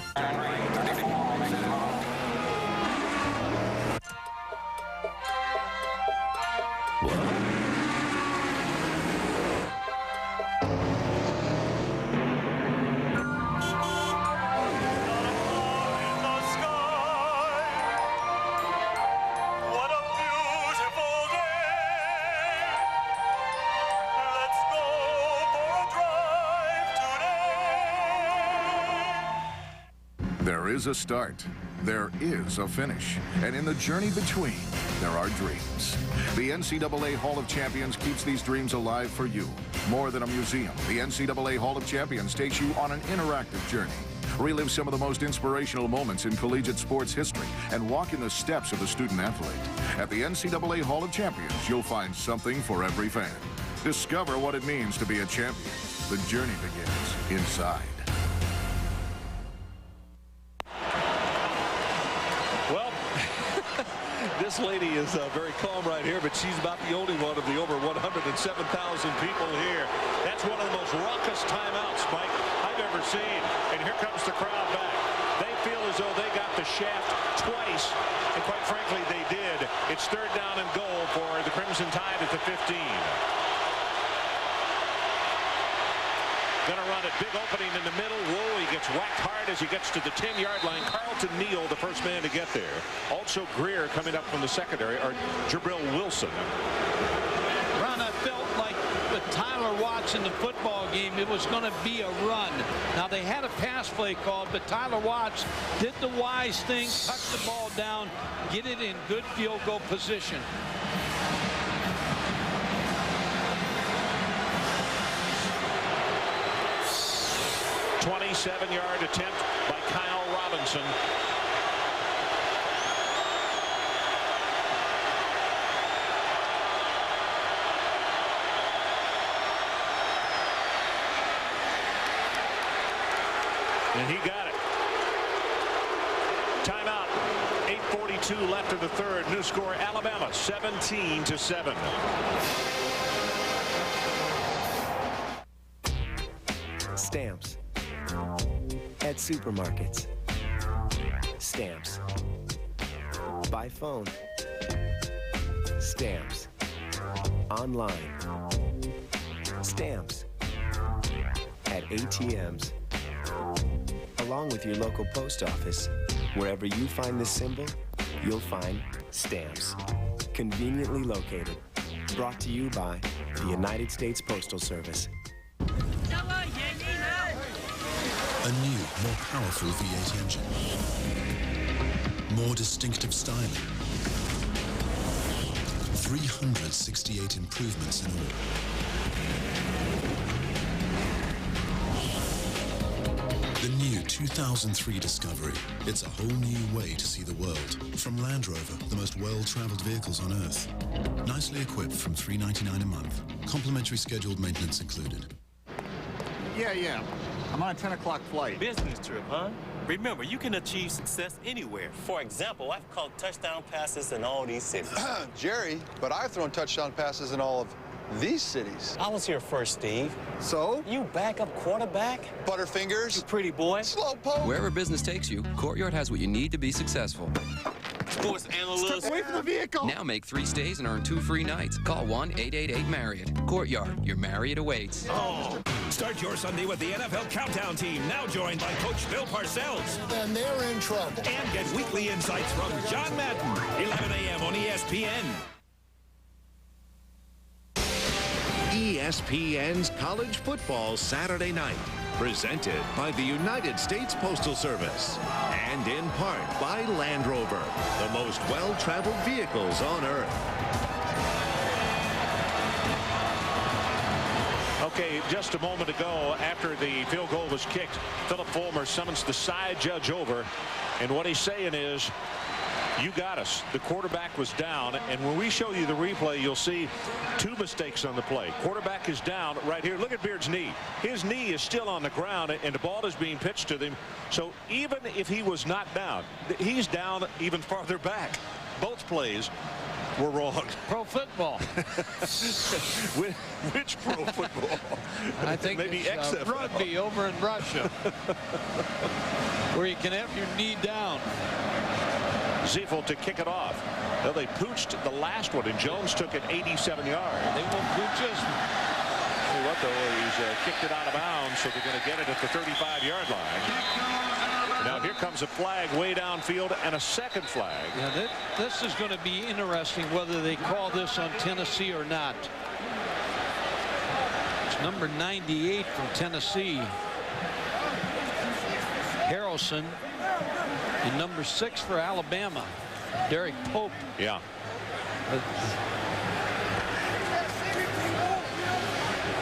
There is a start, there is a finish, and in the journey between, there are dreams. The NCAA Hall of Champions keeps these dreams alive for you. More than a museum, the NCAA Hall of Champions takes you on an interactive journey. Relive some of the most inspirational moments in collegiate sports history and walk in the steps of the student athlete. At the NCAA Hall of Champions, you'll find something for every fan. Discover what it means to be a champion. The journey begins inside. This lady is very calm right here, but she's about the only one of the over 107,000 people here. That's one of the most raucous timeouts, Mike, I've ever seen. And here comes the crowd back. They feel as though they got the shaft twice, and quite frankly, they did. It's third down and goal for the Crimson Tide at the 15. Gonna run it, big opening in the middle. Whoa, he gets whacked hard as he gets to the 10-yard line. Carlton Neal, the first man to get there. Also Greer coming up from the secondary, or Jabril Wilson. Ron, I felt like with Tyler Watts in the football game, it was going to be a run. Now, they had a pass play called, but Tyler Watts did the wise thing, touch the ball down, get it in good field goal position. 27-yard attempt by Kyle Robinson. And he got it. Timeout. 8:42 left in the third. New score, Alabama 17-7. Stamps. At supermarkets. Stamps. By phone. Stamps. Online. Stamps. At ATMs. Along with your local post office, wherever you find this symbol, you'll find stamps. Conveniently located. Brought to you by the United States Postal Service. A new, more powerful V8 engine. More distinctive styling. 368 improvements in all. The new 2003 Discovery. It's a whole new way to see the world. From Land Rover, the most well-traveled vehicles on Earth. Nicely equipped from $399 a month. Complimentary scheduled maintenance included. Yeah. I'm on a 10 o'clock flight. Business trip, huh? Remember, you can achieve success anywhere. For example, I've caught touchdown passes in all these cities. Jerry, but I've thrown touchdown passes in all of these cities. I was here first, Steve. So? You backup quarterback? Butterfingers? You pretty boy? Slowpoke? Wherever business takes you, Courtyard has what you need to be successful. Sports analyst. Step away from the vehicle. Now make 3 stays and earn 2 free nights. Call 1-888-MARRIOTT. Courtyard, your Marriott awaits. Oh. Start your Sunday with the NFL Countdown team, now joined by Coach Bill Parcells. And they're in trouble. And get weekly insights from John Madden, 11 a.m. on ESPN. ESPN's College Football Saturday Night, presented by the United States Postal Service, and in part by Land Rover, the most well-traveled vehicles on Earth. Okay, just a moment ago, after the field goal was kicked, Philip Fulmer summons the side judge over, and what he's saying is, you got us. The quarterback was down, and when we show you the replay, you'll see 2 mistakes on the play. Quarterback is down right here. Look at Beard's knee. His knee is still on the ground, and the ball is being pitched to them. So even if he was not down, he's down even farther back. Both plays were wrong. Pro football. Which pro football? I think maybe it's rugby over in Russia, where you can have your knee down. Ziefel to kick it off. Well, they pooched the last one, and Jones took it 87 yards. They won't pooch us. Tell you what, though, he's kicked it out of bounds, so they're going to get it at the 35-yard line. Now here comes a flag way downfield and a second flag. Yeah, this is going to be interesting whether they call this on Tennessee or not. It's number 98 from Tennessee, Harrelson. And number 6 for Alabama, Derek Pope. Yeah.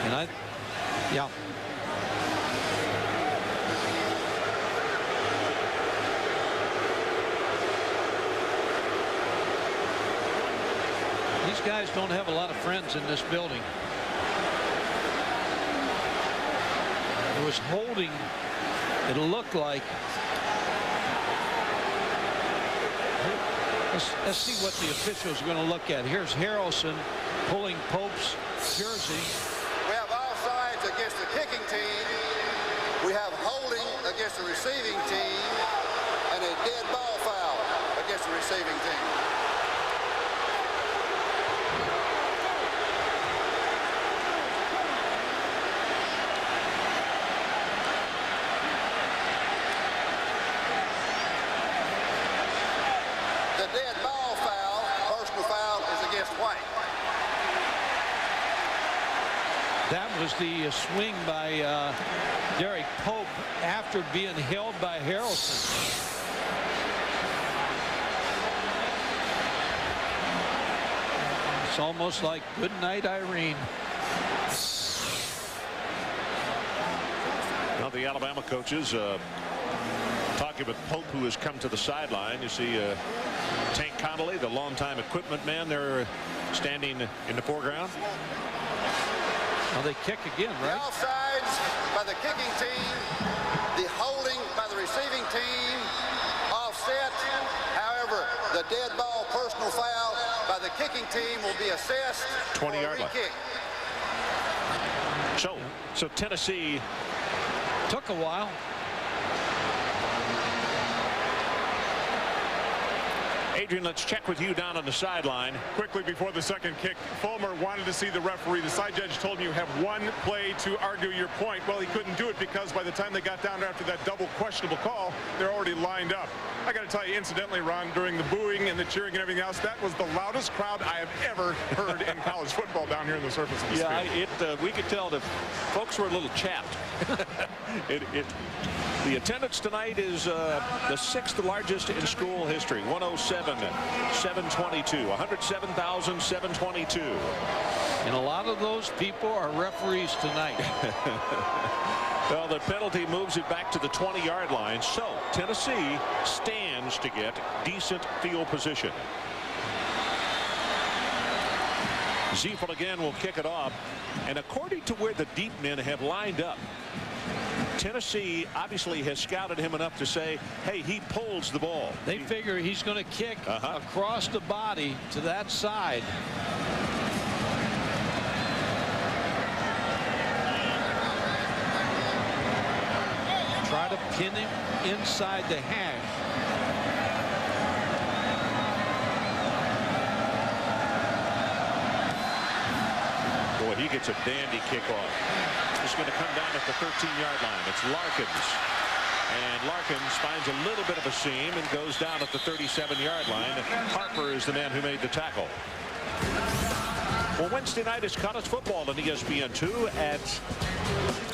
And yeah. These guys don't have a lot of friends in this building. It was holding, it looked like. Let's see what the officials are going to look at. Here's Harrelson pulling Pope's jersey. We have offsides against the kicking team. We have holding against the receiving team. And a dead ball foul against the receiving team. That was the swing by Derek Pope after being held by Harrelson. It's almost like good night, Irene. Now the Alabama coaches talking with Pope, who has come to the sideline. You see Tank Connolly, the longtime equipment man, there standing in the foreground. Well, they kick again, right? The offsides by the kicking team, the holding by the receiving team, offset. However, the dead ball personal foul by the kicking team will be assessed 20-yard for a line. kick. So Tennessee took a while. Adrian, let's check with you down on the sideline. Quickly before the second kick, Fulmer wanted to see the referee. The side judge told him you have one play to argue your point. Well, he couldn't do it because by the time they got down there after that double questionable call, they're already lined up. I got to tell you, incidentally, Ron, during the booing and the cheering and everything else, that was the loudest crowd I have ever heard in college football down here in the surface of the field. We could tell the folks were a little chapped. The attendance tonight is the 6th largest in school history, 107,722, 107,722. And a lot of those people are referees tonight. Well, the penalty moves it back to the 20-yard line. So Tennessee stands to get decent field position. Ziefel again will kick it off. And according to where the deep men have lined up, Tennessee obviously has scouted him enough to say, hey, he pulls the ball. They figure he's going to kick across the body to that side. Try to pin him inside the hash. Boy, he gets a dandy kickoff. It's going to come down at the 13-yard line. It's Larkins. And Larkins finds a little bit of a seam and goes down at the 37-yard line. Harper is the man who made the tackle. Well, Wednesday night is college football on ESPN2 at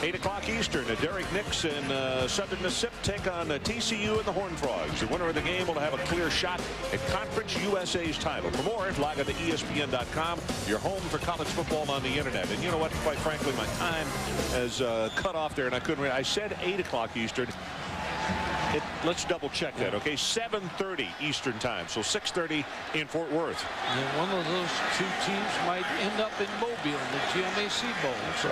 8 o'clock Eastern. Derek Nix and Southern Mississippi take on TCU and the Horned Frogs. The winner of the game will have a clear shot at Conference USA's title. For more, log on to ESPN.com, your home for college football on the internet. And you know what? Quite frankly, my time has cut off there, and I couldn't read. I said 8 o'clock Eastern. Let's double check that, okay? 7:30 Eastern time, so 6:30 in Fort Worth. And one of those two teams might end up in Mobile in the GMAC Bowl. So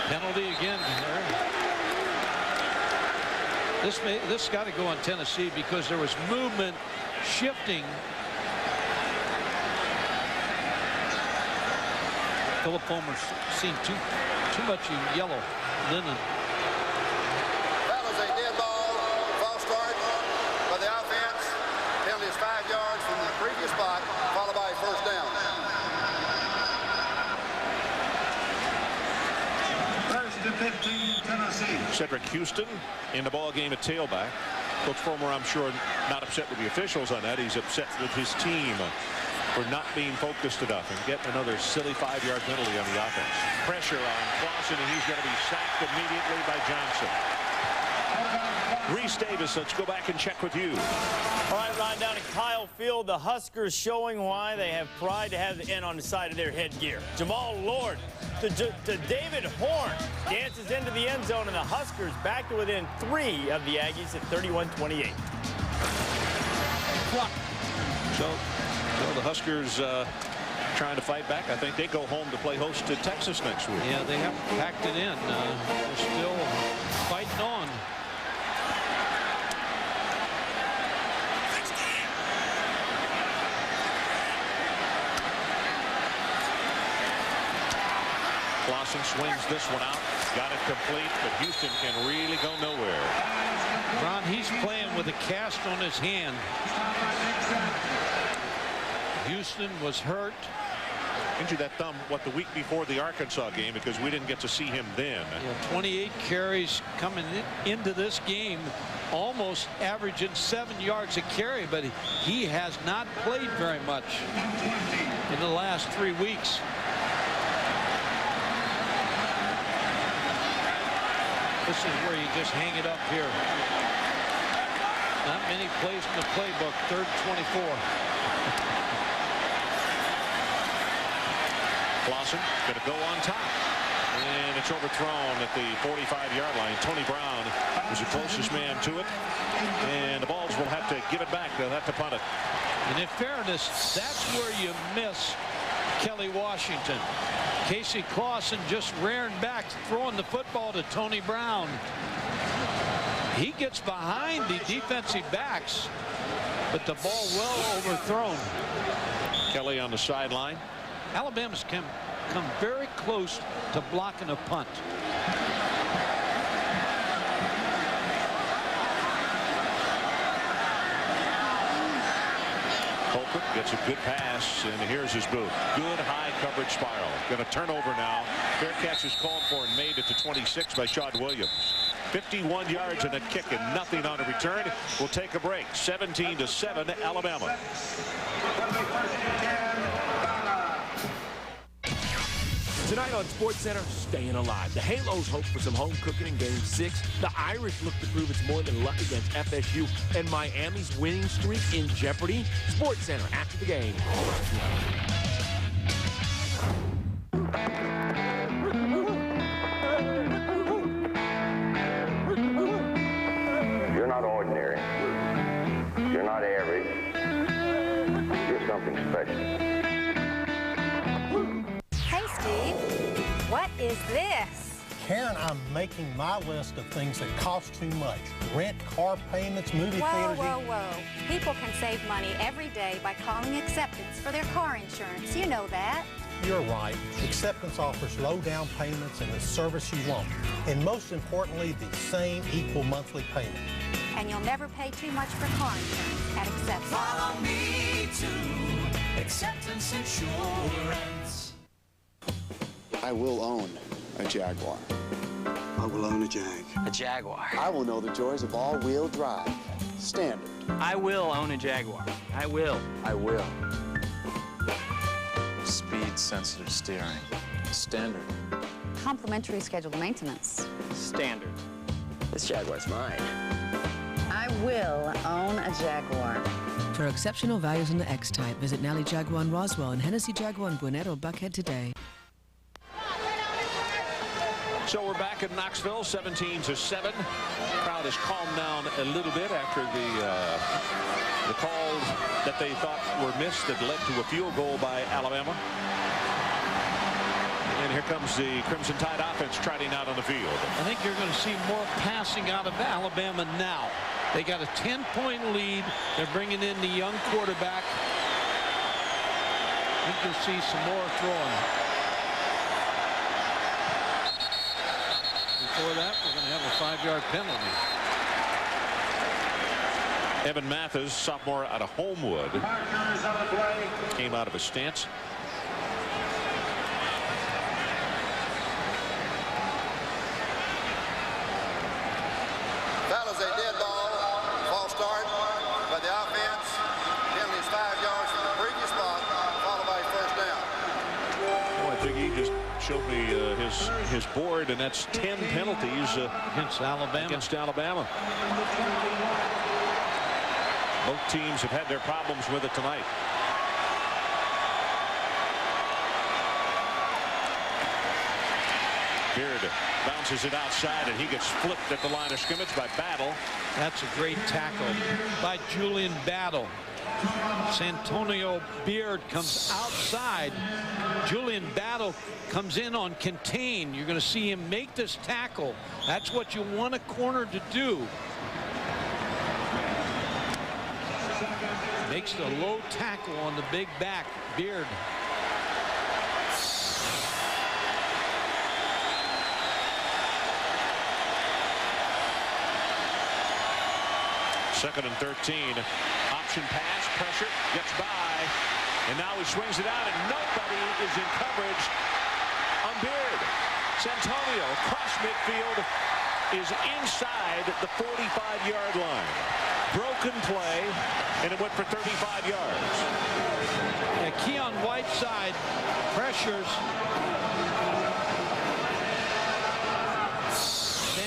penalty again there. This got to go on Tennessee because there was movement shifting. Philip Fulmer's seen too much yellow linen. Spot, followed by a first down. First and 15, Tennessee. Cedric Houston in the ball game at tailback. Coach Fulmer, I'm sure, not upset with the officials on that. He's upset with his team for not being focused enough and getting another silly 5-yard penalty on the offense. Pressure on Clausen, and he's going to be sacked immediately by Johnson. Reese Davis, let's go back and check with you. All right, Ron, down at Kyle Field, the Huskers showing why they have pride to have the N on the side of their headgear. Jamal Lord to David Horn dances into the end zone, and the Huskers back to within 3 of the Aggies at 31-28. So the Huskers trying to fight back. I think they go home to play host to Texas next week. Yeah, they haven't packed it in. They're still fighting on. Clausen swings this one out. Got it complete, but Houston can really go nowhere. Ron, he's playing with a cast on his hand. Houston was hurt. Injured that thumb, the week before the Arkansas game, because we didn't get to see him then. Yeah, 28 carries coming into this game, almost averaging 7 yards a carry, but he has not played very much in the last 3 weeks. This is where you just hang it up here. Not many plays in the playbook. 3rd 24. Clausen going to go on top. And it's overthrown at the 45-yard line. Tony Brown was the closest man to it. And the Vols will have to give it back. They'll have to punt it. And in fairness, that's where you miss Kelly Washington. Casey Clausen just rearing back, throwing the football to Tony Brown. He gets behind the defensive backs, but the ball well overthrown. Kelly on the sideline. Alabama's come very close to blocking a punt. Colquitt gets a good pass, and here's his boot. Good high coverage spiral. Going to turn over now. Fair catch is called for and made at the 26 by Shawn Williams. 51 yards and a kick and nothing on a return. We'll take a break. 17-7 Alabama. Tonight on SportsCenter, staying alive. The Halos hope for some home cooking in Game 6. The Irish look to prove it's more than luck against FSU. And Miami's winning streak in jeopardy. SportsCenter after the game. You're not average. You're something special. Hey, Steve. What is this? Karen, I'm making my list of things that cost too much. Rent, car payments, movie theaters. Whoa. People can save money every day by calling Acceptance for their car insurance. You know that. You're right. Acceptance offers low down payments and the service you want. And most importantly, the same equal monthly payment. And you'll never pay too much for car insurance at Acceptance. Follow me to Acceptance Insurance. I will own a Jaguar. I will own a Jag. A Jaguar. I will know the joys of all-wheel drive. Standard. I will own a Jaguar. I will. I will. Speed-sensitive steering. Standard. Complimentary scheduled maintenance. Standard. This Jaguar's mine. I will own a Jaguar. For exceptional values on the X-Type, visit Nally Jaguar in Roswell and Hennessy Jaguar in Gwinnett or Buckhead today. So we're back in Knoxville, 17-7. Crowd has calmed down a little bit after the calls that they thought were missed that led to a field goal by Alabama. And here comes the Crimson Tide offense trotting out on the field. I think you're going to see more passing out of Alabama now. They got a 10-point lead. They're bringing in the young quarterback. I think you'll see some more throwing. Before that, we're going to have a 5-yard penalty. Evan Mathis, sophomore out of Homewood, came out of his stance. That was a dead ball. False start by the offense. Penalty is 5 yards from the previous spot, followed by a first down. Oh, I think he just showed me his board, and that's 10 penalties against Alabama. Both teams have had their problems with it tonight. Beard bounces it outside, and he gets flipped at the line of scrimmage by Battle. That's a great tackle by Julian Battle. Santonio Beard comes outside. Julian Battle comes in on contain. You're going to see him make this tackle. That's what you want a corner to do. Makes the low tackle on the big back. Beard. Second and 13. Option pass, pressure, gets by, and now he swings it out, and nobody is in coverage on Beard. Santonio across midfield is inside the 45-yard line. Broken play, and it went for 35 yards. And Keon Whiteside pressures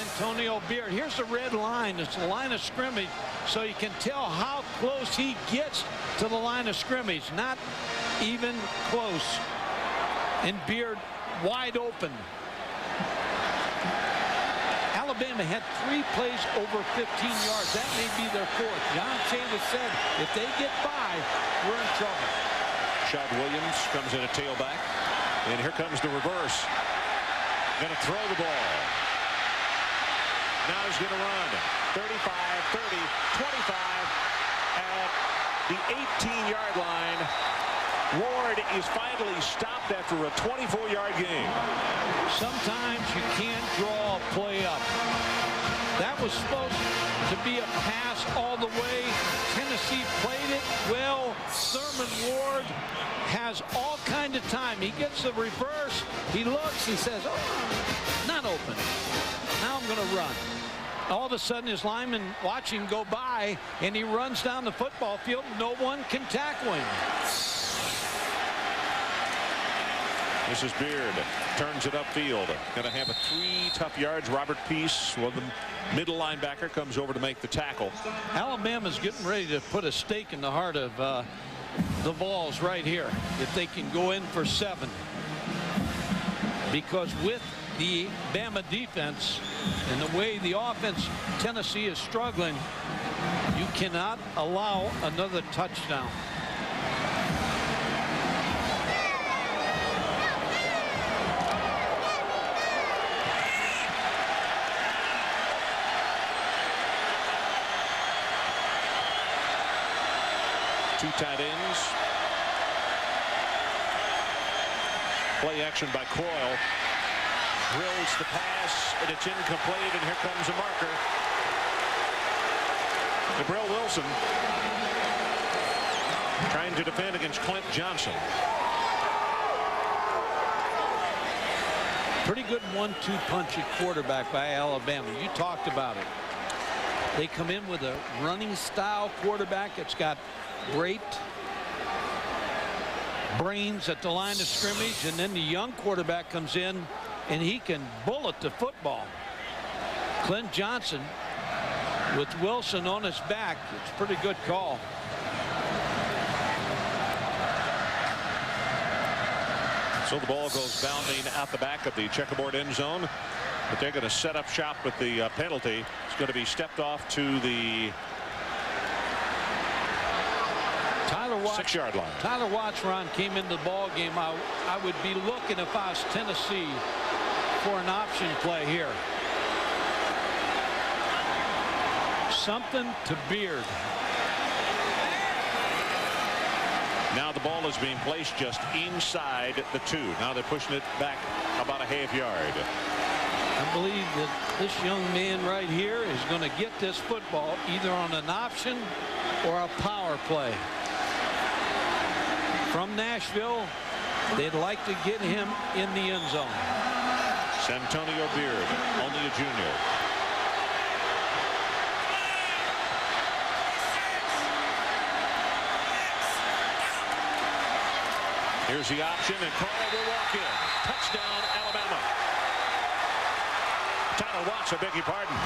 Antonio Beard. Here's the red line. It's the line of scrimmage, so you can tell how close he gets to the line of scrimmage. Not even close. And Beard wide open. Alabama had 3 plays over 15 yards. That may be their 4th. John Chavis said if they get by, we're in trouble. Shad Williams comes in a tailback, and here comes the reverse. Going to throw the ball. Now he's going to run 35, 30, 25 at the 18-yard line. Ward is finally stopped after a 24-yard game. Sometimes you can't draw a play up. That was supposed to be a pass all the way. Tennessee played it well. Thurman Ward has all kind of time. He gets the reverse. He looks and says, oh, not open. Now I'm going to run. All of a sudden, his lineman watch him go by, and he runs down the football field. No one can tackle him. This is Beard. Turns it upfield. Going to have a 3 tough yards. Robert Peace, one of the middle linebacker, comes over to make the tackle. Alabama's getting ready to put a stake in the heart of the Vols right here, if they can go in for 7. Because with the Bama defense and the way the offense Tennessee is struggling, you cannot allow another touchdown. Two tight ends. Play action by Coyle. Drills the pass, and it's incomplete, and here comes a marker. Gabriel Wilson trying to defend against Clint Johnson. Pretty good 1-2 punch at quarterback by Alabama. You talked about it. They come in with a running style quarterback. It's got great brains at the line of scrimmage, and then the young quarterback comes in and he can bullet the football. Clint Johnson with Wilson on his back. It's a pretty good call. So the ball goes bounding out the back of the checkerboard end zone, but they're going to set up shop with the penalty. It's going to be stepped off to the Tyler Watts, 6-yard line. Tyler Watts, Ron, came into the ball game. I would be looking, if I was Tennessee, for an option play here. Something to Beard. Now the ball is being placed just inside the 2. Now they're pushing it back about a half yard. I believe that this young man right here is going to get this football either on an option or a power play. From Nashville, they'd like to get him in the end zone. Santonio Beard, only a junior. Here's the option, and Coyle will walk in. Touchdown, Alabama. Tyler Watts, I beg your pardon.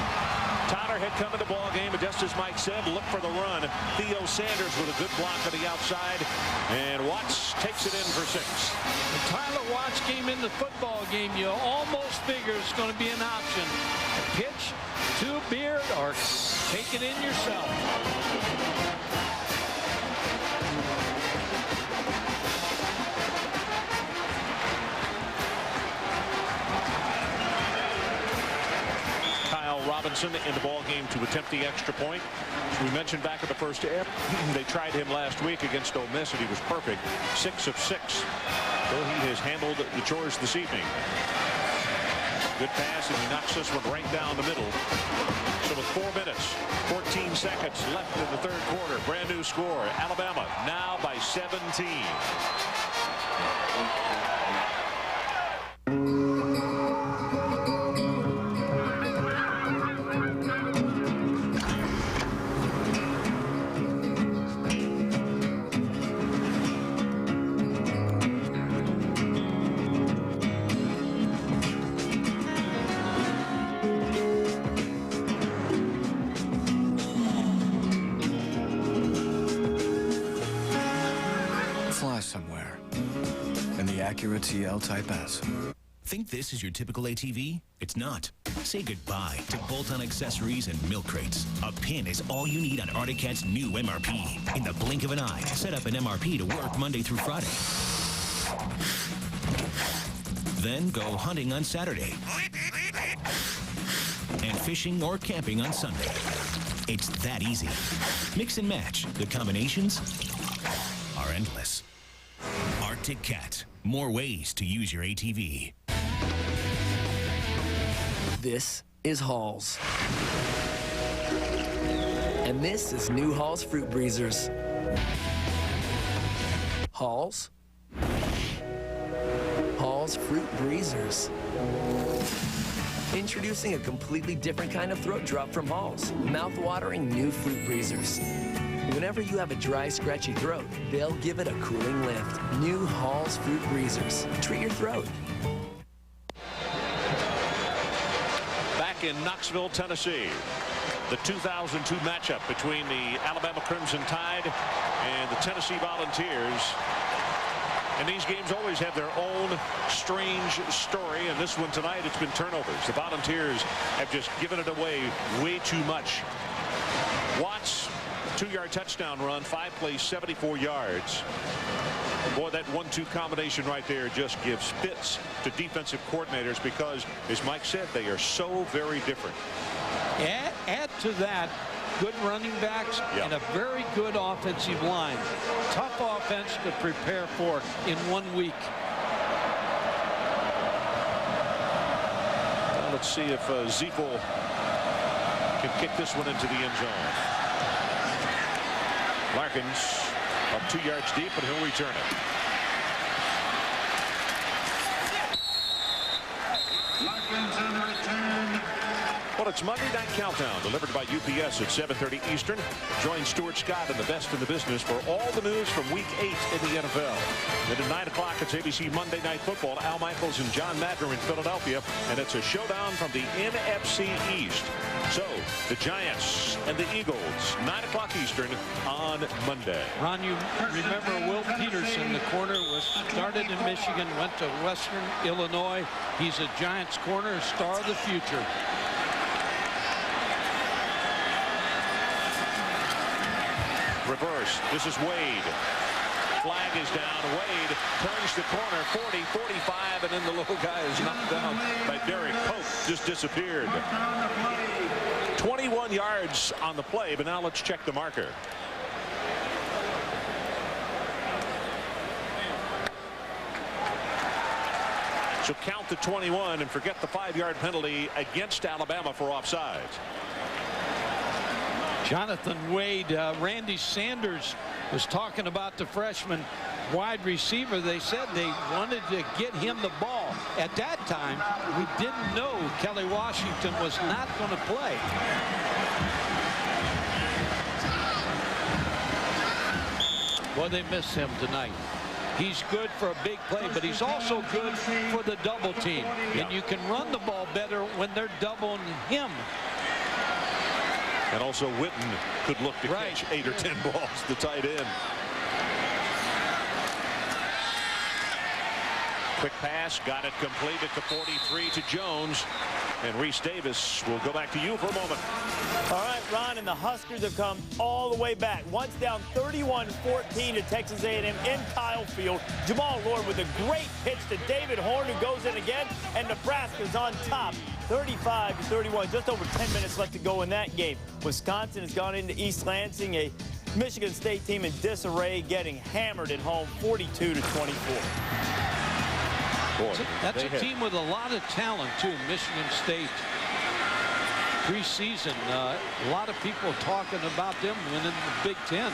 Tyler had come in the ball game, but just as Mike said, look for the run. Theo Sanders with a good block on the outside, and Watts takes it in for 6. When Tyler Watts came in the football game, you almost figure it's going to be an option. A pitch to Beard or take it in yourself. Robinson in the ball game to attempt the extra point. As we mentioned back in the first half, they tried him last week against Ole Miss, and he was perfect. 6 of 6. So he has handled the chores this evening. Good pass, and he knocks this one right down the middle. So with 4 minutes, 14 seconds left in the third quarter, brand new score. Alabama now by 17. Somewhere in the Acura TL Type S. Think this is your typical ATV? It's not. Say goodbye to bolt-on accessories and milk crates. A pin is all you need on Arctic Cat's new MRP. In the blink of an eye, set up an MRP to work Monday through Friday. Then go hunting on Saturday. And fishing or camping on Sunday. It's that easy. Mix and match. The combinations are endless. Arctic Cat. More ways to use your ATV. This is Halls. And this is new Halls Fruit Breezers. Halls? Halls Fruit Breezers. Introducing a completely different kind of throat drop from Halls. Mouth-watering new Fruit Breezers. Whenever you have a dry, scratchy throat, they'll give it a cooling lift. New Halls Fruit Breezers. Treat your throat. Back in Knoxville, Tennessee, the 2002 matchup between the Alabama Crimson Tide and the Tennessee Volunteers. And these games always have their own strange story. And this one tonight, it's been turnovers. The Volunteers have just given it away way too much. Watts 2-yard touchdown run, 5 plays, 74 yards. Boy, that 1-2 combination right there just gives fits to defensive coordinators because, as Mike said, they are so very different. Add to that good running backs and a very good offensive line. Tough offense to prepare for in 1 week. Well, let's see if Ziefel can kick this one into the end zone. Larkins up 2 yards deep, and he'll return it. Larkins on the return. Well, it's Monday Night Countdown, delivered by UPS at 7:30 Eastern. Join Stuart Scott and the best in the business for all the news from Week 8 in the NFL. Then at 9 o'clock, it's ABC Monday Night Football. Al Michaels and John Madner in Philadelphia, and it's a showdown from the NFC East. So, the Giants and the Eagles, 9 o'clock Eastern on Monday. Ron, you remember Will Peterson, the corner, was started in Michigan, went to Western Illinois. He's a Giants corner, star of the future. Reverse. This is Wade. Flag is down. Wade turns the corner, 40, 45, and then the little guy is knocked down by Derek Pope. Just disappeared. 21 yards on the play, but now let's check the marker. So count the 21 and forget the 5-yard penalty against Alabama for offsides. Jonathan Wade, Randy Sanders was talking about the freshman wide receiver. They said they wanted to get him the ball. At that time, we didn't know Kelly Washington was not going to play. Well, they miss him tonight. He's good for a big play, but he's also good for the double team. And you can run the ball better when they're doubling him. And also Witten could look to catch 8 or 10 balls, the tight end. Quick pass, got it complete at the 43 to Jones. And Reese Davis will go back to you for a moment. All right, Ron, and the Huskers have come all the way back. Once down 31-14 to Texas A&M in Kyle Field. Jamal Lord with a great pitch to David Horn, who goes in again, and Nebraska's on top. 35-31, just over 10 minutes left to go in that game. Wisconsin has gone into East Lansing, a Michigan State team in disarray, getting hammered at home, 42-24. Boy, that's a team with a lot of talent, too, Michigan State. Preseason, a lot of people talking about them winning the Big Ten.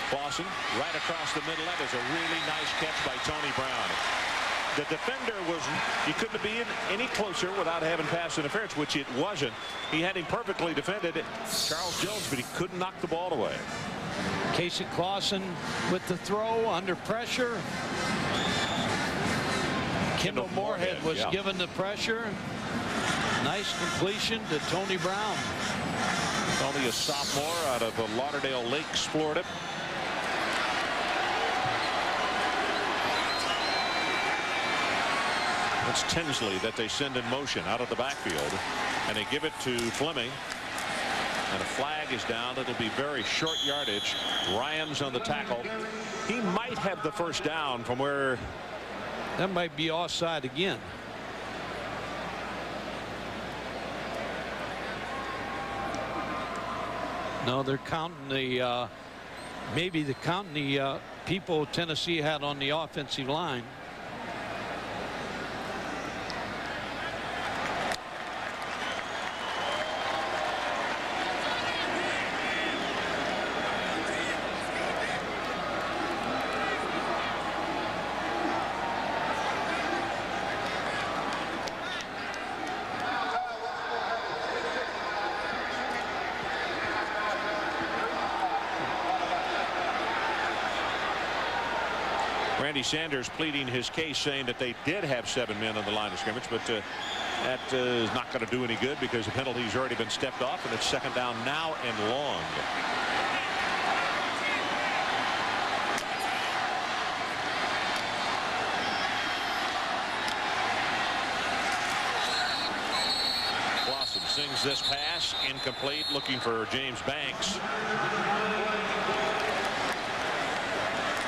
Clausen right across the middle. That is a really nice catch by Tony Brown. The defender was, you couldn't be any closer without having pass interference, which it wasn't. He had him perfectly defended, Charles Jones, but he couldn't knock the ball away. Casey Clausen with the throw under pressure. Kendall Moorhead was given the pressure. Nice completion to Tony Brown. Only a sophomore out of Lauderdale Lakes, Florida. It's Tinsley that they send in motion out of the backfield, and they give it to Fleming. And a flag is down. It'll be very short yardage. Ryan's on the tackle. He might have the first down from where. That might be offside again. No, they're counting the maybe they're counting the people Tennessee had on the offensive line. Randy Sanders pleading his case, saying that they did have 7 men on the line of scrimmage, but that is not going to do any good because the penalty's already been stepped off, and it's second down now and long. Clausen sings this pass incomplete, looking for James Banks.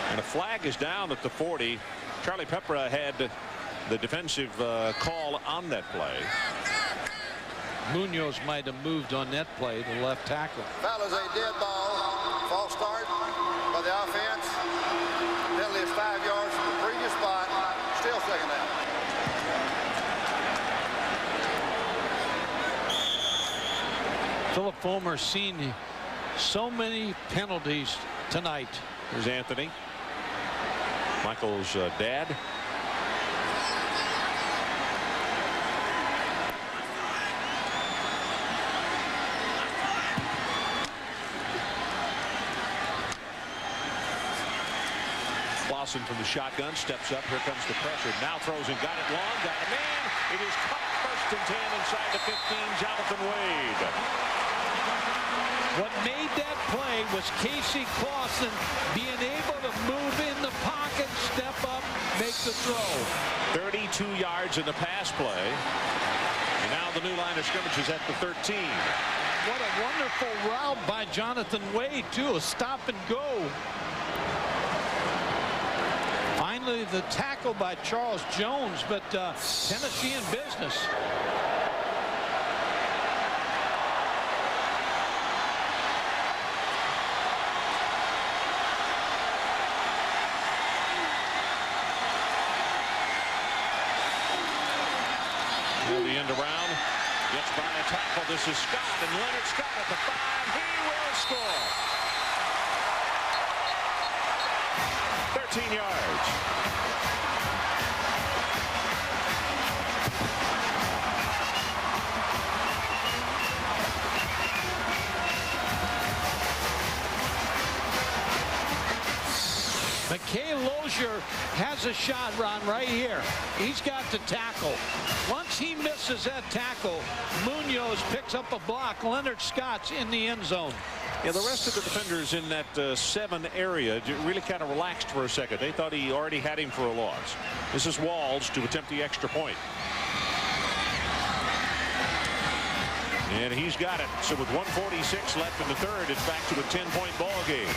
And a flag is down at the 40. Charlie Pepra had the defensive call on that play. Munoz might have moved on that play, the left tackle. Foul is a dead ball. False start by the offense. Penalty is 5 yards from the previous spot. Still second down. Philip Fulmer seen so many penalties tonight. Here's Anthony, Michael's dad. Clausen from the shotgun steps up. Here comes the pressure. Now throws and got it long. Got a man. It is caught first and 10 inside the 15. Jonathan Wade. What made that play was Casey Clausen being able to move in the pocket, step up, make the throw. 32 yards in the pass play. And now the new line of scrimmage is at the 13. What a wonderful route by Jonathan Wade, too. A stop and go. Finally, the tackle by Charles Jones, but Tennessee in business. The end around, gets by a tackle. This is Scott, and Leonard Scott at the 5. He will score. 13 yards. McKay Lozier has a shot, Ron, right here. He's got to tackle. Once he misses that tackle, Munoz picks up a block. Leonard Scott's in the end zone. Yeah, the rest of the defenders in that 7 area really kind of relaxed for a second. They thought he already had him for a loss. This is Walls to attempt the extra point. And he's got it. So with 1:46 left in the third, it's back to a 10-point ball game.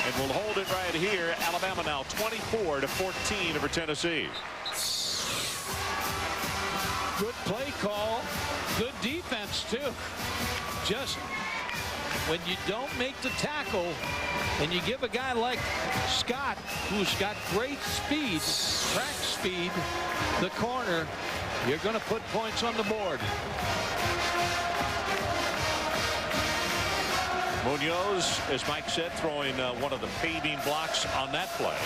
And we'll hold it right here. Alabama now 24-14 over Tennessee. Good play call. Good defense, too. Just when you don't make the tackle and you give a guy like Scott, who's got great speed, track speed, the corner, you're going to put points on the board. Munoz, as Mike said, throwing one of the paving blocks on that play.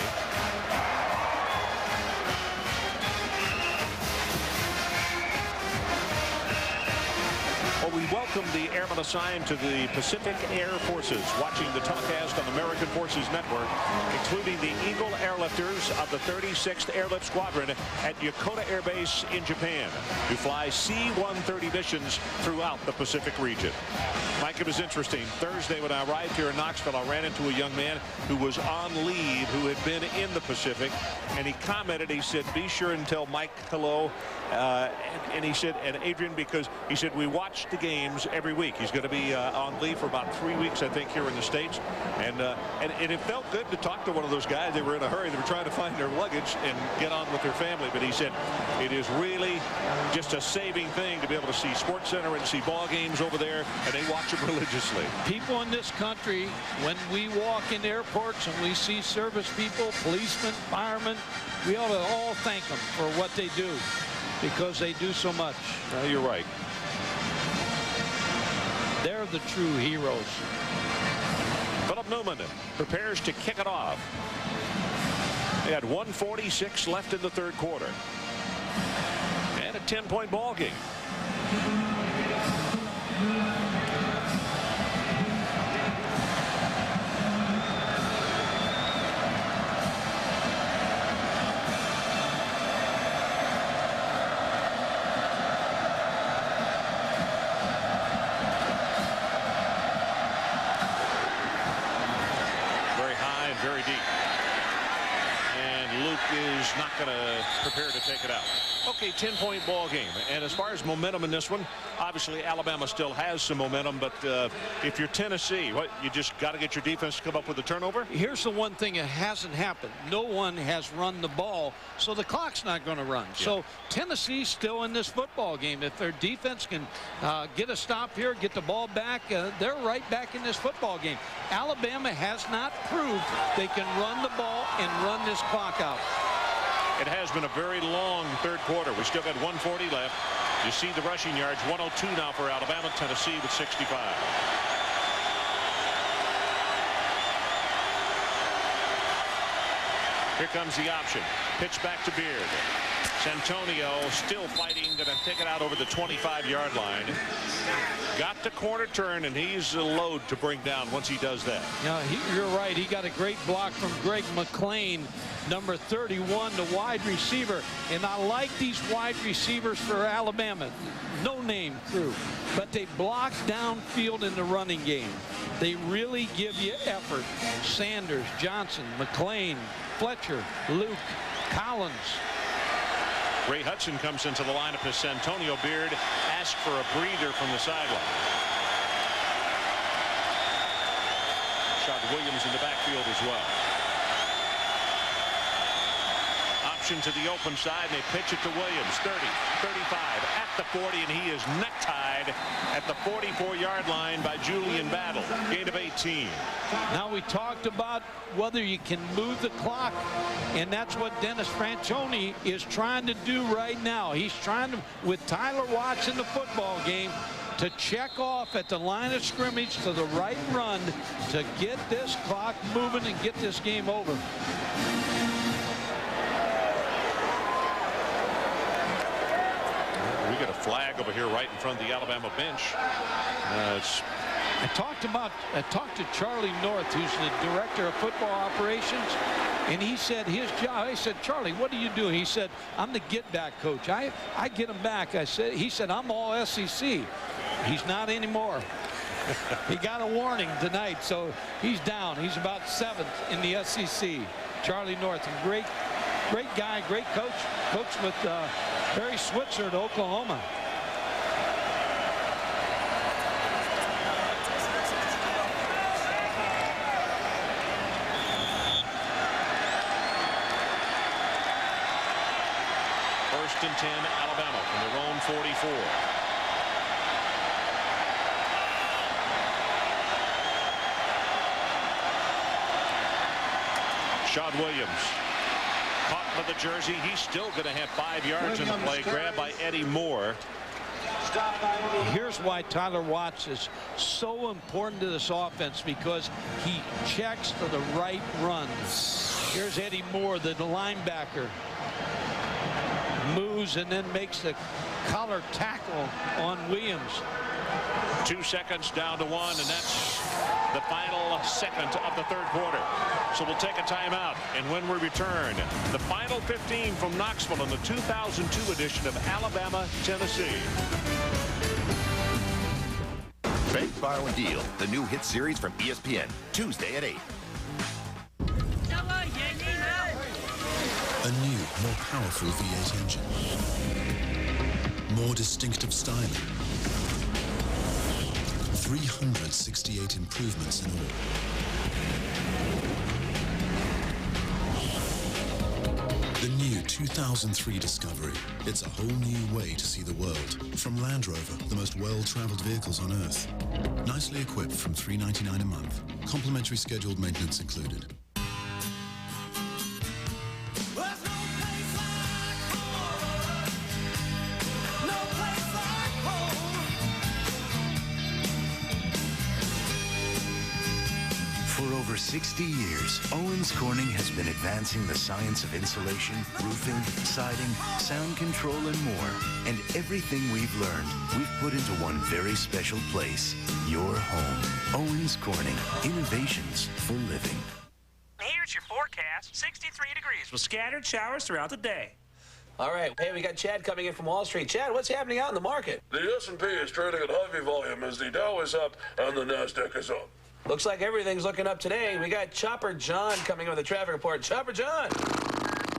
Well, we welcome the airmen assigned to the Pacific Air Forces, watching the telecast on American Forces Network, including the Eagle Airlifters of the 36th Airlift Squadron at Yokota Air Base in Japan, who fly C-130 missions throughout the Pacific region. Mike, it was interesting. Thursday when I arrived here in Knoxville, I ran into a young man who was on leave, who had been in the Pacific, and he commented, he said, be sure and tell Mike hello. And he said, and Adrian, because he said, we watch the games every week. He's going to be on leave for about 3 weeks, I think, here in the States. And it felt good to talk to one of those guys. They were in a hurry. They were trying to find their luggage and get on with their family. But he said, it is really just a saving thing to be able to see SportsCenter and see ball games over there, and they watch them religiously. People in this country, when we walk in airports and we see service people, policemen, firemen, we ought to all thank them for what they do, because they do so much. You're right. They're the true heroes. Philip Newman prepares to kick it off. They had 1:46 left in the third quarter. And a 10-point ball game. Very deep. And Luke is is not going to prepare to take it out. Okay, 10-point ball game. And as far as momentum in this one, obviously Alabama still has some momentum, but if you're Tennessee, what, you just got to get your defense to come up with a turnover? Here's the one thing that hasn't happened. No one has run the ball, so the clock's not going to run. Yeah. So Tennessee's still in this football game. If their defense can get a stop here, get the ball back, they're right back in this football game. Alabama has not proved they can run the ball and run this clock out. It has been a very long third quarter. We still got 140 left. You see the rushing yards, 102 now for Alabama. Tennessee with 65. Here comes the option. Pitch back to Beard. Santonio still fighting, going to take it out over the 25-yard line. Got the corner turn, and he's a load to bring down once he does that. Yeah, you're right. He got a great block from Greg McLean, number 31, the wide receiver. And I like these wide receivers for Alabama. No name crew, but they block downfield in the running game. They really give you effort. Sanders, Johnson, McLean, Fletcher, Luke, Collins. Ray Hudson comes into the lineup as Santonio Beard asked for a breather from the sideline. Shot Williams in the backfield as well. Option to the open side, and they pitch it to Williams. 30, 35, at the 40, and he is necktied at the 44-yard line by Julian Battle. Gain of 18. Now we talked about whether you can move the clock, and that's what Dennis Franchione is trying to do right now. He's trying to, with Tyler Watts in the football game, to check off at the line of scrimmage to the right run to get this clock moving and get this game over. We got a flag over here right in front of the Alabama bench. I talked to Charlie North, who's the director of football operations, and he said his job. I said, Charlie, what do you do? He said, I'm the get back coach. I get him back. He said, I'm all SEC. He's not anymore. He got a warning tonight, so he's down. He's about 7th in the SEC. Charlie North, a great guy, great coach. Coached with Barry Switzer at Oklahoma. First and 10, Alabama from their own 44. Sean Williams caught by the jersey. He's still going to have 5 yards in the play. Grabbed by Eddie Moore. Here's why Tyler Watts is so important to this offense, because he checks for the right run. Here's Eddie Moore, the linebacker. Moves and then makes the collar tackle on Williams. 2 seconds down to 1, and that's the final second of the third quarter. So we'll take a timeout, and when we return, the final 15 from Knoxville in the 2002 edition of Alabama, Tennessee. Fake, Borrow, and Deal, the new hit series from ESPN, Tuesday at 8. A new, more powerful V8 engine. More distinctive styling. 368 improvements in all. The new 2003 Discovery. It's a whole new way to see the world. From Land Rover, the most well-traveled vehicles on Earth. Nicely equipped from $399 a month. Complimentary scheduled maintenance included. For over 60 years, Owens Corning has been advancing the science of insulation, roofing, siding, sound control, and more. And everything we've learned, we've put into one very special place, your home. Owens Corning, innovations for living. Here's your forecast, 63 degrees with scattered showers throughout the day. All right, hey, we got Chad coming in from Wall Street. Chad, what's happening out in the market? The S&P is trading at heavy volume as the Dow is up and the NASDAQ is up. Looks like everything's looking up today. We got Chopper John coming in with a traffic report. Chopper John.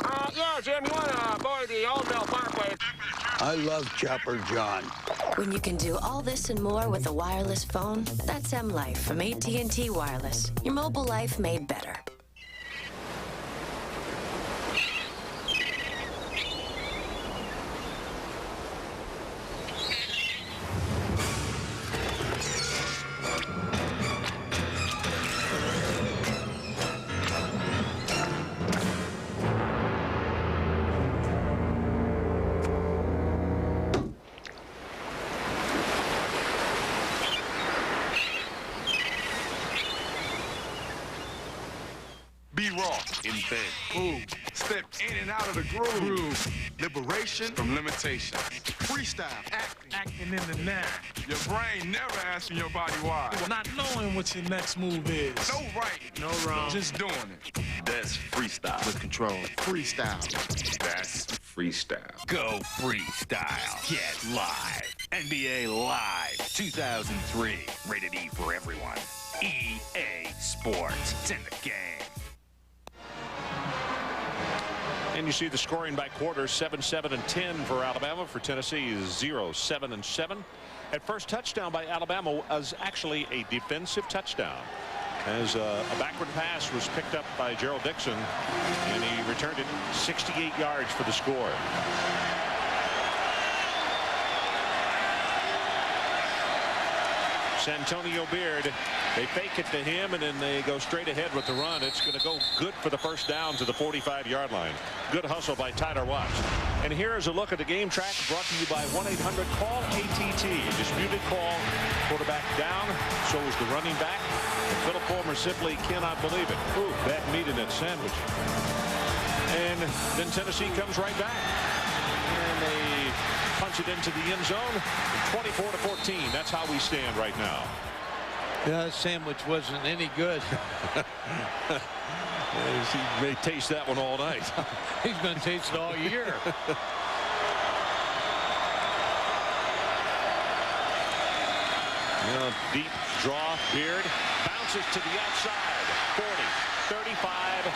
All Yeah, Jim, you want to board the Old Mill Parkway? I love Chopper John. When you can do all this and more with a wireless phone, that's M-Life from AT&T Wireless. Your mobile life made better. Be raw in bed. Move. Step in and out of the groove. Liberation from limitation. Freestyle. Acting in the now. Your brain never asking your body why. Not knowing what your next move is. No right. No wrong. Just doing it. That's freestyle. With control. Freestyle. That's freestyle. Go freestyle. Get live. NBA Live 2003. Rated E for everyone. EA Sports. It's in the game. And you see the scoring by quarters, 7-7 and 10 for Alabama. For Tennessee is 0-7 and 7. At first touchdown by Alabama was actually a defensive touchdown, as a backward pass was picked up by Gerald Dixon, and he returned it 68 yards for the score. Santonio Beard, they fake it to him, and then they go straight ahead with the run. It's going to go good for the first down to the 45-yard line. Good hustle by Tyler Watts. And here is a look at the game track brought to you by 1-800-CALL-ATT. Disputed call, quarterback down, so is the running back. Philip Fulmer simply cannot believe it. Ooh, that meat in that sandwich. And then Tennessee comes right back. And they punch it into the end zone. 24-14. That's how we stand right now. Yeah, that sandwich wasn't any good. He may taste that one all night. He's going to taste it all year. Deep draw. Beard bounces to the outside. 40, 35,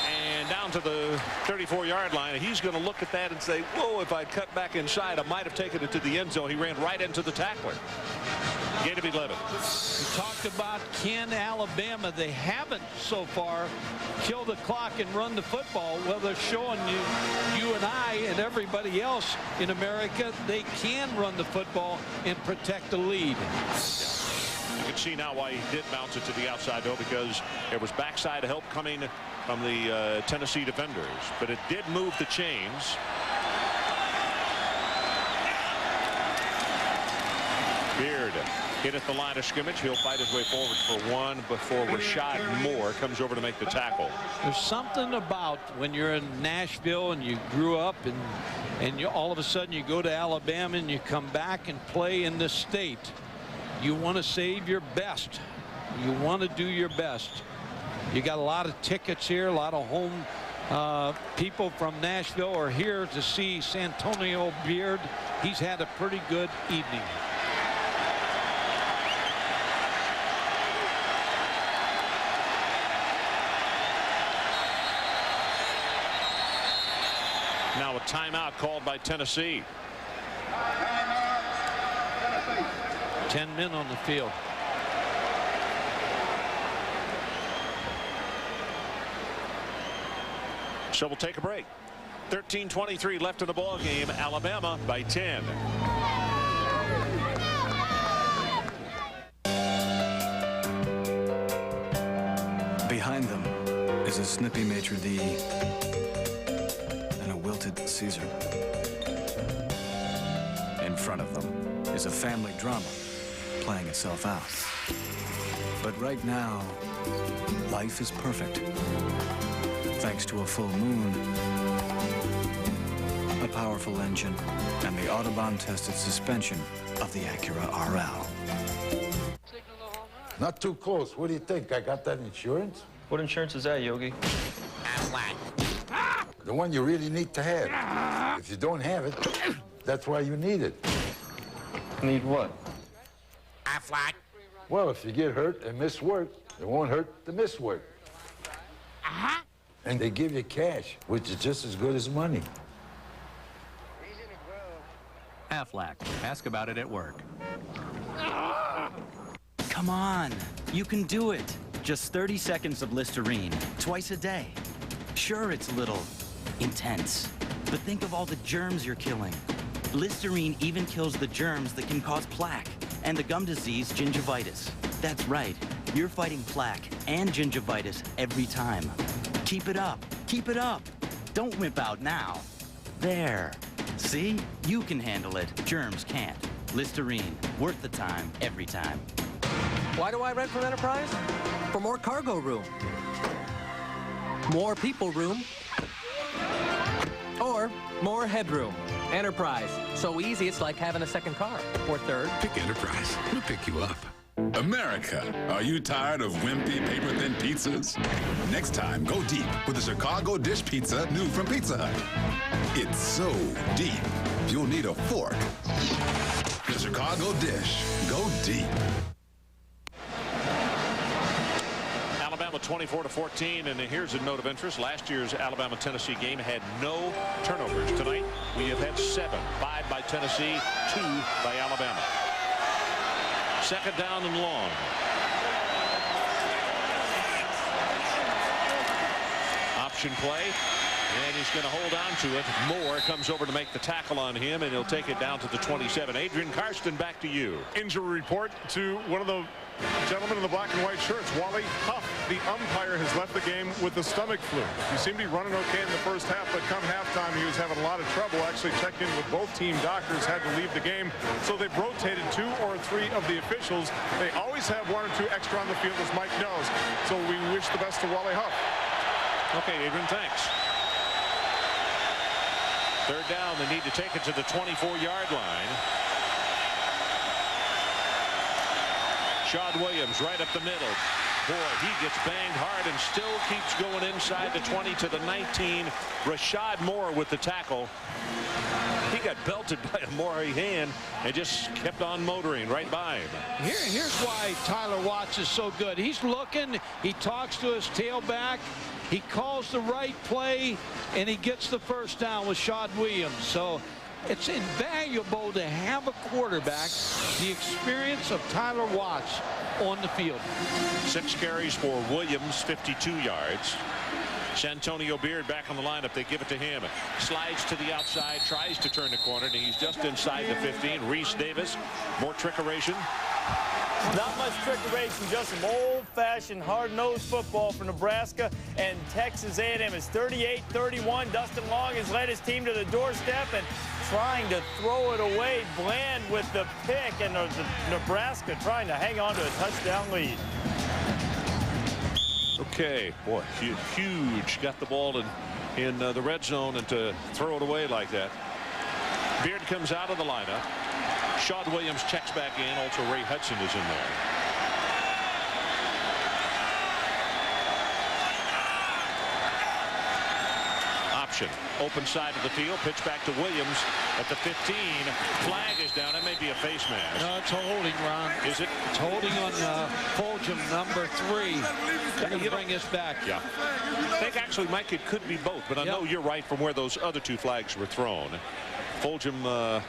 and down to the 34-yard line. He's going to look at that and say, whoa, if I'd cut back inside, I might have taken it to the end zone. He ran right into the tackler. Gain of 11. We talked about can Alabama. They haven't so far killed the clock and run the football. Well, they're showing you and I and everybody else in America they can run the football and protect the lead. You can see now why he did bounce it to the outside, though, because there was backside help coming from the Tennessee defenders. But it did move the chains. Beard hit at the line of scrimmage. He'll fight his way forward for one before Rashad Moore comes over to make the tackle. There's something about when you're in Nashville and you grew up and you all of a sudden you go to Alabama and you come back and play in this state. You want to save your best. You want to do your best. You got a lot of tickets here, a lot of home people from Nashville are here to see Santonio Beard. He's had a pretty good evening. Now a timeout called by Tennessee. 10 men on the field. So we'll take a break. 13:23 left in the ball game. Alabama by 10. Behind them is a snippy maitre d' and a wilted Caesar. In front of them is a family drama playing itself out. But right now, life is perfect. Thanks to a full moon, a powerful engine, and the Autobahn-tested suspension of the Acura RL. Not too close. What do you think? I got that insurance? What insurance is that, Yogi? The one you really need to have. If you don't have it, that's why you need it. Need what? Aflac. Well, if you get hurt and miss work, it won't hurt to miss work. And they give you cash, which is just as good as money. Aflac. Ask about it at work. Come on. You can do it. Just 30 seconds of Listerine, twice a day. Sure, it's a little intense, but think of all the germs you're killing. Listerine even kills the germs that can cause plaque and the gum disease gingivitis. That's right. You're fighting plaque and gingivitis every time. Keep it up. Keep it up. Don't wimp out now. There. See? You can handle it. Germs can't. Listerine. Worth the time, every time. Why do I rent from Enterprise? For more cargo room. More people room. Or more headroom. Enterprise. So easy, it's like having a second car. Or third. Pick Enterprise. We'll pick you up. America, are you tired of wimpy, paper-thin pizzas? Next time, go deep with the Chicago Dish Pizza, new from Pizza Hut. It's so deep, you'll need a fork. The Chicago Dish. Go deep. Alabama 24-14, and here's a note of interest. Last year's Alabama-Tennessee game had no turnovers. Tonight, we have had 7. 5 by Tennessee, 2 by Alabama. Second down and long. Option play. And he's going to hold on to it. Moore comes over to make the tackle on him, and he'll take it down to the 27. Adrian Karsten, back to you. Injury report to one of the gentlemen in the black and white shirts, Wally Huff. The umpire has left the game with the stomach flu. He seemed to be running okay in the first half, but come halftime, he was having a lot of trouble. Actually checked in with both team doctors, had to leave the game. So they've rotated 2 or 3 of the officials. They always have 1 or 2 extra on the field, as Mike knows. So we wish the best to Wally Huff. Okay, Adrian, thanks. Third down, they need to take it to the 24-yard line. Shad Williams right up the middle. Boy, he gets banged hard and still keeps going inside the 20 to the 19. Rashad Moore with the tackle. He got belted by a Maury hand and just kept on motoring right by him. Here's why Tyler Watts is so good. He's looking, he talks to his tailback, he calls the right play, and he gets the first down with Shad Williams. So it's invaluable to have a quarterback, the experience of Tyler Watts on the field. 6 carries for Williams, 52 yards. Santonio Beard back on the lineup. They give it to him. Slides to the outside, tries to turn the corner, and he's just inside the 15. Reese Davis, more trickeration. Not much trickeration, just some old-fashioned, hard-nosed football for Nebraska, and Texas A&M is 38-31. Dustin Long has led his team to the doorstep and trying to throw it away. Bland with the pick, and Nebraska trying to hang on to a touchdown lead. Okay, boy, huge. Got the ball in the red zone, and to throw it away like that. Beard comes out of the lineup. Shad Williams checks back in. Also, Ray Hudson is in there. Option. Open side of the field. Pitch back to Williams at the 15. Flag is down. It may be a face mask. No, it's a holding, Ron. Is it? It's holding on Fulgham, number 3. They're going to bring us back. Yeah. I think actually, Mike, it could be both, but I know you're right from where those other 2 flags were thrown. Fulgham.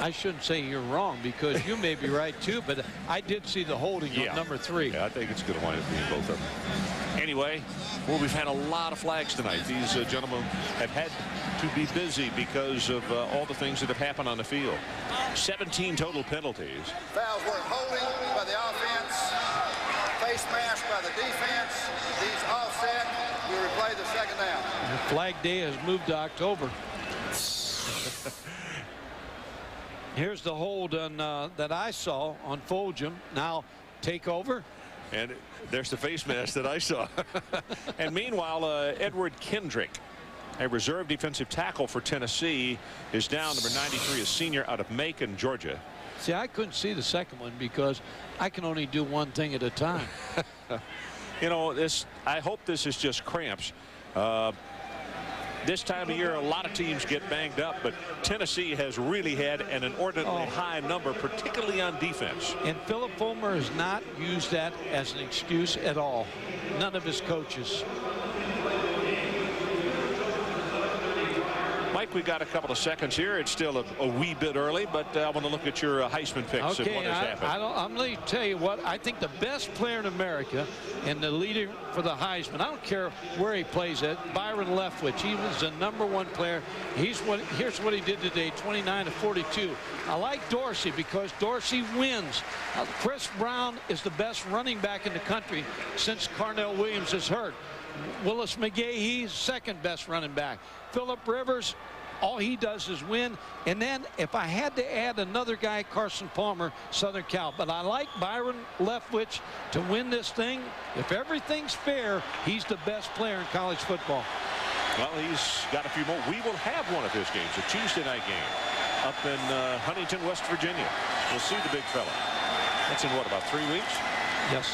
I shouldn't say you're wrong, because you may be right too, but I did see the holding on number 3. Yeah, I think it's going to wind up being both of them. Anyway, well, we've had a lot of flags tonight. These gentlemen have had to be busy because of all the things that have happened on the field. 17 total penalties. Fouls were holding by the offense, face mask by the defense. These offset. We replay the second down. The flag day has moved to October. Here's the hold on that I saw on Fulgham. Now take over. And there's the face mask that I saw. And meanwhile, Edward Kendrick, a reserve defensive tackle for Tennessee, is down. Number 93, a senior out of Macon, Georgia. See, I couldn't see the second one because I can only do one thing at a time. You know, I hope this is just cramps. This time of year, a lot of teams get banged up, but Tennessee has really had an inordinately high number, particularly on defense. And Philip Fulmer has not used that as an excuse at all. None of his coaches. Mike, we got a couple of seconds here. It's still a wee bit early, but I want to look at your Heisman picks and what has happened. I'm going to tell you what, I think the best player in America and the leader for the Heisman, I don't care where he plays at, Byron Leftwich. He was the #1 player. Here's what he did today, 29-42. I like Dorsey because Dorsey wins. Chris Brown is the best running back in the country since Carnell Williams is hurt. Willis McGahee, second best running back. Phillip Rivers, all he does is win. And then if I had to add another guy, Carson Palmer, Southern Cal. But I like Byron Leftwich to win this thing. If everything's fair, he's the best player in college football. Well, he's got a few more. We will have one of his games, a Tuesday night game up in Huntington, West Virginia. We'll see the big fella. That's in what, about 3 weeks? Yes.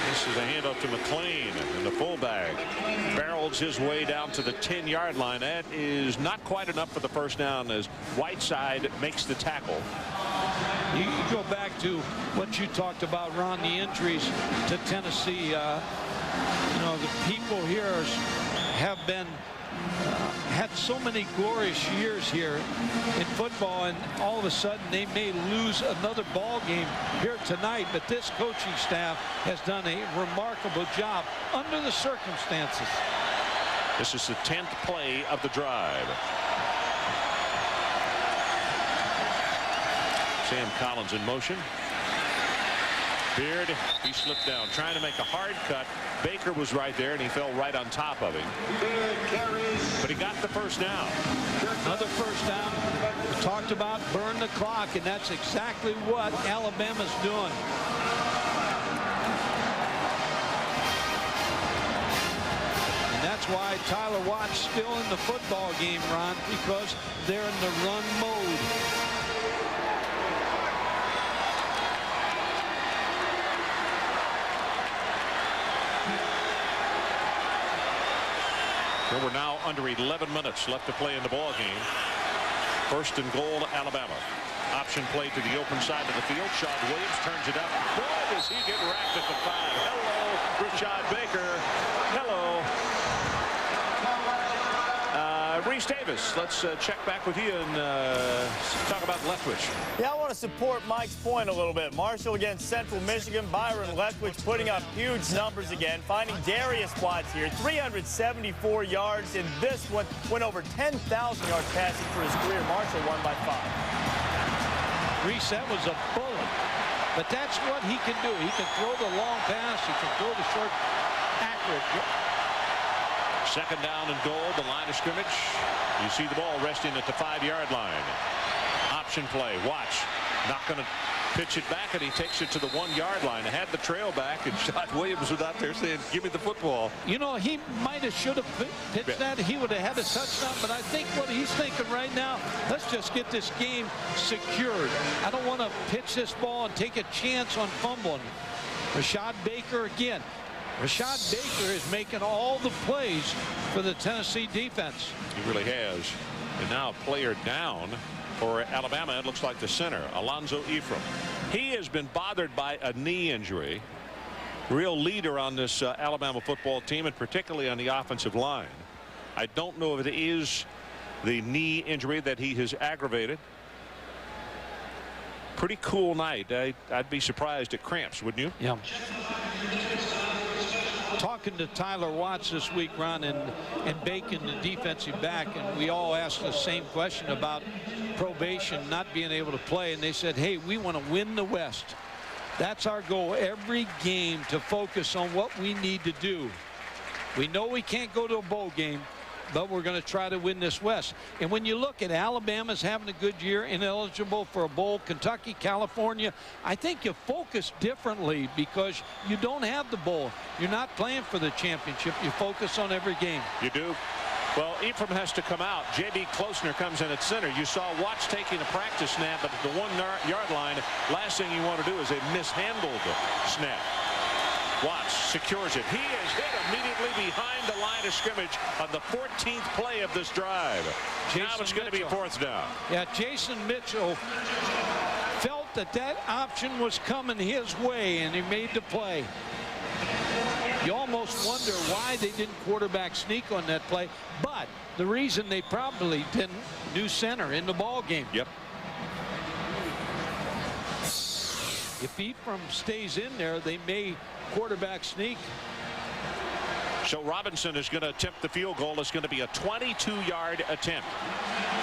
This is a handoff to McLean, and the fullback barrels his way down to the 10-yard line. That is not quite enough for the first down as Whiteside makes the tackle. You go back to what you talked about, Ron, the injuries to Tennessee. You know, the people here have been had so many glorious years here in football, and all of a sudden they may lose another ball game here tonight, but this coaching staff has done a remarkable job under the circumstances. This is the 10th play of the drive. Sam Collins in motion. Beard, he slipped down trying to make a hard cut. Baker was right there and he fell right on top of him, but he got the first down. Another first down. We talked about burn the clock, and that's exactly what Alabama's doing. And that's why Tyler Watt's still in the football game, Ron, because they're in the run mode. Well, we're now under 11 minutes left to play in the ball game. First and goal, Alabama. Option play to the open side of the field. Sean Williams turns it up. Boy, does he get racked at the 5. Hello, Rashad Baker. Hello. Reese Davis, let's check back with you and talk about Leftwich. Yeah, I want to support Mike's point a little bit. Marshall against Central Michigan. Byron Leftwich putting up huge numbers again. Finding Darius Watts here, 374 yards, and this one went over 10,000 yards passing for his career. Marshall won by 5. Reese, that was a bullet, but that's what he can do. He can throw the long pass. He can throw the short, accurate. Second down and goal, the line of scrimmage. You see the ball resting at the 5-yard line. Option play. Watch. Not going to pitch it back, and he takes it to the 1-yard line. Had the trail back, and Sean Williams was out there saying, give me the football. You know, he might have should have pitched that. He would have had a touchdown, but I think what he's thinking right now, let's just get this game secured. I don't want to pitch this ball and take a chance on fumbling. Rashad Baker again. Rashad Baker is making all the plays for the Tennessee defense. He really has. And now a player down for Alabama. It looks like the center, Alonzo Ephraim. He has been bothered by a knee injury. Real leader on this Alabama football team, and particularly on the offensive line. I don't know if it is the knee injury that he has aggravated. Pretty cool night. I'd be surprised at cramps, wouldn't you? Yeah. Talking to Tyler Watts this week, Ron, and Bacon, the defensive back, and we all asked the same question about probation, not being able to play, and they said, hey, we want to win the West. That's our goal every game, to focus on what we need to do. We know we can't go to a bowl game, but we're going to try to win this West. And when you look at Alabama's having a good year, ineligible for a bowl, Kentucky, California, I think you focus differently because you don't have the bowl. You're not playing for the championship. You focus on every game. You do. Well, Ephraim has to come out. J.B. Klosner comes in at center. You saw Watts taking a practice snap at the 1-yard line. Last thing you want to do is a mishandled snap. Watts secures it. He is hit immediately behind the line of scrimmage on the 14th play of this drive. Now it's going to be 4th down. Yeah, Jason Mitchell felt that option was coming his way, and he made the play. You almost wonder why they didn't quarterback sneak on that play. But the reason they probably didn't, new center in the ball game. Yep. If Ephraim stays in there, they may quarterback sneak. So Robinson is going to attempt the field goal. It's going to be a 22-yard attempt.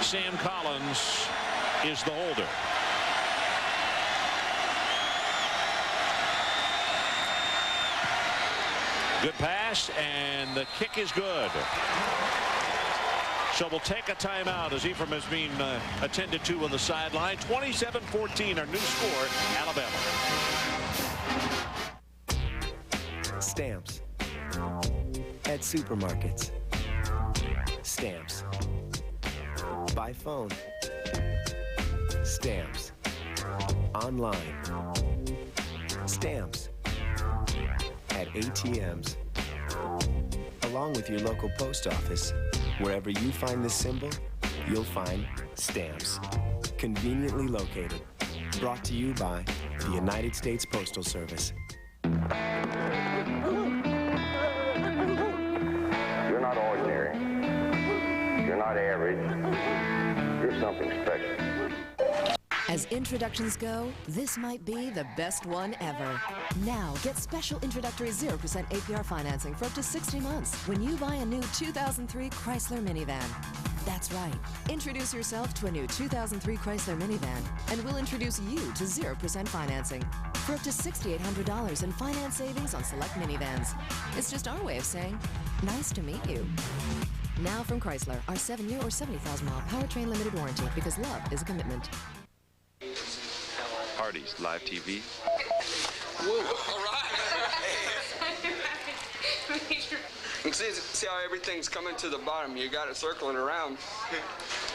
Sam Collins is the holder. Good pass, and the kick is good. So we'll take a timeout as Ephraim is being attended to on the sideline. 27-14, our new score, Alabama. Stamps. At supermarkets. Stamps. By phone. Stamps. Online. Stamps. At ATMs. Along with your local post office, wherever you find this symbol, you'll find stamps. Conveniently located. Brought to you by the United States Postal Service. You're not ordinary. You're not average. You're something special. As introductions go, this might be the best one ever. Now, get special introductory 0% APR financing for up to 60 months when you buy a new 2003 Chrysler minivan. That's right. Introduce yourself to a new 2003 Chrysler minivan, and we'll introduce you to 0% financing for up to $6,800 in finance savings on select minivans. It's just our way of saying, nice to meet you. Now from Chrysler, our 7-year or 70,000-mile powertrain limited warranty, because love is a commitment. Hardee's live TV. Whoa, all right. See how everything's coming to the bottom. You got it circling around.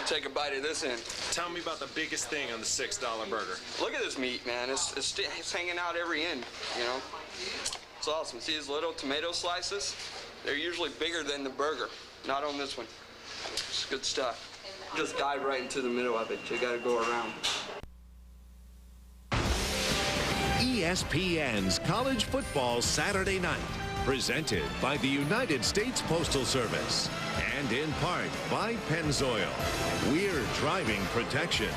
Take a bite of this end. Tell me about the biggest thing on the $6 burger. Look at this meat, man. It's hanging out every end, you know. It's awesome. See these little tomato slices? They're usually bigger than the burger. Not on this one. It's good stuff. Just dive right into the middle of it. You got to go around. ESPN's College Football Saturday Night, presented by the United States Postal Service and in part by Pennzoil. We're driving protection.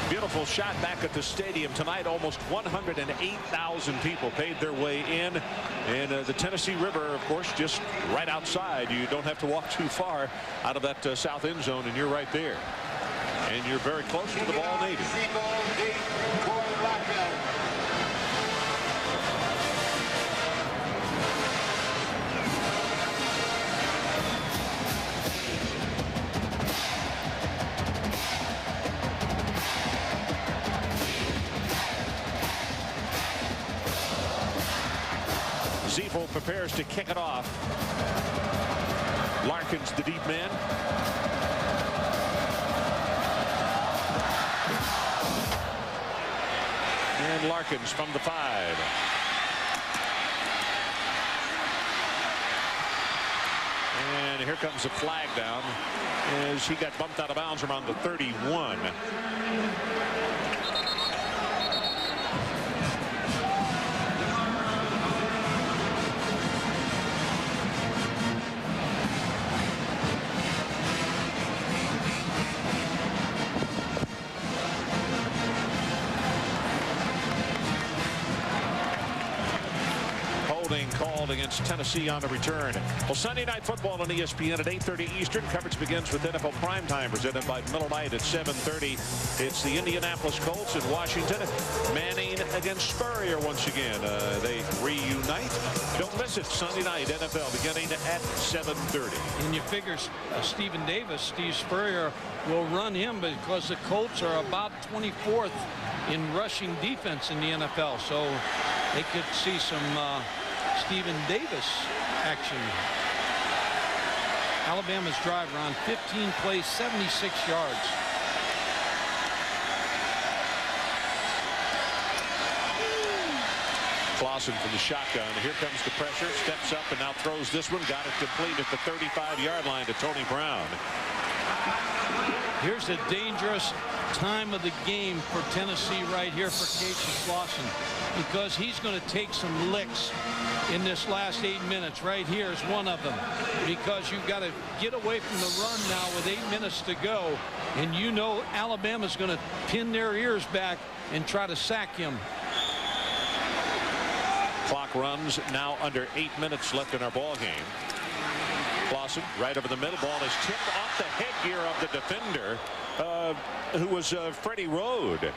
Beautiful shot back at the stadium tonight. Almost 108,000 people paid their way in. And the Tennessee River, of course, just right outside. You don't have to walk too far out of that south end zone, and you're right there. And you're very close to the ball Navy. Zefo prepares to kick it off. Larkins, the deep man. And Larkins from the 5. And here comes a flag down as he got bumped out of bounds around the 31. Called against Tennessee on the return. Well, Sunday Night Football on ESPN at 8:30 Eastern. Coverage begins with NFL Primetime, presented by Miller Lite at 7:30. It's the Indianapolis Colts in Washington. Manning against Spurrier once again. They reunite. Don't miss it. Sunday night NFL beginning at 7:30. And you figure Steve Spurrier will run him because the Colts are about 24th in rushing defense in the NFL. So they could see some Stephen Davis action. Alabama's drive around 15 plays, 76 yards. Clausen from the shotgun. Here comes the pressure. Steps up and now throws this one. Got it complete at the 35-yard line to Tony Brown. Here's a dangerous time of the game for Tennessee right here for Casey Clausen, because he's going to take some licks in this last 8 minutes. Right here is one of them, because you've got to get away from the run now with 8 minutes to go, and you know Alabama's going to pin their ears back and try to sack him. Clock runs now under 8 minutes left in our ball game. Clausen right over the middle. Ball is tipped off the headgear of the defender, who was Freddie Rode.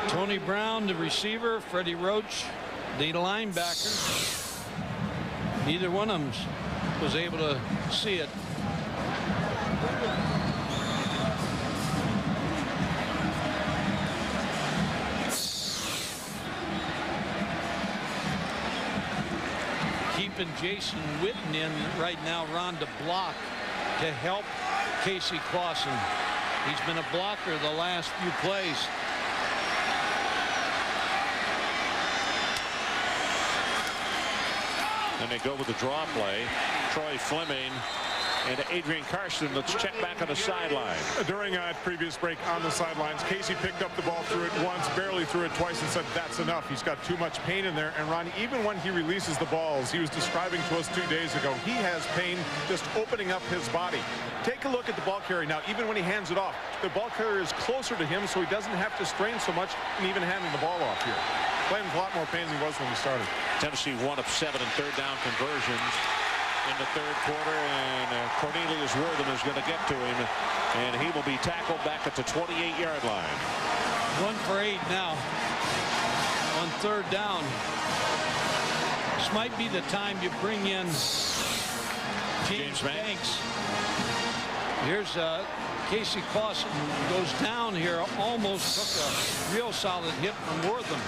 Tony Brown, the receiver. Freddie Roach, the linebacker. Neither one of them was able to see it. Keeping Jason Witten in right now, Ron, to block to help Casey Clausen. He's been a blocker the last few plays. And they go with the draw play. Troy Fleming and Adrian Carson. Let's check back on the sideline. During a previous break on the sidelines, Casey picked up the ball, threw it once, barely threw it twice, and said that's enough. He's got too much pain in there. And Ron, even when he releases the balls, he was describing to us 2 days ago, he has pain just opening up his body. Take a look at the ball carrier now. Even when he hands it off, the ball carrier is closer to him, so he doesn't have to strain so much in even handing the ball off here. Playing with a lot more pain than he was when he started. Tennessee 1 of 7 in third down conversions in the third quarter, and Cornelius Wortham is going to get to him, and he will be tackled back at the 28-yard line. 1 for 8 now on third down. This might be the time you bring in James Banks. Here's Casey Clausen goes down here, almost took a real solid hit from Wortham.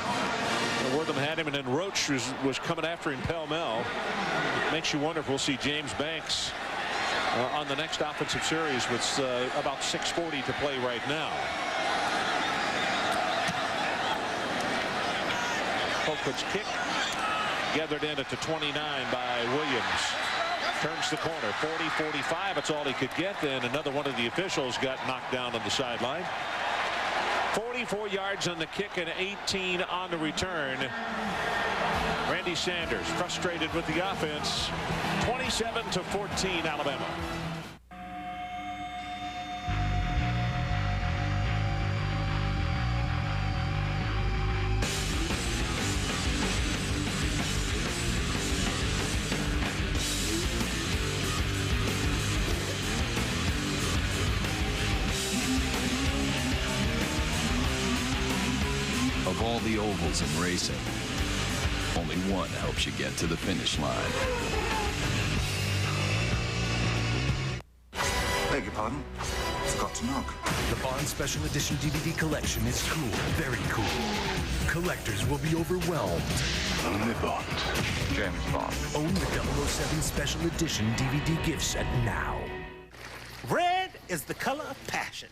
Wortham had him, and then Roach was coming after him pell-mell. It makes you wonder if we'll see James Banks on the next offensive series with about 6:40 to play right now. Colquitt's kick gathered in at the 29 by Williams. Turns the corner, 40-45. It's all he could get. Then another one of the officials got knocked down on the sideline. 44 yards on the kick and 18 on the return. Randy Sanders frustrated with the offense. 27-14 Alabama. Of all the ovals in racing, only one helps you get to the finish line. Beg your pardon? Forgot to knock. The Bond Special Edition DVD collection is cool, very cool. Collectors will be overwhelmed. Only Bond. James Bond. Own the 007 Special Edition DVD gift set now. Red is the color of passion.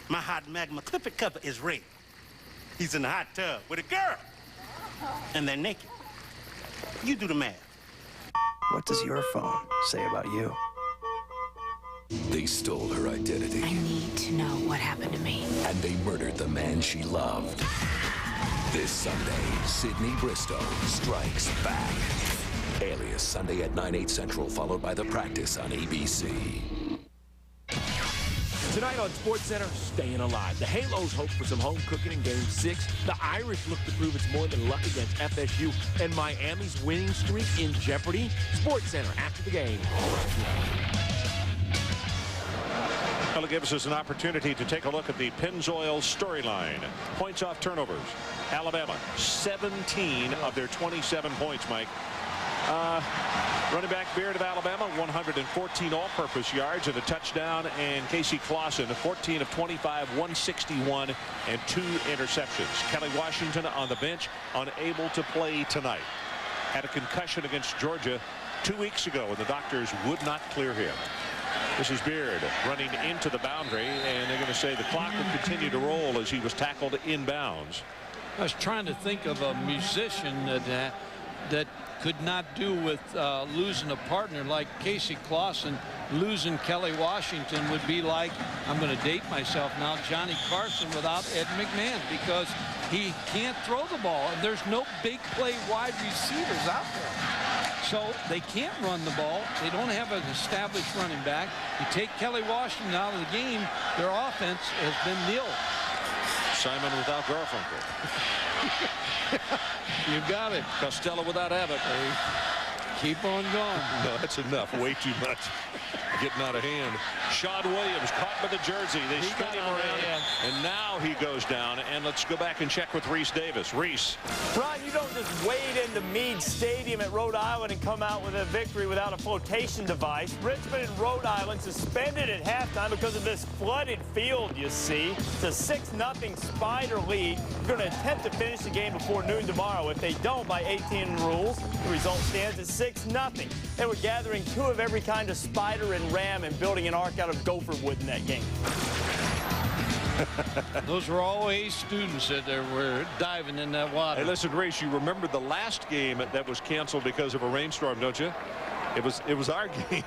My hot Magma Clipper cover is red. He's in the hot tub with a girl, and they're naked. You do the math. What does your phone say about you? They stole her identity. I need to know what happened to me. And they murdered the man she loved. This Sunday, Sydney Bristow strikes back. Alias, Sunday at 9/8 Central, followed by The Practice on ABC. Tonight on SportsCenter, staying alive. The Halos hope for some home cooking in Game 6. The Irish look to prove it's more than luck against FSU. And Miami's winning streak in jeopardy. SportsCenter after the game. Well, it gives us an opportunity to take a look at the Pennzoil storyline. Points off turnovers. Alabama, 17 of their 27 points, Mike. Running back Beard of Alabama, 114 all-purpose yards and a touchdown. And Casey Clausen, 14 of 25, 161 and 2 interceptions. Kelly Washington on the bench, unable to play tonight. Had a concussion against Georgia 2 weeks ago, and the doctors would not clear him. This is Beard running into the boundary, and they're going to say the clock will continue to roll as he was tackled inbounds. I was trying to think of a musician that could not do with losing a partner like Casey Clausen. Losing Kelly Washington would be like, I'm going to date myself now, Johnny Carson without Ed McMahon, because he can't throw the ball, and there's no big play wide receivers out there. So they can't run the ball. They don't have an established running back. You take Kelly Washington out of the game, their offense has been nil. Simon without Garfunkel. You got it. Costello without Abbott. Keep on going. No, that's enough. Way too much. Getting out of hand. Sean Williams caught by the jersey. They spin him around, and now he goes down. And let's go back and check with Reese Davis. Reese. Ron, you don't just wade into Meade Stadium at Rhode Island and come out with a victory without a flotation device. Richmond and Rhode Island suspended at halftime because of this flooded field, you see. It's a 6-0 Spider lead. They're going to attempt to finish the game before noon tomorrow. If they don't, by 18 rules, the result stands at 6-0. They were gathering 2 of every kind of spider and ram and building an ark out of gopher wood in that game. Those were all A students that were diving in that water. Hey, listen, Reese, you remember the last game that was canceled because of a rainstorm, don't you? It was our game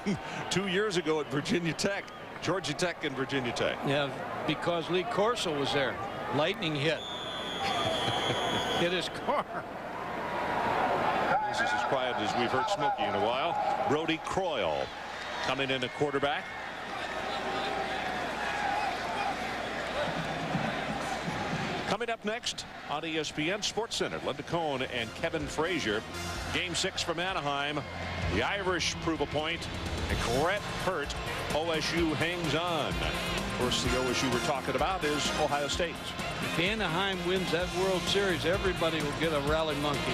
2 years ago at Virginia Tech, Georgia Tech and Virginia Tech. Yeah, because Lee Corso was there. Lightning hit. Hit his car. This is as quiet as we've heard Smokey in a while. Brody Croyle coming in at quarterback. Coming up next on ESPN SportsCenter, Linda Cohn and Kevin Frazier. Game 6 from Anaheim. The Irish prove a point, and Corrette hurt. OSU hangs on. Of course, the OSU we're talking about is Ohio State. If Anaheim wins that World Series, everybody will get a rally monkey.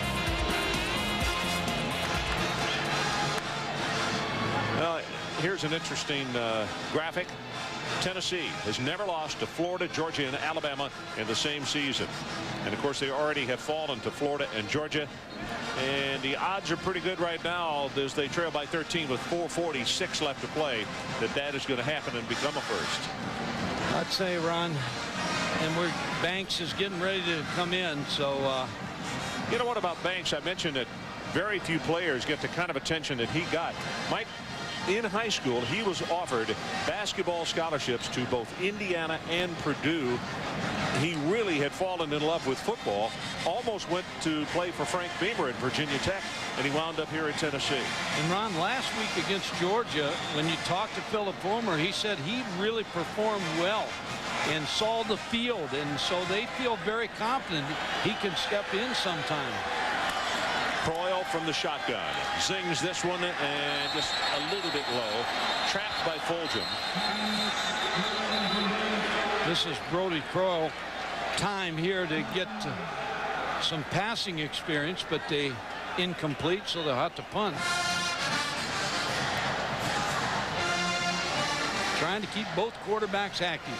Here's an interesting graphic. Tennessee has never lost to Florida, Georgia, and Alabama in the same season. And, of course, they already have fallen to Florida and Georgia. And the odds are pretty good right now as they trail by 13 with 4:46 left to play that is going to happen and become a first. I'd say, Ron, and Banks is getting ready to come in. So, you know what about Banks? I mentioned that very few players get the kind of attention that he got. Mike, in high school, he was offered basketball scholarships to both Indiana and Purdue. He really had fallen in love with football, almost went to play for Frank Beamer at Virginia Tech, and he wound up here in Tennessee. And Ron, last week against Georgia, when you talked to Philip Fulmer, he said he really performed well and saw the field, and so they feel very confident he can step in sometime. Croyle from the shotgun zings this one, and just a little bit low, trapped by Fulgham. This is Brody Croyle time here to get some passing experience, but they incomplete, so they'll have to punt. Trying to keep both quarterbacks active.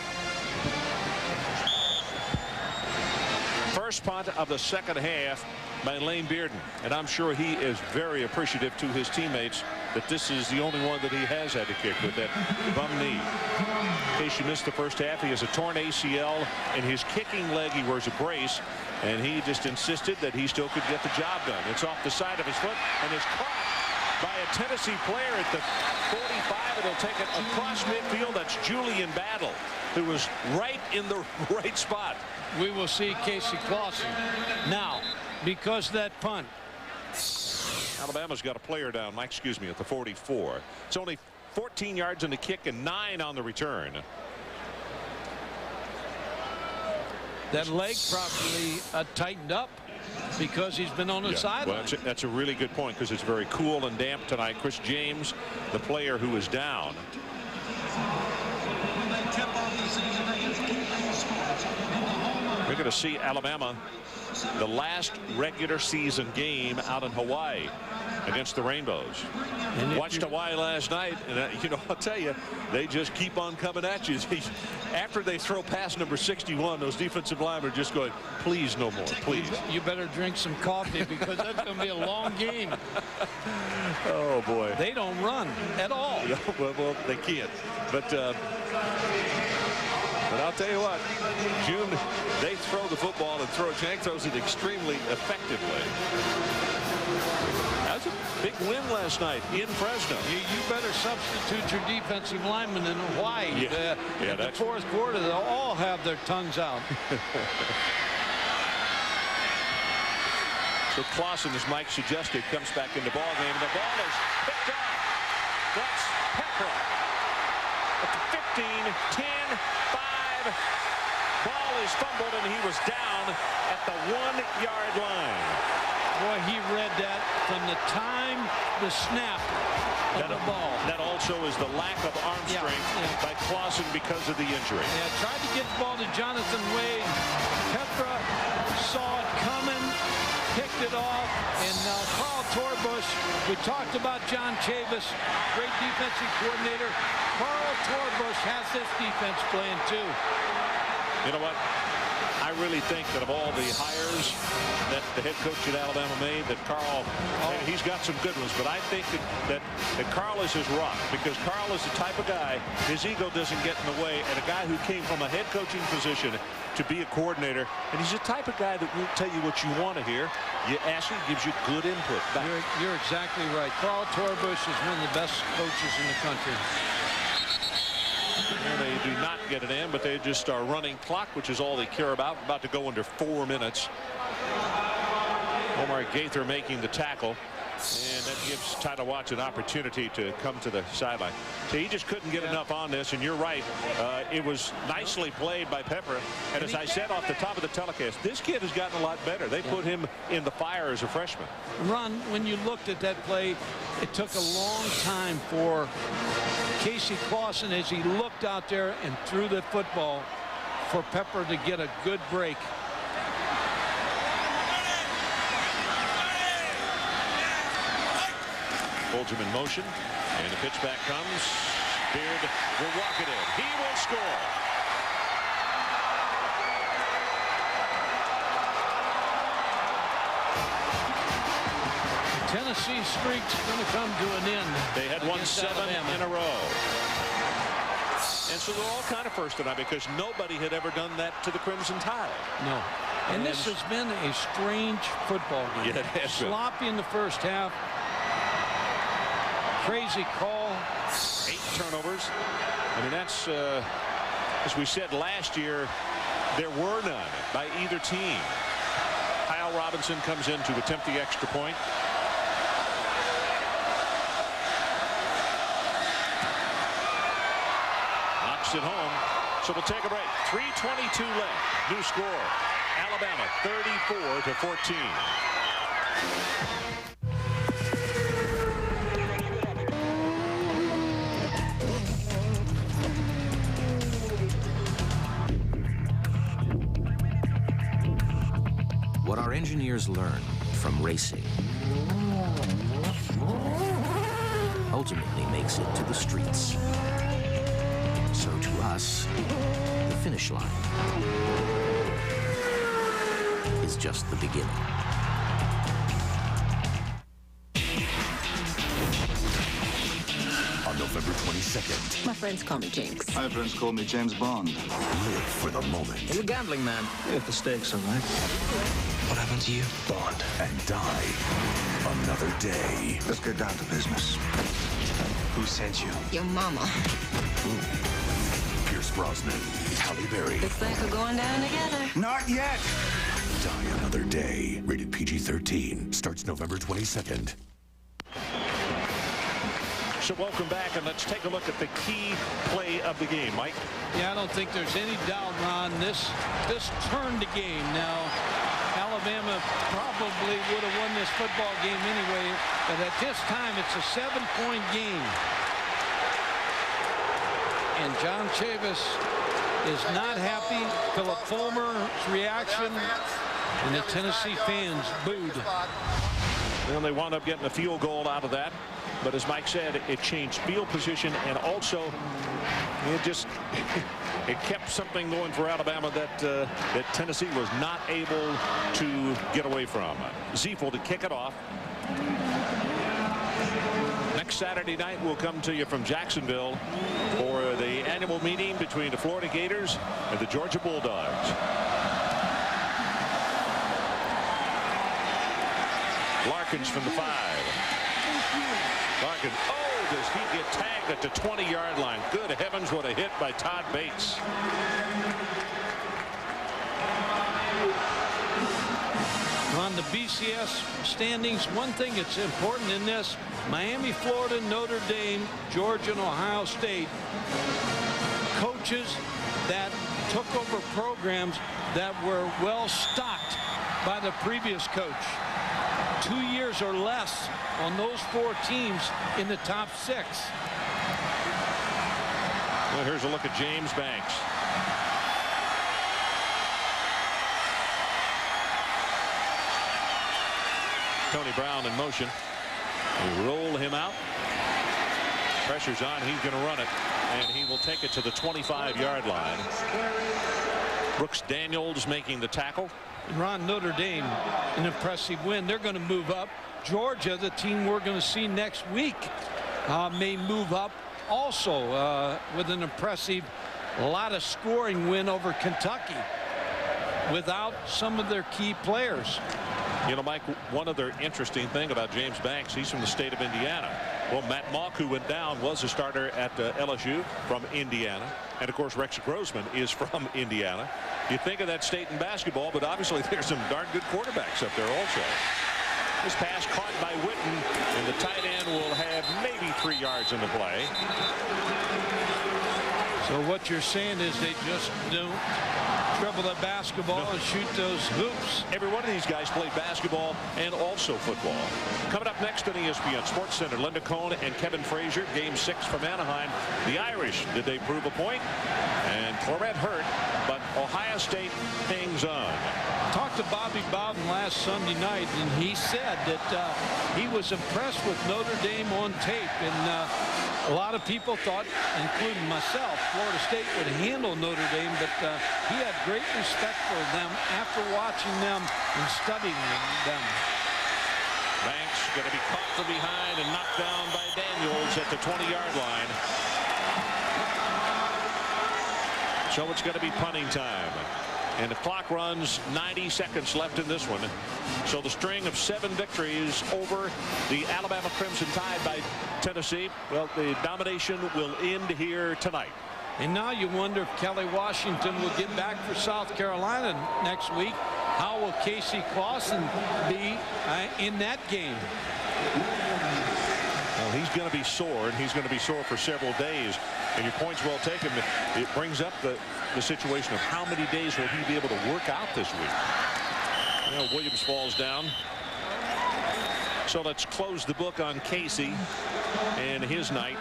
First punt of the second half by Lane Bearden, and I'm sure he is very appreciative to his teammates that this is the only one that he has had to kick with that bum knee. In case you missed the first half, he has a torn ACL in his kicking leg. He wears a brace, and he just insisted that he still could get the job done. It's off the side of his foot and is caught by a Tennessee player at the 45, and he'll take it across midfield. That's Julian Battle, who was right in the right spot. We will see Casey Clausen now because of that punt. Alabama's got a player down, Mike, excuse me, at the 44. It's only 14 yards in the kick and 9 on the return. That leg probably tightened up because he's been on the sideline. Well, that's a really good point, because it's very cool and damp tonight. Chris James, the player who is down. We're going to see Alabama, the last regular season game out in Hawaii against the Rainbows. Watched Hawaii last night, and you know, I'll tell you, they just keep on coming at you. After they throw past number 61, those defensive linemen are just going, please no more, please. You better drink some coffee, because that's going to be a long game. Oh boy, they don't run at all. well, they can't. But But I'll tell you what, June, they throw the football and Jank throws it extremely effectively. That was a big win last night in Fresno. You better substitute your defensive linemen in Hawaii. In the fourth quarter, they'll all have their tongues out. So Clausen, as Mike suggested, comes back in the ball game. The ball is picked up. That's Pepper. At the 15, 10, 5. Ball is fumbled, and he was down at the 1-yard line. Boy, he read that from the time the snap of the ball. That also is the lack of arm strength by Clausen because of the injury. Yeah, tried to get the ball to Jonathan Wade. Petra saw it coming, picked it off, and now Carl Torbush. We talked about John Chavis, great defensive coordinator. Carl Torbush has this defense playing too. You know what? I really think that of all the hires that the head coach at Alabama made, that Carl, he's got some good ones, but I think that Carl is his rock, because Carl is the type of guy, his ego doesn't get in the way, and a guy who came from a head coaching position to be a coordinator, and he's the type of guy that won't tell you what you want to hear. You ask him, gives you good input back. You're exactly right. Carl Torbush is one of the best coaches in the country. Well, they do not get it in, but they just are running clock, which is all they care about. About to go under 4 minutes. Omar Gaither making the tackle, and that gives Tyler Watts an opportunity to come to the sideline. So he just couldn't get enough on this, and you're right. It was nicely played by Pepper. And as I said off the top of the telecast, this kid has gotten a lot better. They put him in the fire as a freshman. Ron, when you looked at that play, it took a long time for Casey Clausen, as he looked out there and threw the football, for Pepper to get a good break. Holds him in motion, and the pitch back comes. Beard will walk it in. He will score. Tennessee streak's going to come to an end. They had won 7 Alabama in a row. And so they're all kind of first tonight, because nobody had ever done that to the Crimson Tide. No. And this has been a strange football game. Yeah, it has been. Sloppy in the first half. Crazy call. 8 turnovers. I mean, that's, as we said last year, there were none by either team. Kyle Robinson comes in to attempt the extra point. Knocks it home. So we'll take a break. 3:22 left. New score. Alabama 34-14. What our engineers learn from racing ultimately makes it to the streets. So to us, the finish line is just the beginning. On November 22nd. My friends call me Jinx. My friends call me James Bond. Live for the moment. You're a gambling man. If the stakes are right. What happened to you? Bond. And die another day. Let's get down to business. Who sent you? Your mama. Pierce Brosnan. Halle Berry. Looks like we're going down together. Not yet. Die another day. Rated PG-13. Starts November 22nd. So welcome back, and let's take a look at the key play of the game. Mike? Yeah, I don't think there's any doubt, Ron. This turned the game. Now, Alabama probably would have won this football game anyway, but at this time, it's a 7-point game. And John Chavis is not happy. Philip Fulmer's reaction, and the Tennessee fans booed. Well, they wound up getting a field goal out of that. But as Mike said, it changed field position, and also it kept something going for Alabama that Tennessee was not able to get away from. Ziefel to kick it off. Next Saturday night, we'll come to you from Jacksonville for the annual meeting between the Florida Gators and the Georgia Bulldogs. Larkins from the 5. Larkin, oh, does he get tagged at the 20-yard line? Good heavens, what a hit by Todd Bates. On the BCS standings, one thing that's important in this, Miami, Florida, Notre Dame, Georgia, and Ohio State, coaches that took over programs that were well stocked by the previous coach. 2 years or less on those 4 teams in the top 6. Well, here's a look at James Banks. Tony Brown in motion. They roll him out. Pressure's on. He's going to run it, and he will take it to the 25-yard line. Brooks Daniels making the tackle. Ron, Notre Dame, an impressive win. They're going to move up. Georgia, the team we're going to see next week, may move up also with an impressive, lot of scoring win over Kentucky without some of their key players. You know, Mike, one other interesting thing about James Banks, he's from the state of Indiana. Well, Matt Mock, who went down, was a starter at LSU from Indiana. And, of course, Rex Grossman is from Indiana. You think of that state in basketball, but obviously there's some darn good quarterbacks up there also. This pass caught by Witten, and the tight end will have maybe 3 yards in the play. So what you're saying is they just don't dribble the basketball and shoot those hoops. Every one of these guys played basketball and also football. Coming up next on ESPN Sports Center, Linda Cohn and Kevin Frazier, Game 6 from Anaheim. The Irish, did they prove a point? And Clorette hurt, but Ohio State hangs on. Talked to Bobby Bowden last Sunday night, and he said that he was impressed with Notre Dame on tape, and a lot of people thought, including myself, Florida State would handle Notre Dame, but he had great respect for them after watching them and studying them. Banks going to be caught from behind and knocked down by Daniels at the 20-yard line. So it's going to be punting time. And the clock runs 90 seconds left in this one. So the string of 7 victories over the Alabama Crimson Tide by Tennessee, well, the domination will end here tonight. And now you wonder if Kelly Washington will get back for South Carolina next week. How will Casey Clausen be in that game? Well, he's going to be sore, and he's going to be sore for several days. And your point's well taken. It brings up the situation of how many days will he be able to work out this week. You know, Williams falls down. So let's close the book on Casey and his night.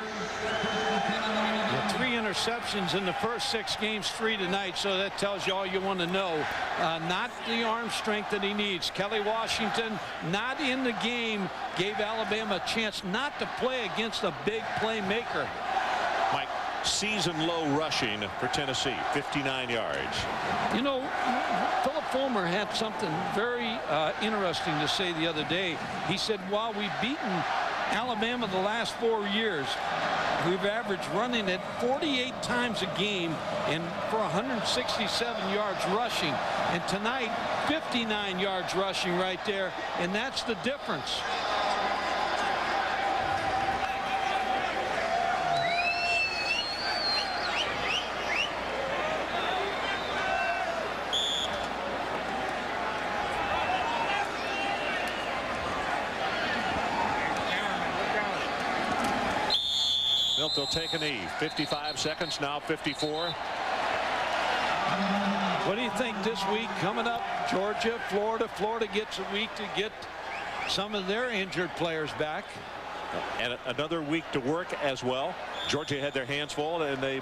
3 interceptions in the first 6 games, 3 tonight, so that tells you all you want to know. Not the arm strength that he needs. Kelly Washington not in the game, gave Alabama a chance not to play against a big playmaker. Mike, season low rushing for Tennessee, 59 yards. You know, Philip Fulmer had something very interesting to say the other day. He said, while we've beaten Alabama the last 4 years, we've averaged running it 48 times a game and for 167 yards rushing. And tonight, 59 yards rushing right there, and that's the difference. They'll take a knee. 55 seconds, now 54. What do you think this week coming up? Georgia, Florida. Florida gets a week to get some of their injured players back. And another week to work as well. Georgia had their hands full, and they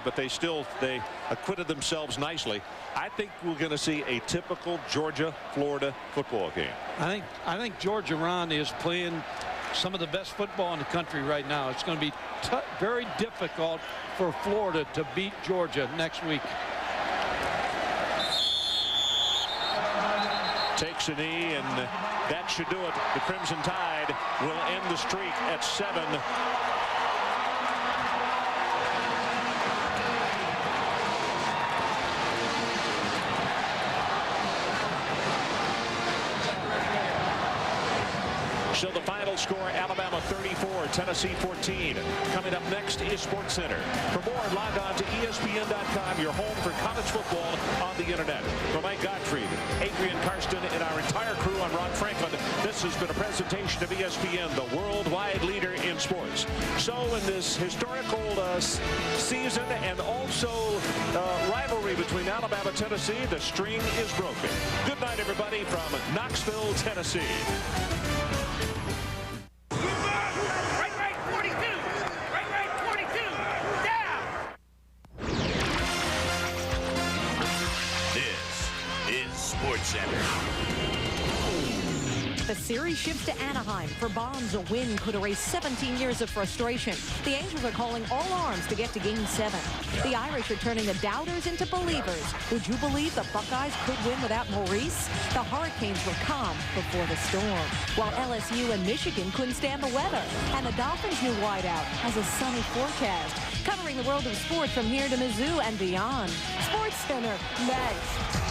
acquitted themselves nicely. I think we're going to see a typical Georgia-Florida football game. I think Georgia, Ron, is playing some of the best football in the country right now. It's going to be very difficult for Florida to beat Georgia next week. takes a knee, and that should do it. The Crimson Tide will end the streak at 7. So the final score, Alabama 34, Tennessee 14. Coming up next is SportsCenter. For more, log on to ESPN.com, your home for college football on the internet. For Mike Gottfried, Adrian Karsten, and our entire crew, I'm Ron Franklin. This has been a presentation of ESPN, the worldwide leader in sports. So in this historical season and also rivalry between Alabama and Tennessee, the string is broken. Good night, everybody, from Knoxville, Tennessee. The series shifts to Anaheim. For Bonds, a win could erase 17 years of frustration. The Angels are calling all arms to get to Game 7. The Irish are turning the doubters into believers. Would you believe the Buckeyes could win without Maurice? The Hurricanes were calm before the storm, while LSU and Michigan couldn't stand the weather. And the Dolphins' new wideout has a sunny forecast. Covering the world of sports from here to Mizzou and beyond. SportsCenter next.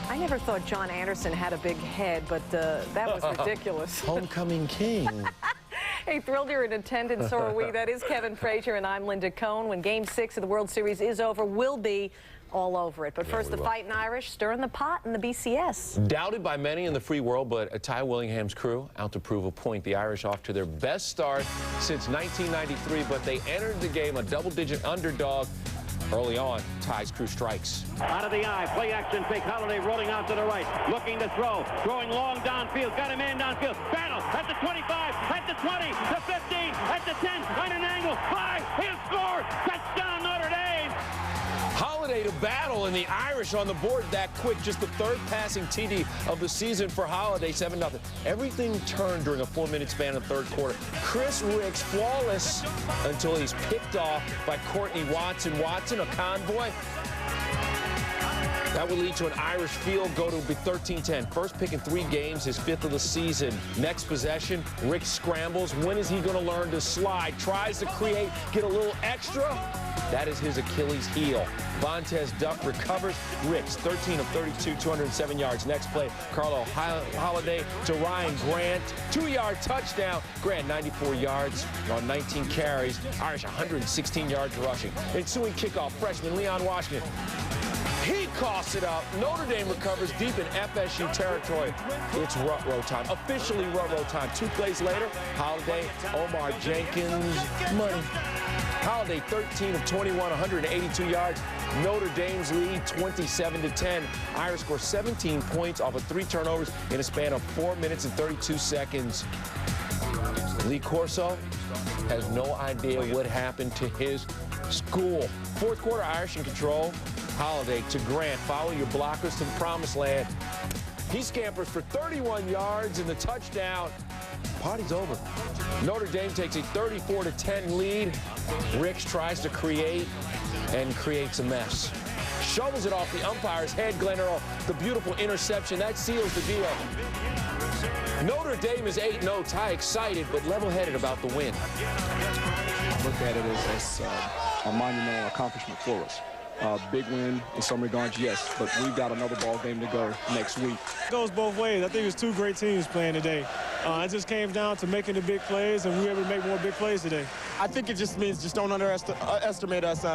I never thought John Anderson had a big head, but that was ridiculous. Homecoming king. Hey, thrilled you're in attendance, so are we. That is Kevin Frazier, and I'm Linda Cohn. When Game 6 of the World Series is over, we'll be all over it. But first, the Fighting Irish stirring the pot in the BCS. Doubted by many in the free world, but Ty Willingham's crew out to prove a point. The Irish off to their best start since 1993, but they entered the game a double-digit underdog. Early on, Ty's crew strikes. Out of the eye, play action fake. Holiday rolling out to the right, looking to throw, throwing long downfield, got a man downfield. Battle at the 25, at the 20, the 15, at the 10, on an angle, 5, he'll score, touchdown Notre Dame. Holiday to battle, and the Irish on the board that quick. Just the third passing TD of the season for Holiday, 7-0. Everything turned during a 4-minute span in the third quarter. Chris Ricks flawless until he's picked off by Courtney Watson. Watson, a convoy. That would lead to an Irish field goal to be 13-10. First pick in 3 games, his 5th of the season. Next possession, Rick scrambles. When is he going to learn to slide? Tries to create, get a little extra. That is his Achilles heel. Vontez Duck recovers. Ricks, 13 of 32, 207 yards. Next play, Carlo Holiday to Ryan Grant. 2-yard touchdown. Grant, 94 yards on 19 carries. Irish, 116 yards rushing. Ensuing kickoff, freshman Leon Washington. He coughs it up. Notre Dame recovers deep in FSU territory. It's rut-row time. Officially rut-row time. 2 plays later, Holiday, Omar Jenkins, money. Holiday, 13 of 21, 182 yards. Notre Dame's lead, 27-10. Irish score 17 points off of 3 turnovers in a span of 4 minutes and 32 seconds. Lee Corso has no idea what happened to his school. Fourth quarter, Irish in control. Holiday to Grant. Follow your blockers to the promised land. He scampers for 31 yards in the touchdown. Party's over. Notre Dame takes a 34-10 lead. Ricks tries to create and creates a mess. Shovels it off the umpire's head. Glenn Earl, the beautiful interception. That seals the deal. Notre Dame is 8-0. Ty excited, but level-headed about the win. I look at it as a monumental accomplishment for us. Big win in some regards, yes, but we've got another ball game to go next week. It goes both ways. I think it's 2 great teams playing today. It just came down to making the big plays, and we were able to make more big plays today. I think it just means just don't underestimate us.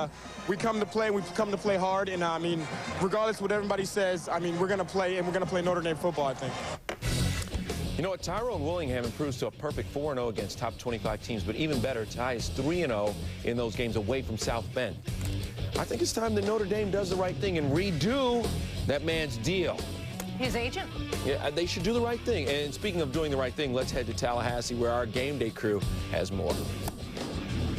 We come to play, we come to play hard, and I mean, regardless of what everybody says, I mean, we're going to play, and we're going to play Notre Dame football, I think. You know what? Tyrone Willingham improves to a perfect 4-0 against top 25 teams, but even better, Ty is 3-0 in those games away from South Bend. I think it's time that Notre Dame does the right thing and redo that man's deal. His agent? Yeah, they should do the right thing. And speaking of doing the right thing, let's head to Tallahassee, where our game day crew has more.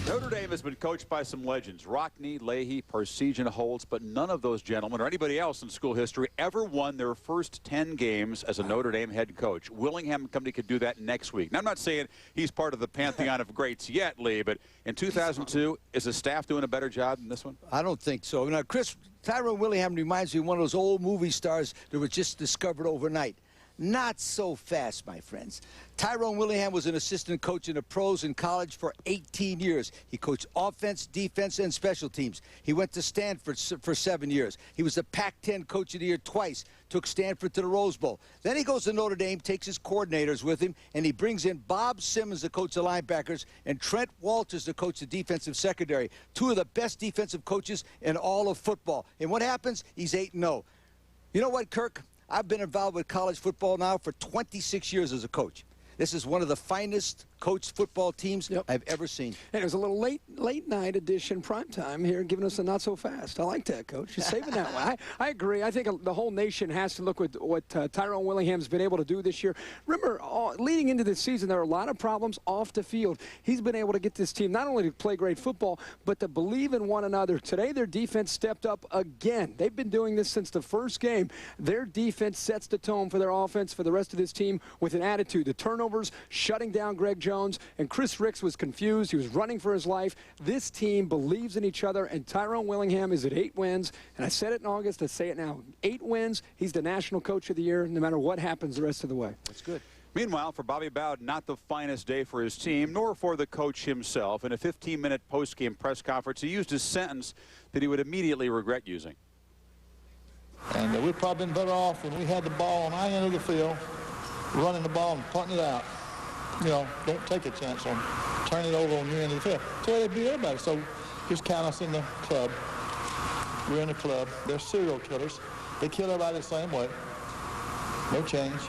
Notre Dame has been coached by some legends, Rockne, Leahy, Parsegian, Holtz, but none of those gentlemen or anybody else in school history ever won their first 10 games as a Notre Dame head coach. Willingham Company could do that next week. Now, I'm not saying he's part of the pantheon of greats yet, Lee, but in 2002, is the staff doing a better job than this one? I don't think so. Now, Tyrone Willingham reminds me of one of those old movie stars that was just discovered overnight. Not so fast, my friends. Tyrone Willingham was an assistant coach in the pros in college for 18 years. He coached offense, defense, and special teams. He went to Stanford for 7 years. He was the Pac-10 Coach of the Year twice, took Stanford to the Rose Bowl. Then he goes to Notre Dame, takes his coordinators with him, and he brings in Bob Simmons, the coach of linebackers, and Trent Walters, the coach of defensive secondary. Two of the best defensive coaches in all of football. And what happens? He's 8-0. You know what, Kirk? I've been involved with college football now for 26 years as a coach. This is one of the finest coached football teams I've ever seen. And it was a little late night edition primetime here, giving us a not so fast. I like that, Coach. You're saving that one. I agree. I think the whole nation has to look at what Tyrone Willingham's been able to do this year. Remember, leading into this season, there were a lot of problems off the field. He's been able to get this team not only to play great football, but to believe in one another. Today, their defense stepped up again. They've been doing this since the first game. Their defense sets the tone for their offense, for the rest of this team, with an attitude. The turnovers, shutting down Greg Jones, and Chris Ricks was confused. He was running for his life. This team believes in each other, and Tyrone Willingham is at 8 wins. And I said it in August, I say it now. 8 wins, he's the National Coach of the Year, no matter what happens the rest of the way. That's good. Meanwhile, for Bobby Bowden, not the finest day for his team, nor for the coach himself. In a 15-minute post-game press conference, he used a sentence that he would immediately regret using. And we'd probably been better off when we had the ball on our end of the field, running the ball and punting it out. You know, don't take a chance on turning it over on your end of the field. That's the way they beat everybody. So just count us in the club. We're in the club. They're serial killers. They kill everybody the same way. No change.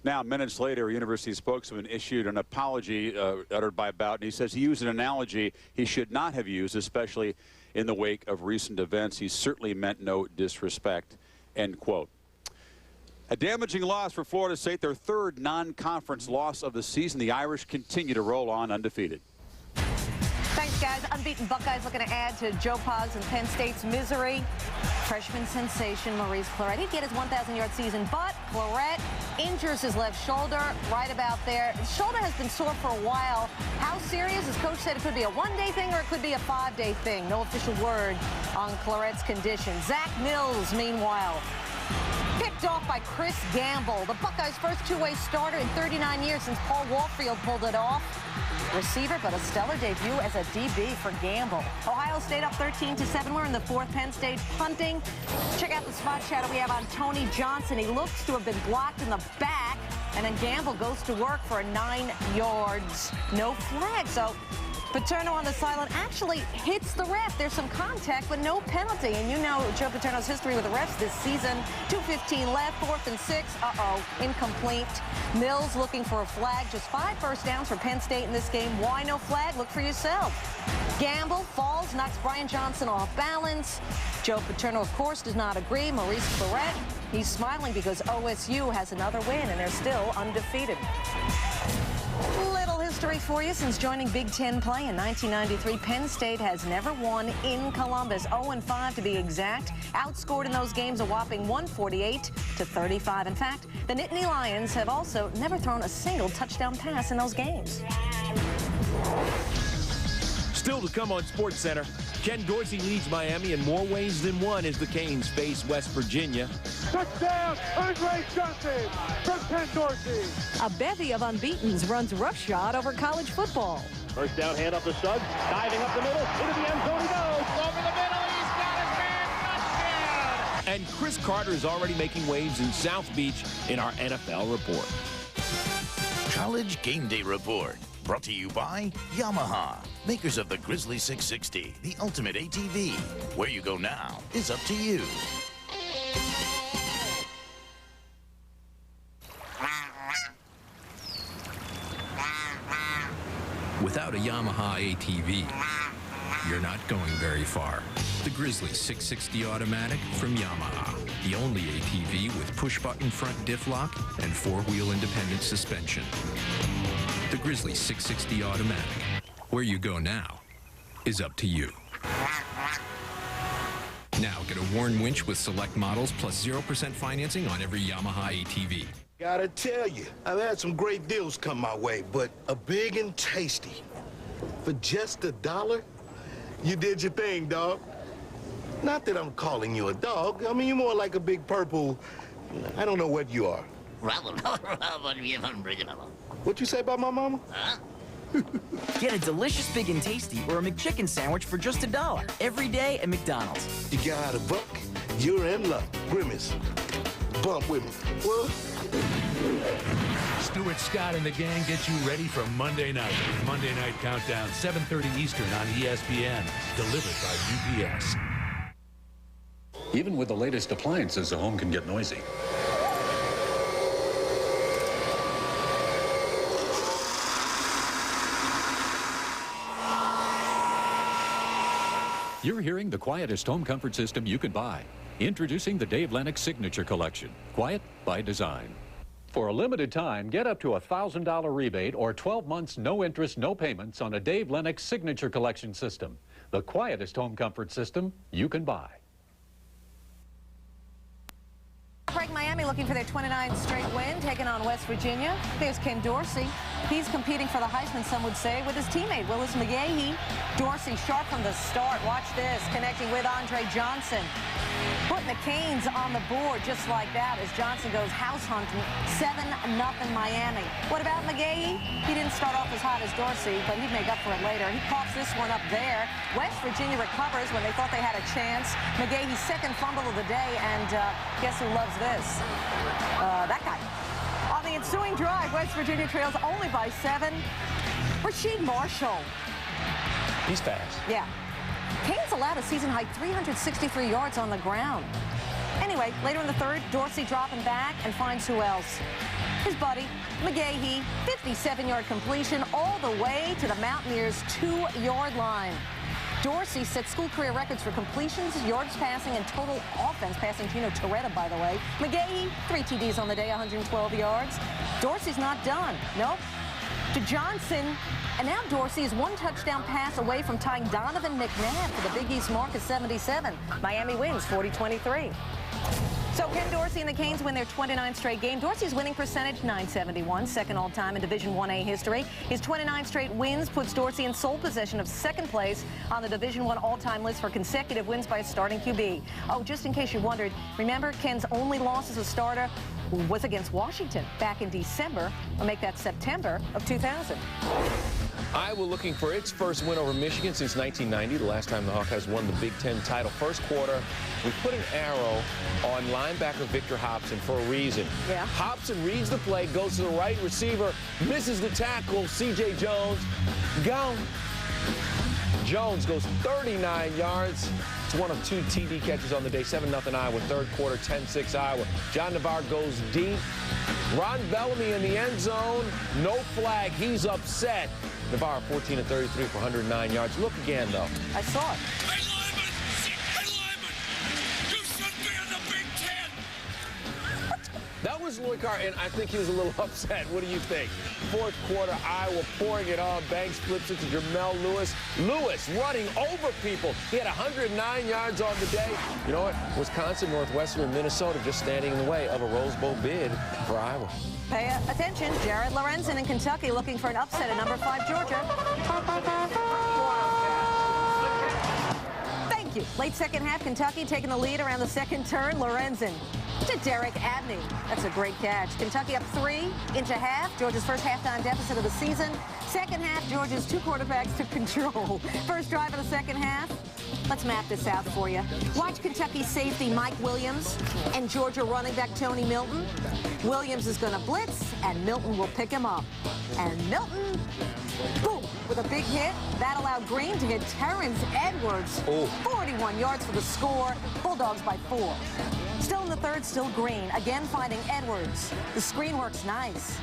Now, minutes later, a university spokesman issued an apology uttered by Bowden. He says he used an analogy he should not have used, especially in the wake of recent events. He certainly meant no disrespect, end quote. A damaging loss for Florida State, their third non-conference loss of the season. The Irish continue to roll on undefeated. Thanks, guys. Unbeaten Buckeyes looking to add to Joe Paz and Penn State's misery. Freshman sensation Maurice Clarett. He'd get his 1,000-yard season, but Clarett injures his left shoulder right about there. His shoulder has been sore for a while. How serious? His coach said it could be a 1-day thing or it could be a 5-day thing. No official word on Clarett's condition. Zach Mills, meanwhile, picked off by Chris Gamble, the Buckeyes' first two-way starter in 39 years since Paul Warfield pulled it off. Receiver, but a stellar debut as a DB for Gamble. Ohio State up 13-7. We're in the fourth. Penn State punting. Check out the spot shadow we have on Tony Johnson. He looks to have been blocked in the back, and then Gamble goes to work for 9 yards. No flag. So Paterno on the sideline actually hits the ref. There's some contact, but no penalty. And you know Joe Paterno's history with the refs this season. 2:15 left, 4th and 6. Incomplete. Mills looking for a flag. Just 5 first downs for Penn State in this game. Why no flag? Look for yourself. Gamble falls, knocks Brian Johnson off balance. Joe Paterno, of course, does not agree. Maurice Clarett, he's smiling because OSU has another win, and they're still undefeated. Little history for you. Since joining Big Ten play in 1993, Penn State has never won in Columbus. 0-5 to be exact. Outscored in those games a whopping 148-35. In fact, the Nittany Lions have also never thrown a single touchdown pass in those games. Still to come on SportsCenter, Ken Dorsey leads Miami in more ways than one as the Canes face West Virginia. Touchdown, Andre Johnson from Ken Dorsey. A bevy of unbeatens runs roughshod over college football. First down, hand up to Suggs, diving up the middle, into the end zone he goes. Over the middle, he's got his man, touchdown! And Chris Carter is already making waves in South Beach in our NFL report. College Game Day Report. Brought to you by Yamaha, makers of the Grizzly 660, the ultimate ATV. Where you go now is up to you. Without a Yamaha ATV, you're not going very far. The Grizzly 660 Automatic from Yamaha. the only ATV with push-button front diff lock and four-wheel independent suspension. The Grizzly 660 Automatic. Where you go now is up to you. Now get a Warn winch with select models plus 0% financing on every Yamaha ATV. Gotta tell you, I've had some great deals come my way, but a big and tasty. For just $1, you did your thing, dog. Not that I'm calling you a dog. I mean, you're more like a big purple, I don't know what you are. What you say about my mama? Huh? Get a delicious Big and Tasty or a McChicken sandwich for just $1 every day at McDonald's. You got a buck, you're in luck. Grimace, bump with me. What? Stuart Scott and the gang get you ready for Monday night. Monday Night Countdown, 7:30 Eastern on ESPN. Delivered by UPS. Even with the latest appliances, a home can get noisy. You're hearing the quietest home comfort system you can buy. Introducing the Dave Lennox Signature Collection. Quiet by design. For a limited time, get up to a $1,000 rebate or 12 months no interest, no payments on a Dave Lennox Signature Collection system. The quietest home comfort system you can buy. Break Miami looking for their 29th straight win, taking on West Virginia. There's Ken Dorsey. He's competing for the Heisman, some would say, with his teammate, Willis McGahee. Dorsey sharp from the start. Watch this, connecting with Andre Johnson. Putting the Canes on the board just like that as Johnson goes house hunting. 7-0 Miami. What about McGahee? He didn't start off as hot as Dorsey, but he'd make up for it later. He coughs this one up there. West Virginia recovers when they thought they had a chance. McGahee's second fumble of the day, and guess who loves this? That guy. On the ensuing drive, West Virginia trails only by 7. Rasheed Marshall. He's fast. Yeah. Canes allowed a season-high 363 yards on the ground. Anyway, later in the third, Dorsey dropping back and finds who else? His buddy, McGahee, 57-yard completion all the way to the Mountaineers' 2-yard line. Dorsey set school career records for completions, yards passing, and total offense, passing Gino Torretta, by the way. McGahee, 3 TDs on the day, 112 yards. Dorsey's not done. Nope. To Johnson, and now Dorsey is 1 touchdown pass away from tying Donovan McNabb for the Big East mark of 77. Miami wins 40-23. So Ken Dorsey and the Canes win their 29th straight game. Dorsey's winning percentage, .971, second all-time in Division 1A history. His 29 straight wins puts Dorsey in sole possession of second place on the Division 1 all-time list for consecutive wins by a starting QB. Oh, just in case you wondered, remember Ken's only loss as a starter was against Washington back in December, or make that September of 2000. Iowa looking for its first win over Michigan since 1990, the last time the Hawkeyes won the Big Ten title. First quarter, we put an arrow on linebacker Victor Hobson for a reason. Yeah. Hobson reads the play, goes to the right receiver, misses the tackle. C.J. Jones, gone. Jones goes 39 yards. It's one of 2 TD catches on the day. 7-0 Iowa. Third quarter, 10-6 Iowa. John Navarre goes deep. Ron Bellamy in the end zone. No flag. He's upset. Navarre 14 of 33 for 109 yards. Look again, though. I saw it. That was Lloyd Carr, and I think he was a little upset. What do you think? Fourth quarter, Iowa pouring it on. Banks flips it to Jamel Lewis. Lewis running over people. He had 109 yards on the day. You know what? Wisconsin, Northwestern, and Minnesota just standing in the way of a Rose Bowl bid for Iowa. Pay attention. Jared Lorenzen in Kentucky looking for an upset at number 5 Georgia. Thank you. Late second half, Kentucky taking the lead around the second turn. Lorenzen to Derek Abney. That's a great catch. Kentucky up 3 into half. Georgia's first halftime deficit of the season. Second half, Georgia's 2 quarterbacks took control. First drive of the second half. Let's map this out for you. Watch Kentucky safety Mike Williams and Georgia running back Tony Milton. Williams is going to blitz, and Milton will pick him up. And Milton, boom, with a big hit. That allowed Green to hit Terrence Edwards. 41 yards for the score. Bulldogs by 4. Still in the third, still Green. Again finding Edwards. The screen works nice.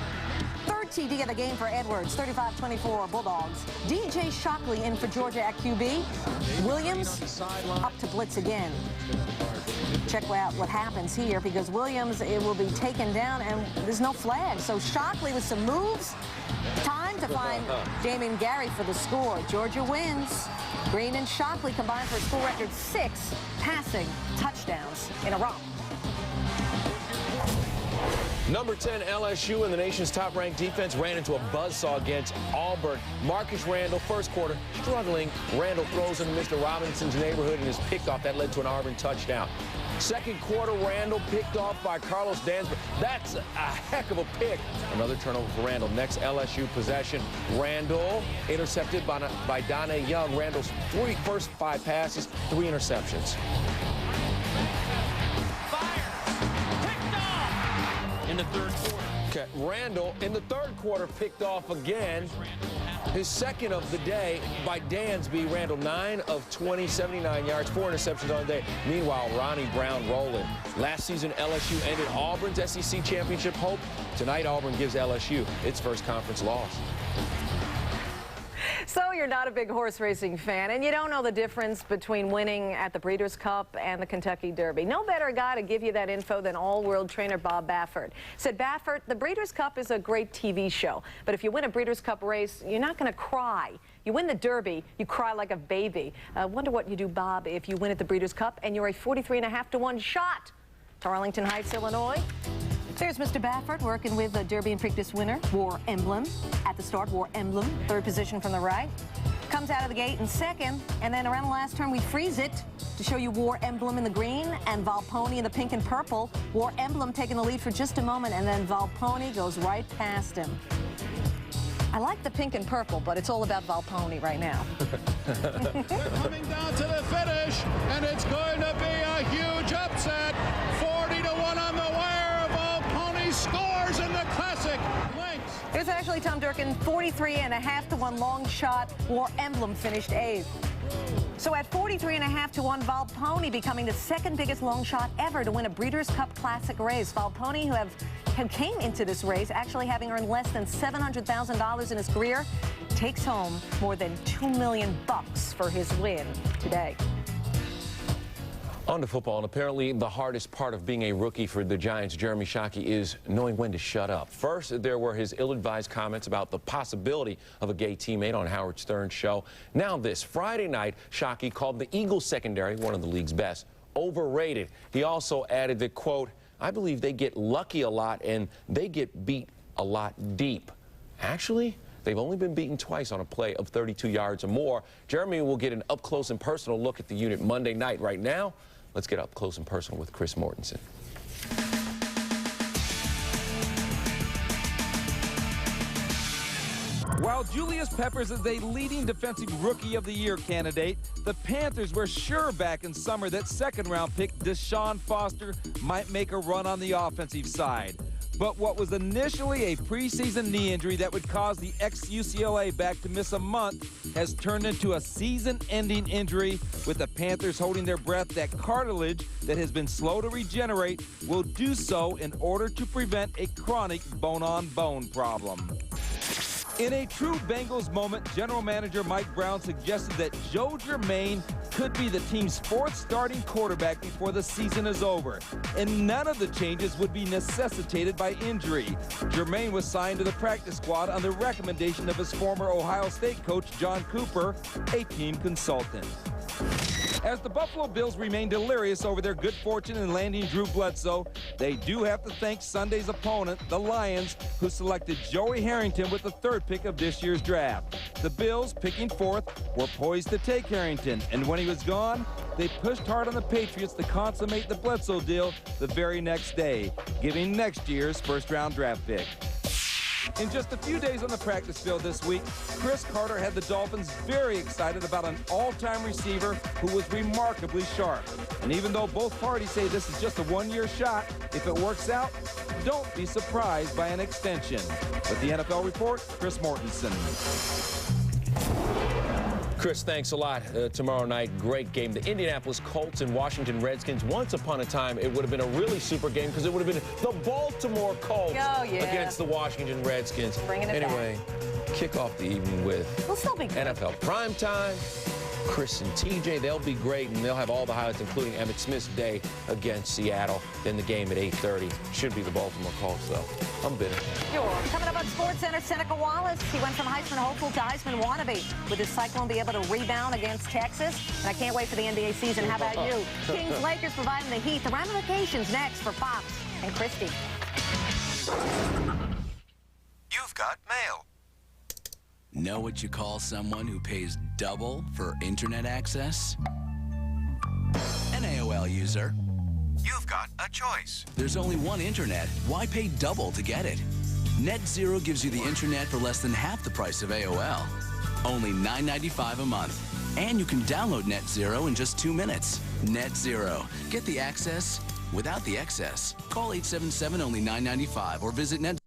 Third TD of the game for Edwards, 35-24 Bulldogs. DJ Shockley in for Georgia at QB. Williams up to blitz again. Check out what happens here because Williams will be taken down and there's no flag. So Shockley with some moves. Time to find Damien Gary for the score. Georgia wins. Green and Shockley combined for a school record 6 passing touchdowns in a row. Number 10 LSU and the nation's top-ranked defense ran into a buzzsaw against Auburn. Marcus Randall, first quarter, struggling. Randall throws into Mr. Robinson's neighborhood and is picked off. That led to an Auburn touchdown. Second quarter, Randall picked off by Carlos Dansby. That's a heck of a pick. Another turnover for Randall. Next LSU possession, Randall intercepted by Donnie Young. Randall's first 5 passes, 3 interceptions. In the third quarter. Okay, Randall in the third quarter picked off again. His second of the day by Dansby. Randall 9 of 20, 79 yards, 4 interceptions on the day. Meanwhile, Ronnie Brown rolling. Last season, LSU ended Auburn's SEC championship hope. Tonight, Auburn gives LSU its first conference loss. So you're not a big horse racing fan, and you don't know the difference between winning at the Breeders' Cup and the Kentucky Derby. No better guy to give you that info than all-world trainer Bob Baffert. Said Baffert, the Breeders' Cup is a great TV show, but if you win a Breeders' Cup race, you're not going to cry. You win the Derby, you cry like a baby. Wonder what you do, Bob, if you win at the Breeders' Cup and you're a 43.5 to 1 shot to Arlington Heights, Illinois. There's Mr. Baffert working with the Derby and Preakness winner, War Emblem. At the start, War Emblem, third position from the right. Comes out of the gate in second, and then around the last turn, we freeze it to show you War Emblem in the green and Valponi in the pink and purple. War Emblem taking the lead for just a moment, and then Valponi goes right past him. I like the pink and purple, but it's all about Valponi right now. They're coming down to the finish, and it's going to be a huge upset. 40 to 1 on the wire. Valponi scores in the Classic. Lynx. It's actually Tom Durkin, 43.5 to 1 long shot. War Emblem finished 8th. So at 43.5 to 1, Valponi becoming the second biggest long shot ever to win a Breeders' Cup Classic race. Valponi, who came into this race actually having earned less than $700,000 in his career, takes home more than $2 million for his win today. On to football, and apparently the hardest part of being a rookie for the Giants, Jeremy Shockey, is knowing when to shut up. First, there were his ill-advised comments about the possibility of a gay teammate on Howard Stern's show. Now this, Friday night, Shockey called the Eagles secondary, one of the league's best, overrated. He also added that, quote, I believe they get lucky a lot and they get beat a lot deep. Actually, they've only been beaten twice on a play of 32 yards or more. Jeremy will get an up-close and personal look at the unit Monday night. Right now, let's get up close and personal with Chris Mortensen. While Julius Peppers is a leading defensive rookie of the year candidate, the Panthers were sure back in summer that second-round pick Deshaun Foster might make a run on the offensive side. But what was initially a preseason knee injury that would cause the ex-UCLA back to miss a month has turned into a season-ending injury, with the Panthers holding their breath that cartilage that has been slow to regenerate will do so in order to prevent a chronic bone-on-bone problem. In a true Bengals moment, General Manager Mike Brown suggested that Joe Germain could be the team's 4th starting quarterback before the season is over, and none of the changes would be necessitated by injury. Germain was signed to the practice squad on the recommendation of his former Ohio State coach, John Cooper, a team consultant. As the Buffalo Bills remain delirious over their good fortune in landing Drew Bledsoe, they do have to thank Sunday's opponent, the Lions, who selected Joey Harrington with the 3rd pick of this year's draft. The Bills, picking 4th, were poised to take Harrington, and when he was gone, they pushed hard on the Patriots to consummate the Bledsoe deal the very next day, giving next year's first-round draft pick. In just a few days on the practice field this week, Chris Carter had the Dolphins very excited about an all-time receiver who was remarkably sharp. And even though both parties say this is just a one-year shot, if it works out, don't be surprised by an extension. With the NFL Report, Chris Mortensen. Chris, thanks a lot. Tomorrow night, great game. The Indianapolis Colts and Washington Redskins. Once upon a time, it would have been a really super game because it would have been the Baltimore Colts against the Washington Redskins. Bringing it anyway, back. Kick off the evening with We'll still be good. NFL Primetime. Chris and TJ. They'll be great, and they'll have all the highlights, including Emmitt Smith's day against Seattle. Then the game at 8:30. Should be the Baltimore Colts, though. I'm bitter. Sure. Coming up on SportsCenter, Seneca Wallace. He went from Heisman hopeful to Heisman wannabe. Would the Cyclone be able to rebound against Texas? And I can't wait for the NBA season. How about you? Kings Lakers providing the heat. The ramifications next for Fox and Christy. You've got mail. Know what you call someone who pays double for internet access? An AOL user. You've got a choice. There's only one internet. Why pay double to get it? NetZero gives you the internet for less than half the price of AOL. Only $9.95 a month. And you can download NetZero in just 2 minutes. NetZero. Get the access without the excess. Call 877 only $9.95 or visit Net.